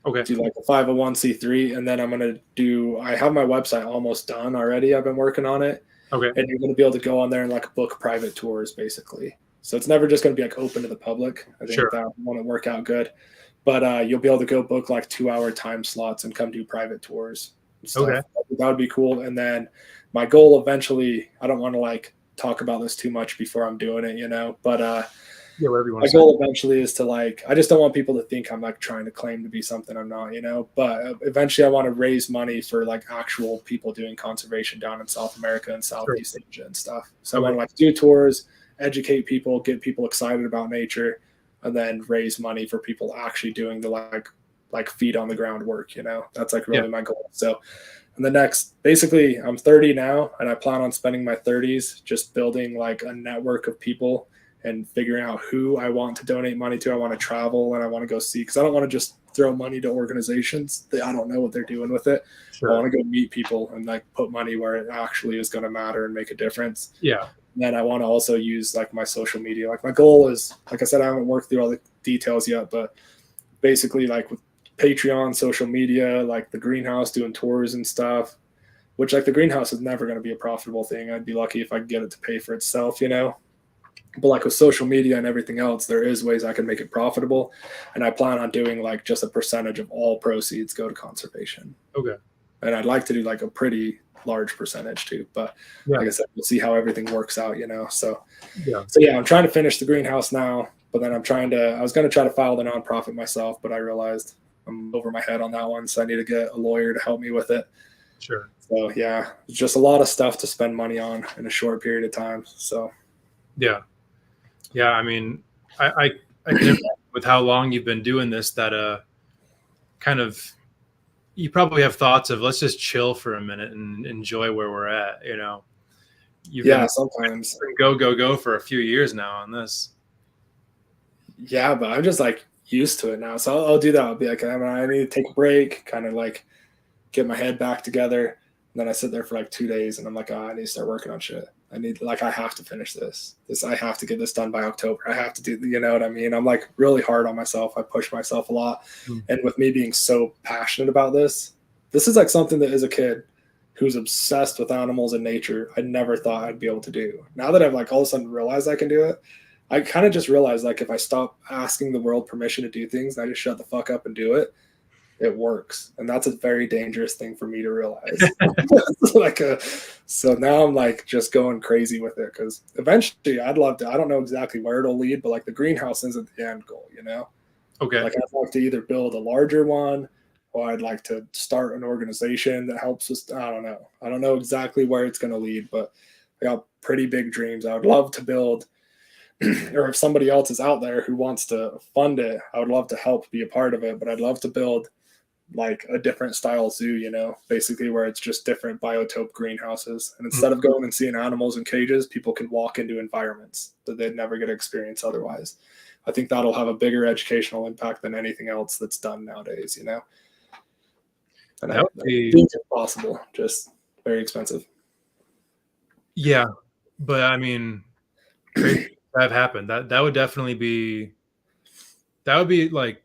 Okay. do like a 501c3, and then I have my website almost done already. I've been working on it. Okay. And you're going to be able to go on there and like book private tours, basically. So it's never just going to be like open to the public. I think that won't work out good. But you'll be able to go book like 2-hour time slots and come do private tours and stuff. Okay. That would be cool. And then my goal eventually, I don't want to like talk about this too much before I'm doing it, but yeah, whatever you want my to say. goal eventually is to like, I just don't want people to think I'm like trying to claim to be something I'm not, but eventually I want to raise money for like actual people doing conservation down in South America and Southeast Asia and stuff. So I want to like do tours, educate people, get people excited about nature, and then raise money for people actually doing the like feet on the ground work, that's like really my goal. So and the next, basically I'm 30 now, and I plan on spending my 30s just building like a network of people and figuring out who I want to donate money to. I want to travel and I want to go see, because I don't want to just throw money to organizations that I don't know what they're doing with it. Sure. I want to go meet people and like put money where it actually is going to matter and make a difference. Yeah. And then I want to also use like my social media. Like my goal is, like I said, I haven't worked through all the details yet, but basically like with Patreon, social media, like the greenhouse, doing tours and stuff, which like the greenhouse is never going to be a profitable thing. I'd be lucky if I could get it to pay for itself, But like with social media and everything else, there is ways I can make it profitable. And I plan on doing like just a percentage of all proceeds go to conservation. Okay. And I'd like to do like a pretty large percentage too. But like I said, we'll see how everything works out, So yeah, I'm trying to finish the greenhouse now, but then I was going to try to file the nonprofit myself, but I realized I'm over my head on that one. So I need to get a lawyer to help me with it. Sure. So yeah, it's just a lot of stuff to spend money on in a short period of time. So yeah. Yeah, I mean, I can imagine with how long you've been doing this that kind of you probably have thoughts of let's just chill for a minute and enjoy where we're at, You've been sometimes go for a few years now on this. Yeah, but I'm just like used to it now, so I'll do that. I'll be like, I need to take a break, kind of like get my head back together, and then I sit there for like 2 days, and I'm like, I need to start working on shit. I have to finish this. I have to get this done by October. I have to do, you know what I mean? I'm like really hard on myself. I push myself a lot. And with me being so passionate about this is like something that as a kid who's obsessed with animals and nature, I never thought I'd be able to do. Now that I've like all of a sudden realized I can do it, I kind of just realized like if I stop asking the world permission to do things, and I just shut the fuck up and do it, it works. And that's a very dangerous thing for me to realize. So now I'm like just going crazy with it, because eventually I'd love to, I don't know exactly where it'll lead, but like the greenhouse isn't the end goal, Okay. Like I'd like to either build a larger one, or I'd like to start an organization that helps us. I don't know exactly where it's going to lead, but I got pretty big dreams. I would love to build, or if somebody else is out there who wants to fund it, I would love to help be a part of it, but I'd love to build like a different style zoo, basically where it's just different biotope greenhouses. And instead of going and seeing animals in cages, people can walk into environments that they'd never get to experience otherwise. I think that'll have a bigger educational impact than anything else that's done nowadays, And I think it's possible, just very expensive. Yeah. But I mean, crazy that happened. That would definitely be, like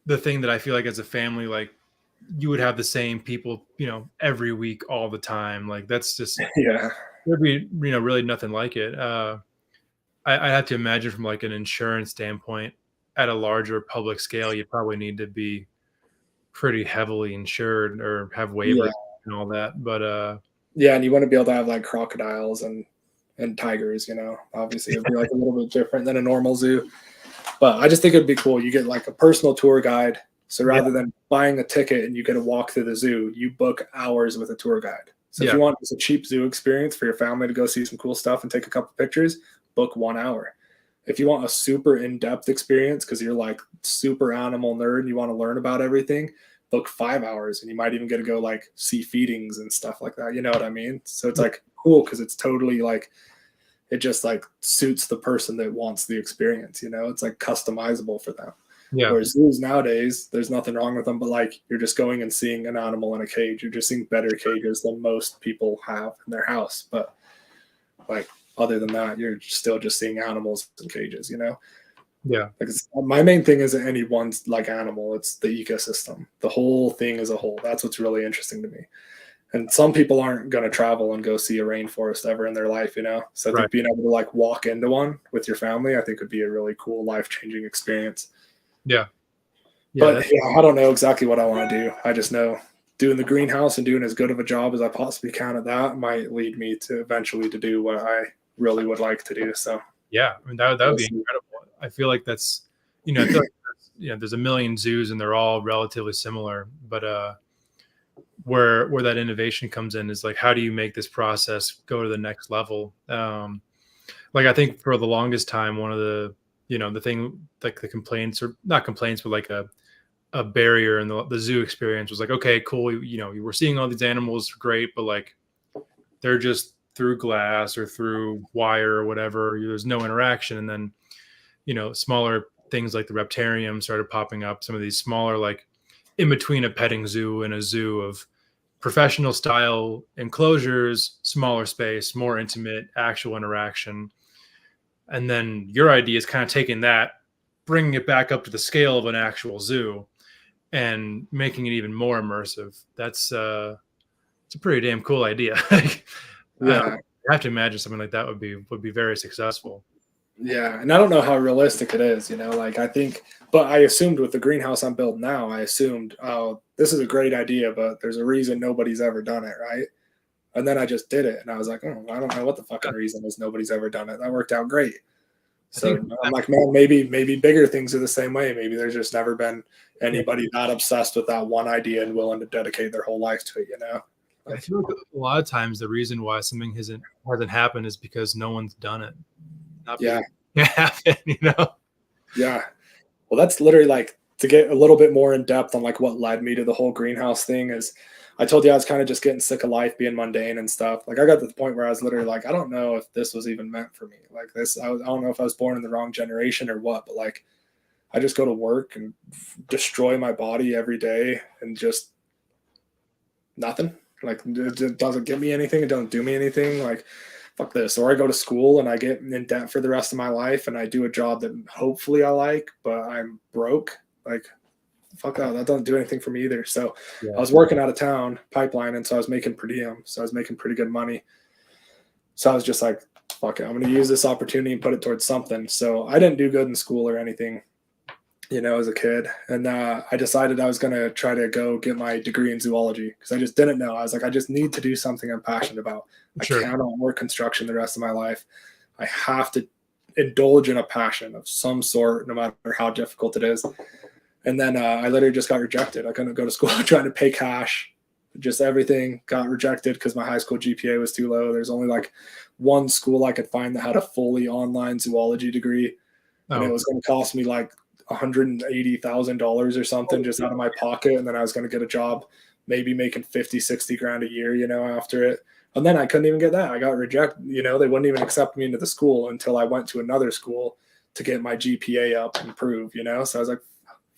the thing that I feel like as a family, like you would have the same people, every week, all the time. Like that's just, there'd be, really nothing like it. I have to imagine from like an insurance standpoint at a larger public scale, you probably need to be pretty heavily insured or have waivers and all that. But and you want to be able to have like crocodiles and tigers, obviously it'd be like a little bit different than a normal zoo. But I just think it'd be cool. You get like a personal tour guide. So rather than buying a ticket and you get to walk through the zoo, you book hours with a tour guide. So if you want just a cheap zoo experience for your family to go see some cool stuff and take a couple pictures, book 1 hour. if you want a super in-depth experience, because you're like super animal nerd and you want to learn about everything, book 5 hours, and you might even get to go like see feedings and stuff like that. You know what I mean? So it's like cool because it's totally like, it just like suits the person that wants the experience. You know, it's like customizable for them. Yeah. Whereas zoos nowadays, there's nothing wrong with them, but like you're just going and seeing an animal in a cage. You're just seeing better cages than most people have in their house. But like other than that, you're still just seeing animals in cages, you know? Yeah. Like my main thing isn't any one like animal, it's the ecosystem. The whole thing as a whole. That's what's really interesting to me. And some people aren't going to travel and go see a rainforest ever in their life, you know? So I think being able to like walk into one with your family, I think would be a really cool life-changing experience. Yeah. But I don't know exactly what I want to do. I just know doing the greenhouse and doing as good of a job as I possibly can at that might lead me to eventually to do what I really would like to do. So yeah, I mean, that would be incredible. I feel like that's, I feel like there's a million zoos and they're all relatively similar, but where that innovation comes in is like, how do you make this process go to the next level? Like I think for the longest time, one of the, the thing, like the complaints, or not complaints, but like a barrier in the zoo experience was like, okay, cool. You were seeing all these animals, great, but like they're just through glass or through wire or whatever. There's no interaction. And then, smaller things like the Reptarium started popping up. Some of these smaller, like in between a petting zoo and a zoo, of professional style enclosures, smaller space, more intimate, actual interaction. And then your idea is kind of taking that, bringing it back up to the scale of an actual zoo and making it even more immersive. It's a pretty damn cool idea. Yeah. I have to imagine something like that would be very successful. Yeah, and I don't know how realistic it is, like I think, but I assumed with the greenhouse I'm building now, I assumed, oh, this is a great idea, but there's a reason nobody's ever done it, right? And then I just did it, and I was like, oh, I don't know what the fucking reason is nobody's ever done it. That worked out great. So I'm like, man, maybe bigger things are the same way. Maybe there's just never been anybody that obsessed with that one idea and willing to dedicate their whole life to it, I feel like a lot of times the reason why something hasn't happened is because no one's done it. Yeah. Happen, Yeah. Well, that's literally like, to get a little bit more in depth on like what led me to the whole greenhouse thing is, I told you I was kind of just getting sick of life being mundane and stuff. Like I got to the point where I was literally like, I don't know if this was even meant for me. Like this, I don't know if I was born in the wrong generation or what, but like I just go to work and destroy my body every day and just nothing. Like it doesn't give me anything. It doesn't do me anything. Like, fuck this. Or I go to school and I get in debt for the rest of my life and I do a job that hopefully I like, but I'm broke. Like, fuck that. That doesn't do anything for me either. So I was working out of town, pipeline, and so I was making per diem. So I was making pretty good money. So I was just like, fuck it. I'm going to use this opportunity and put it towards something. So I didn't do good in school or anything, as a kid. And I decided I was going to try to go get my degree in zoology because I just didn't know. I was like, I just need to do something I'm passionate about. Sure. I cannot work construction the rest of my life. I have to indulge in a passion of some sort, no matter how difficult it is. And then I literally just got rejected. I couldn't go to school trying to pay cash. Just everything got rejected because my high school GPA was too low. There's only like one school I could find that had a fully online zoology degree. And it was going to cost me like $180,000 or something just out of my pocket. And then I was going to get a job, maybe making 50, 60 grand a year, after it. And then I couldn't even get that. I got rejected. They wouldn't even accept me into the school until I went to another school to get my GPA up and prove, So I was like,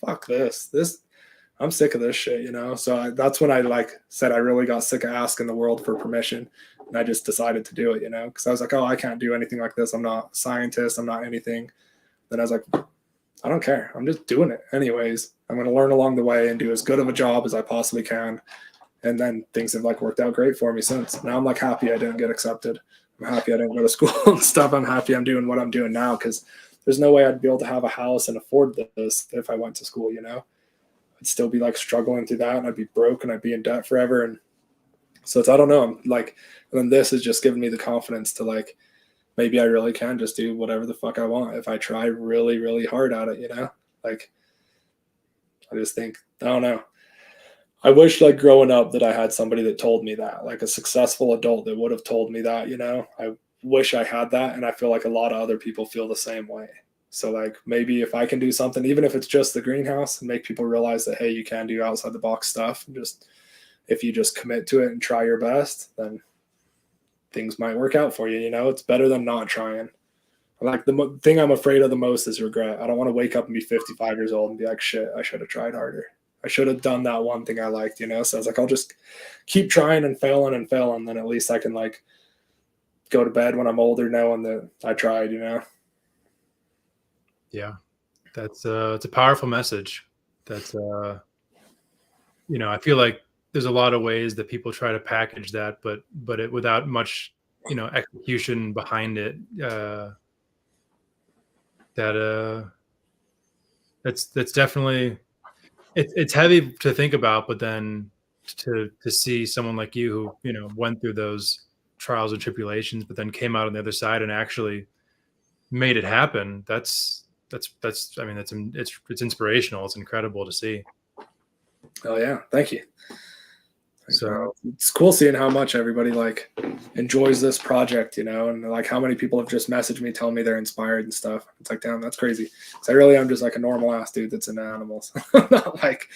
fuck this, I'm sick of this shit, So that's when I like said I really got sick of asking the world for permission. And I just decided to do it, because I was like, oh, I can't do anything like this. I'm not a scientist. I'm not anything. Then I was like, I don't care. I'm just doing it anyways. I'm going to learn along the way and do as good of a job as I possibly can. And then things have like worked out great for me since. Now I'm like happy I didn't get accepted. I'm happy I didn't go to school and stuff. I'm happy I'm doing what I'm doing now because there's no way I'd be able to have a house and afford this if I went to school, I'd still be like struggling through that and I'd be broke and I'd be in debt forever. And so I don't know. I'm like, and then this has just given me the confidence to like, maybe I really can just do whatever the fuck I want if I try really, really hard at it, Like, I just think, I don't know. I wish like growing up that I had somebody that told me that, like a successful adult that would have told me that, I wish I had that. And I feel like a lot of other people feel the same way. So like maybe if I can do something, even if it's just the greenhouse, and make people realize that, hey, you can do outside the box stuff. And just if you just commit to it and try your best, then things might work out for you. You know, it's better than not trying. Like the thing I'm afraid of the most is regret. I don't want to wake up and be 55 years old and be like, shit, I should have tried harder. I should have done that one thing I liked, you know? So I was like, I'll just keep trying and failing and failing. Then at least I can like go to bed when I'm older knowing that I tried, you know? Yeah. It's a powerful message. That's, you know, I feel like there's a lot of ways that people try to package that, but it without much, you know, execution behind it, that's definitely, it's heavy to think about, but then to see someone like you who, you know, went through those trials and tribulations, but then came out on the other side and actually made it happen. That's I mean, it's inspirational. It's incredible to see. Oh yeah. Thank you. So it's cool seeing how much everybody like enjoys this project, you know, and like how many people have just messaged me telling me they're inspired and stuff. It's like, damn, that's crazy. So I really am just like a normal ass dude that's into animals. Not like,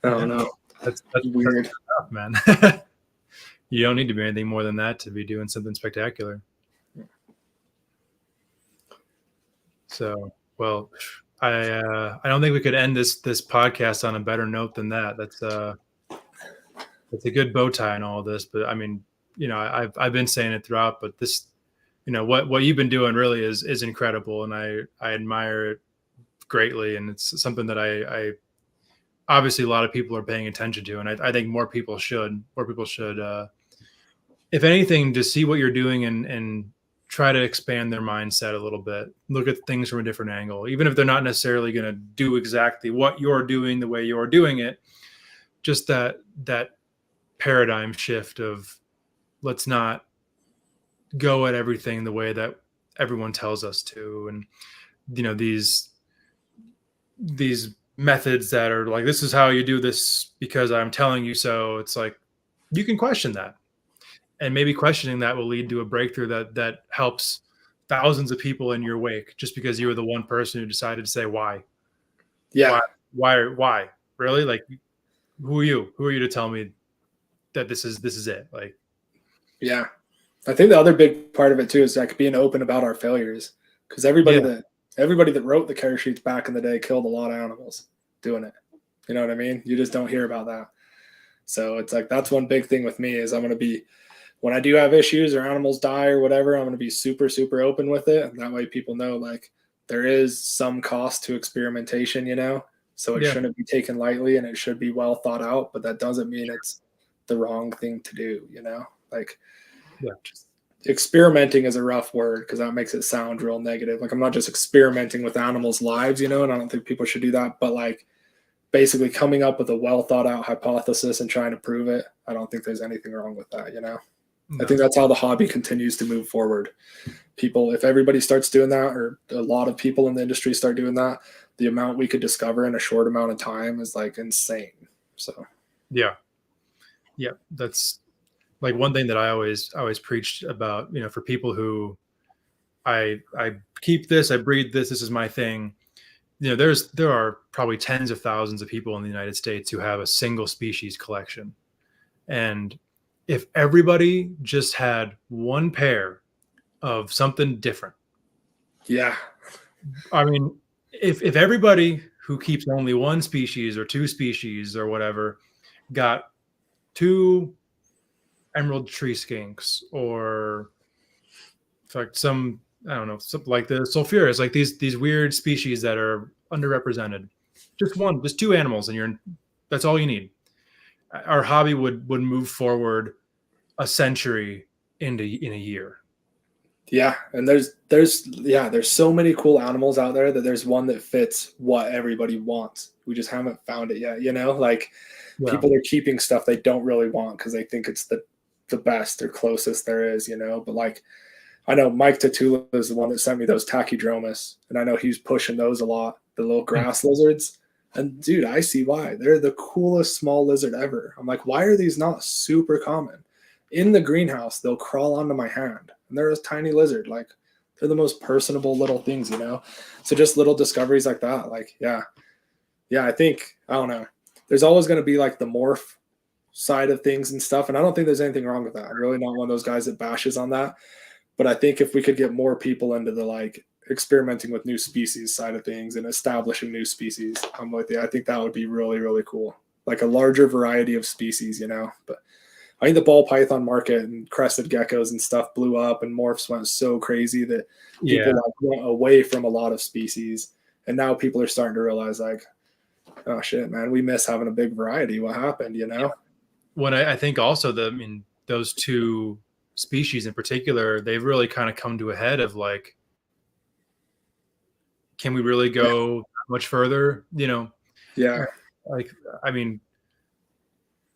I don't know. That's weird, tough, man. You don't need to be anything more than that to be doing something spectacular. So, well, I don't think we could end this podcast on a better note than that. That's a good bow tie in all of this. But I mean, you know, I've been saying it throughout, but this, you know, what you've been doing really is incredible, and I admire it greatly, and it's something that I obviously a lot of people are paying attention to, and I think more people should, if anything, to see what you're doing and try to expand their mindset a little bit, look at things from a different angle, even if they're not necessarily going to do exactly what you're doing the way you're doing it. Just that paradigm shift of let's not go at everything the way that everyone tells us to. And, you know, these methods that are like, this is how you do this because I'm telling you so. It's like, you can question that. And maybe questioning that will lead to a breakthrough that helps thousands of people in your wake, just because you were the one person who decided to say, why? Yeah. Why? Really? Like, who are you? Who are you to tell me that this is it? Like, yeah. I think the other big part of it too is like being open about our failures, because everybody that wrote the care sheets back in the day killed a lot of animals doing it. You know what I mean? You just don't hear about that. So it's like, that's one big thing with me is I'm going to be, when I do have issues or animals die or whatever, I'm going to be super, super open with it. And that way people know like there is some cost to experimentation, you know? So it shouldn't be taken lightly and it should be well thought out, but that doesn't mean it's the wrong thing to do, you know? Like, just experimenting is a rough word because that makes it sound real negative. Like, I'm not just experimenting with animals' lives, you know, and I don't think people should do that, but like basically coming up with a well thought out hypothesis and trying to prove it. I don't think there's anything wrong with that, you know? No. I think that's how the hobby continues to move forward. People, if everybody starts doing that, or a lot of people in the industry start doing that, the amount we could discover in a short amount of time is like insane. So, yeah, that's like one thing that I always preached about, you know, for people who I keep this, I breed this is my thing. You know, there are probably tens of thousands of people in the United States who have a single species collection. And if everybody just had one pair of something different. Yeah. I mean, if everybody who keeps only one species or two species or whatever got 2 emerald tree skinks or like some, I don't know, something like the sulfuras, like these weird species that are underrepresented, just 2 animals, and that's all you need. Our hobby would move forward a century in a year. Yeah. And there's so many cool animals out there that there's one that fits what everybody wants. We just haven't found it yet, you know, like people are keeping stuff they don't really want because they think it's the best or closest there is, you know. But like, I know Mike Tatula is the one that sent me those tachydermis, and I know he's pushing those a lot, the little grass lizards. And dude, I see why. They're the coolest small lizard ever. I'm like, why are these not super common? in the greenhouse, they'll crawl onto my hand, and they're a tiny lizard. Like, they're the most personable little things, you know? So just little discoveries like that. Like, yeah, I think, I don't know. There's always going to be like the morph side of things and stuff. And I don't think there's anything wrong with that. I'm really not one of those guys that bashes on that. But I think if we could get more people into the like experimenting with new species side of things and establishing new species, I'm with you. I think that would be really, really cool. Like a larger variety of species, you know? But I think the ball python market and crested geckos and stuff blew up, and morphs went so crazy that people like went away from a lot of species. And now people are starting to realize like, oh shit, man, we miss having a big variety. What happened, you know? What I think also those two species in particular, they've really kind of come to a head of like, can we really go much further? You know? Yeah. Like, I mean,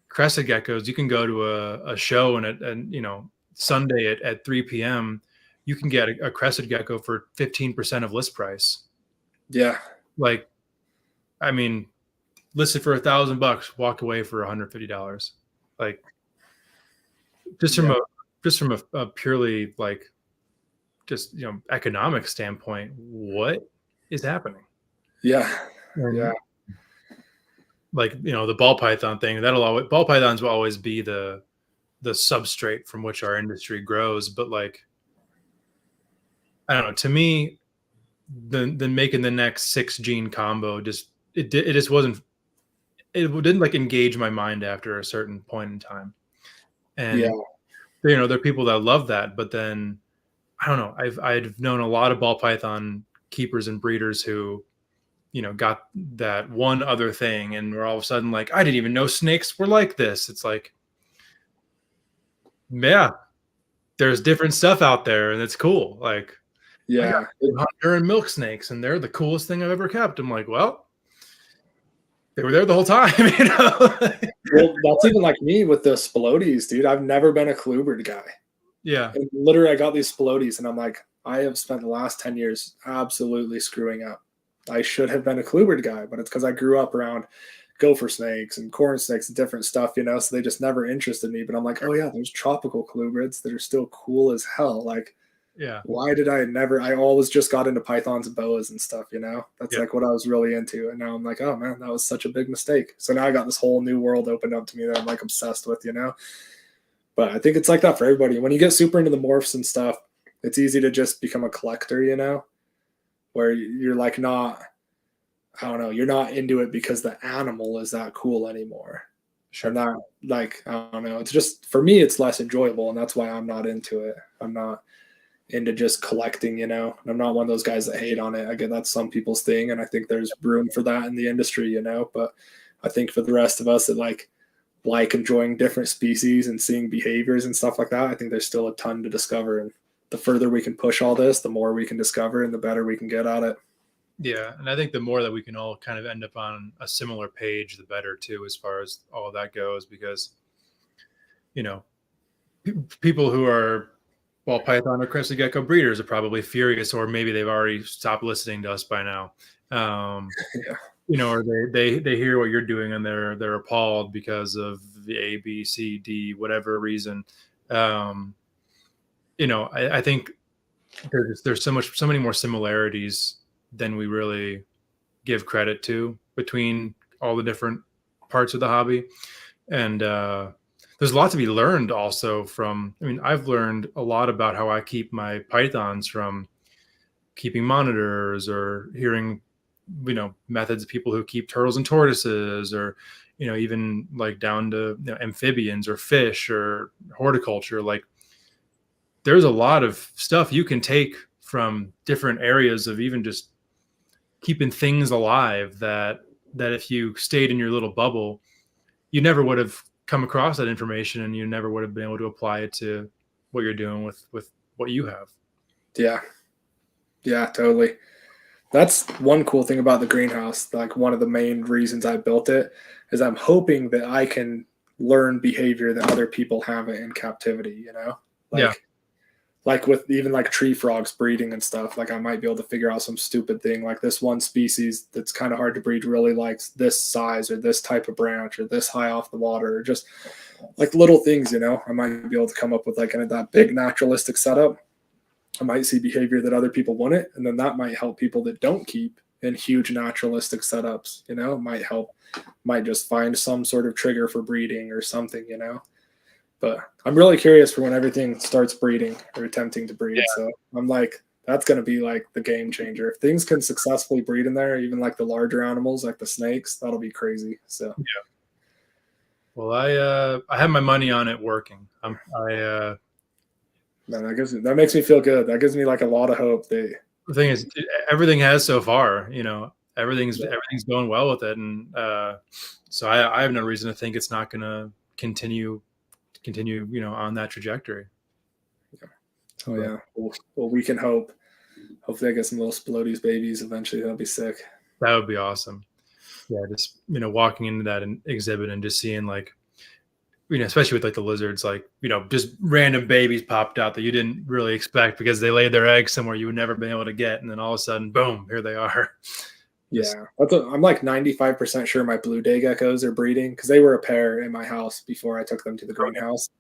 crested geckos, you can go to a show and you know, Sunday at 3 p.m. you can get a crested gecko for 15% of list price. Yeah. Like, I mean, listed for $1,000, walk away for $150. Like, just from a purely like, just, you know, economic standpoint, what is happening? Yeah. Yeah. Like, you know, the ball python thing, ball pythons will always be the substrate from which our industry grows. But like, I don't know, to me, the making the next 6 gene combo it just wasn't, it didn't like engage my mind after a certain point in time. And you know, there are people that love that, but then I don't know, I've known a lot of ball python keepers and breeders who, you know, got that one other thing and we're all of a sudden like, I didn't even know snakes were like this. It's like, yeah, there's different stuff out there and it's cool. Like, yeah, hunter and milk snakes, and they're the coolest thing I've ever kept. I'm like, well, they were there the whole time, you know. Well, that's even like me with the Splodes, dude. I've never been a Klubered guy. Yeah. And literally, I got these Splodes, and I'm like, I have spent the last 10 years absolutely screwing up. I should have been a Klubered guy, but it's because I grew up around gopher snakes and corn snakes and different stuff, you know, so they just never interested me. But I'm like, oh yeah, there's tropical Kluberids that are still cool as hell. Like, yeah, why did I always just got into pythons and boas and stuff, you know? That's like what I was really into. And now I'm like, oh man, that was such a big mistake. So now I got this whole new world opened up to me that I'm like obsessed with, you know? But I think it's like that for everybody. When you get super into the morphs and stuff, it's easy to just become a collector, you know, where you're like not, I don't know, you're not into it because the animal is that cool anymore. Sure. And that, like, I don't know, it's just, for me, it's less enjoyable. And that's why I'm not into it. I'm not into just collecting, you know, and I'm not one of those guys that hate on it. Again, that's some people's thing. And I think there's room for that in the industry, you know, but I think for the rest of us that like enjoying different species and seeing behaviors and stuff like that, I think there's still a ton to discover. And the further we can push all this, the more we can discover and the better we can get at it. Yeah. And I think the more that we can all kind of end up on a similar page, the better too, as far as all of that goes, because, you know, people who are ball python or crested gecko breeders are probably furious, or maybe they've already stopped listening to us by now. You know, or they hear what you're doing and they're appalled because of the A, B, C, D, whatever reason. You know, I think there's so many more similarities than we really give credit to between all the different parts of the hobby. And there's a lot to be learned also from, I mean, I've learned a lot about how I keep my pythons from keeping monitors, or hearing, you know, methods of people who keep turtles and tortoises, or, you know, even like down to, you know, amphibians or fish or horticulture. Like, there's a lot of stuff you can take from different areas of even just keeping things alive that if you stayed in your little bubble, you never would have come across that information, and you never would have been able to apply it to what you're doing with what you have. Yeah, totally. That's one cool thing about the greenhouse. Like, one of the main reasons I built it is I'm hoping that I can learn behavior that other people haven't in captivity, you know? Like, like with even like tree frogs breeding and stuff, like I might be able to figure out some stupid thing like this one species that's kind of hard to breed really likes this size or this type of branch or this high off the water, or just like little things, you know. I might be able to come up with like that big naturalistic setup. I might see behavior that other people wouldn't, and then that might help people that don't keep in huge naturalistic setups, you know. Might just find some sort of trigger for breeding or something, you know. But I'm really curious for when everything starts breeding or attempting to breed. So I'm like, that's going to be like the game changer. If things can successfully breed in there, even like the larger animals, like the snakes, that'll be crazy. So, yeah. Well, I have my money on it working. Man, that makes me feel good. That gives me like a lot of hope. The thing is, everything has so far, you know, everything's going well with it. And so I have no reason to think it's not going to continue, you know, on that trajectory. Oh yeah. Well, we can hope. Hopefully I get some little Splodes babies eventually. That'll be sick. That would be awesome. Yeah, just, you know, walking into that exhibit and just seeing like, you know, especially with like the lizards, like, you know, just random babies popped out that you didn't really expect because they laid their eggs somewhere you would never been able to get. And then all of a sudden, boom, here they are. Yeah, I'm like 95% sure my blue day geckos are breeding because they were a pair in my house before I took them to the greenhouse,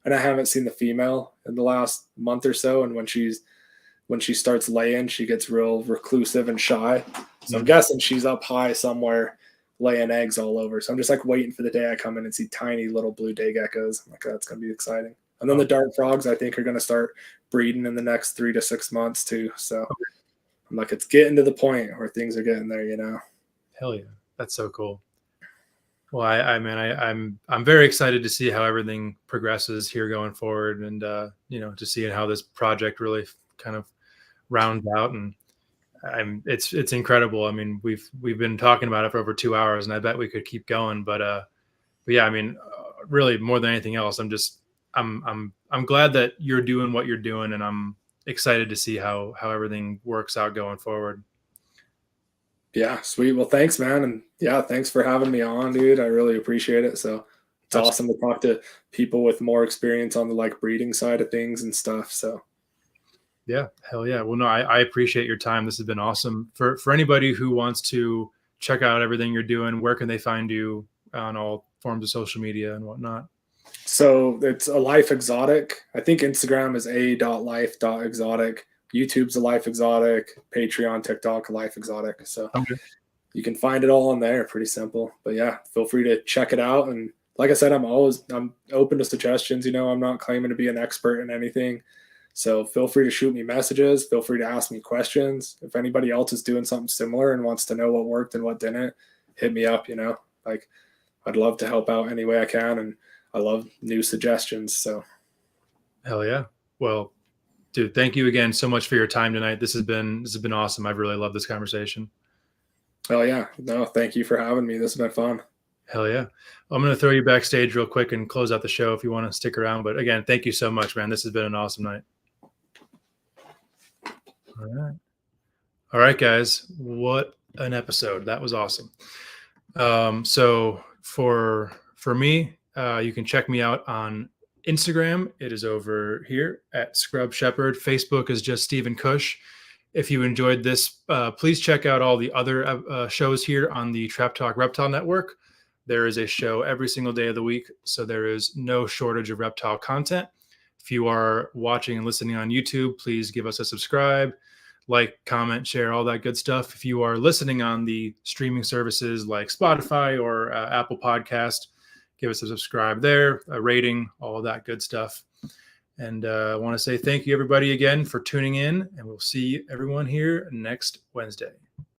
and I haven't seen the female in the last month or so. And when she starts laying, she gets real reclusive and shy. So I'm guessing she's up high somewhere, laying eggs all over. So I'm just like waiting for the day I come in and see tiny little blue day geckos. I'm like, that's gonna be exciting. And then the dart frogs, I think, are gonna start breeding in the next 3 to 6 months too. So. I'm like, it's getting to the point where things are getting there, you know. Hell yeah, that's so cool. Well, I'm very excited to see how everything progresses here going forward, and you know, to see how this project really kind of rounds out. And it's incredible. I mean, we've been talking about it for over 2 hours, and I bet we could keep going. But yeah, I mean, really more than anything else, I'm glad that you're doing what you're doing, and I'm excited to see how everything works out going forward. Yeah, sweet. Well, thanks, man. And yeah, thanks for having me on, dude. I really appreciate it. So it's awesome to talk to people with more experience on the like breeding side of things and stuff. So yeah, hell yeah. Well, no, I appreciate your time. This has been awesome. For anybody who wants to check out everything you're doing, where can they find you on all forms of social media and whatnot? So it's a Life Exotic. I think Instagram is a.life.exotic. YouTube's a Life Exotic. Patreon, TikTok, Life Exotic. So you can find it all on there. Pretty simple. But yeah, feel free to check it out. And like I said, I'm open to suggestions. You know, I'm not claiming to be an expert in anything. So feel free to shoot me messages. Feel free to ask me questions. If anybody else is doing something similar and wants to know what worked and what didn't, hit me up, you know. Like, I'd love to help out any way I can. And I love new suggestions. So hell yeah. Well, dude, thank you again so much for your time tonight. This has been awesome. I've really loved this conversation. Oh yeah. No, thank you for having me. This has been fun. Hell yeah. I'm going to throw you backstage real quick and close out the show if you want to stick around. But again, thank you so much, man. This has been an awesome night. All right, guys. What an episode. That was awesome. So for me, you can check me out on Instagram. It is over here at Scrub Shepherd. Facebook is just Stephen Kush. If you enjoyed this, please check out all the other shows here on the Trap Talk Reptile Network. There is a show every single day of the week, so there is no shortage of reptile content. If you are watching and listening on YouTube, please give us a subscribe, like, comment, share, all that good stuff. If you are listening on the streaming services like Spotify or Apple Podcast, give us a subscribe there, a rating, all that good stuff. And I want to say thank you, everybody, again for tuning in, and we'll see everyone here next Wednesday.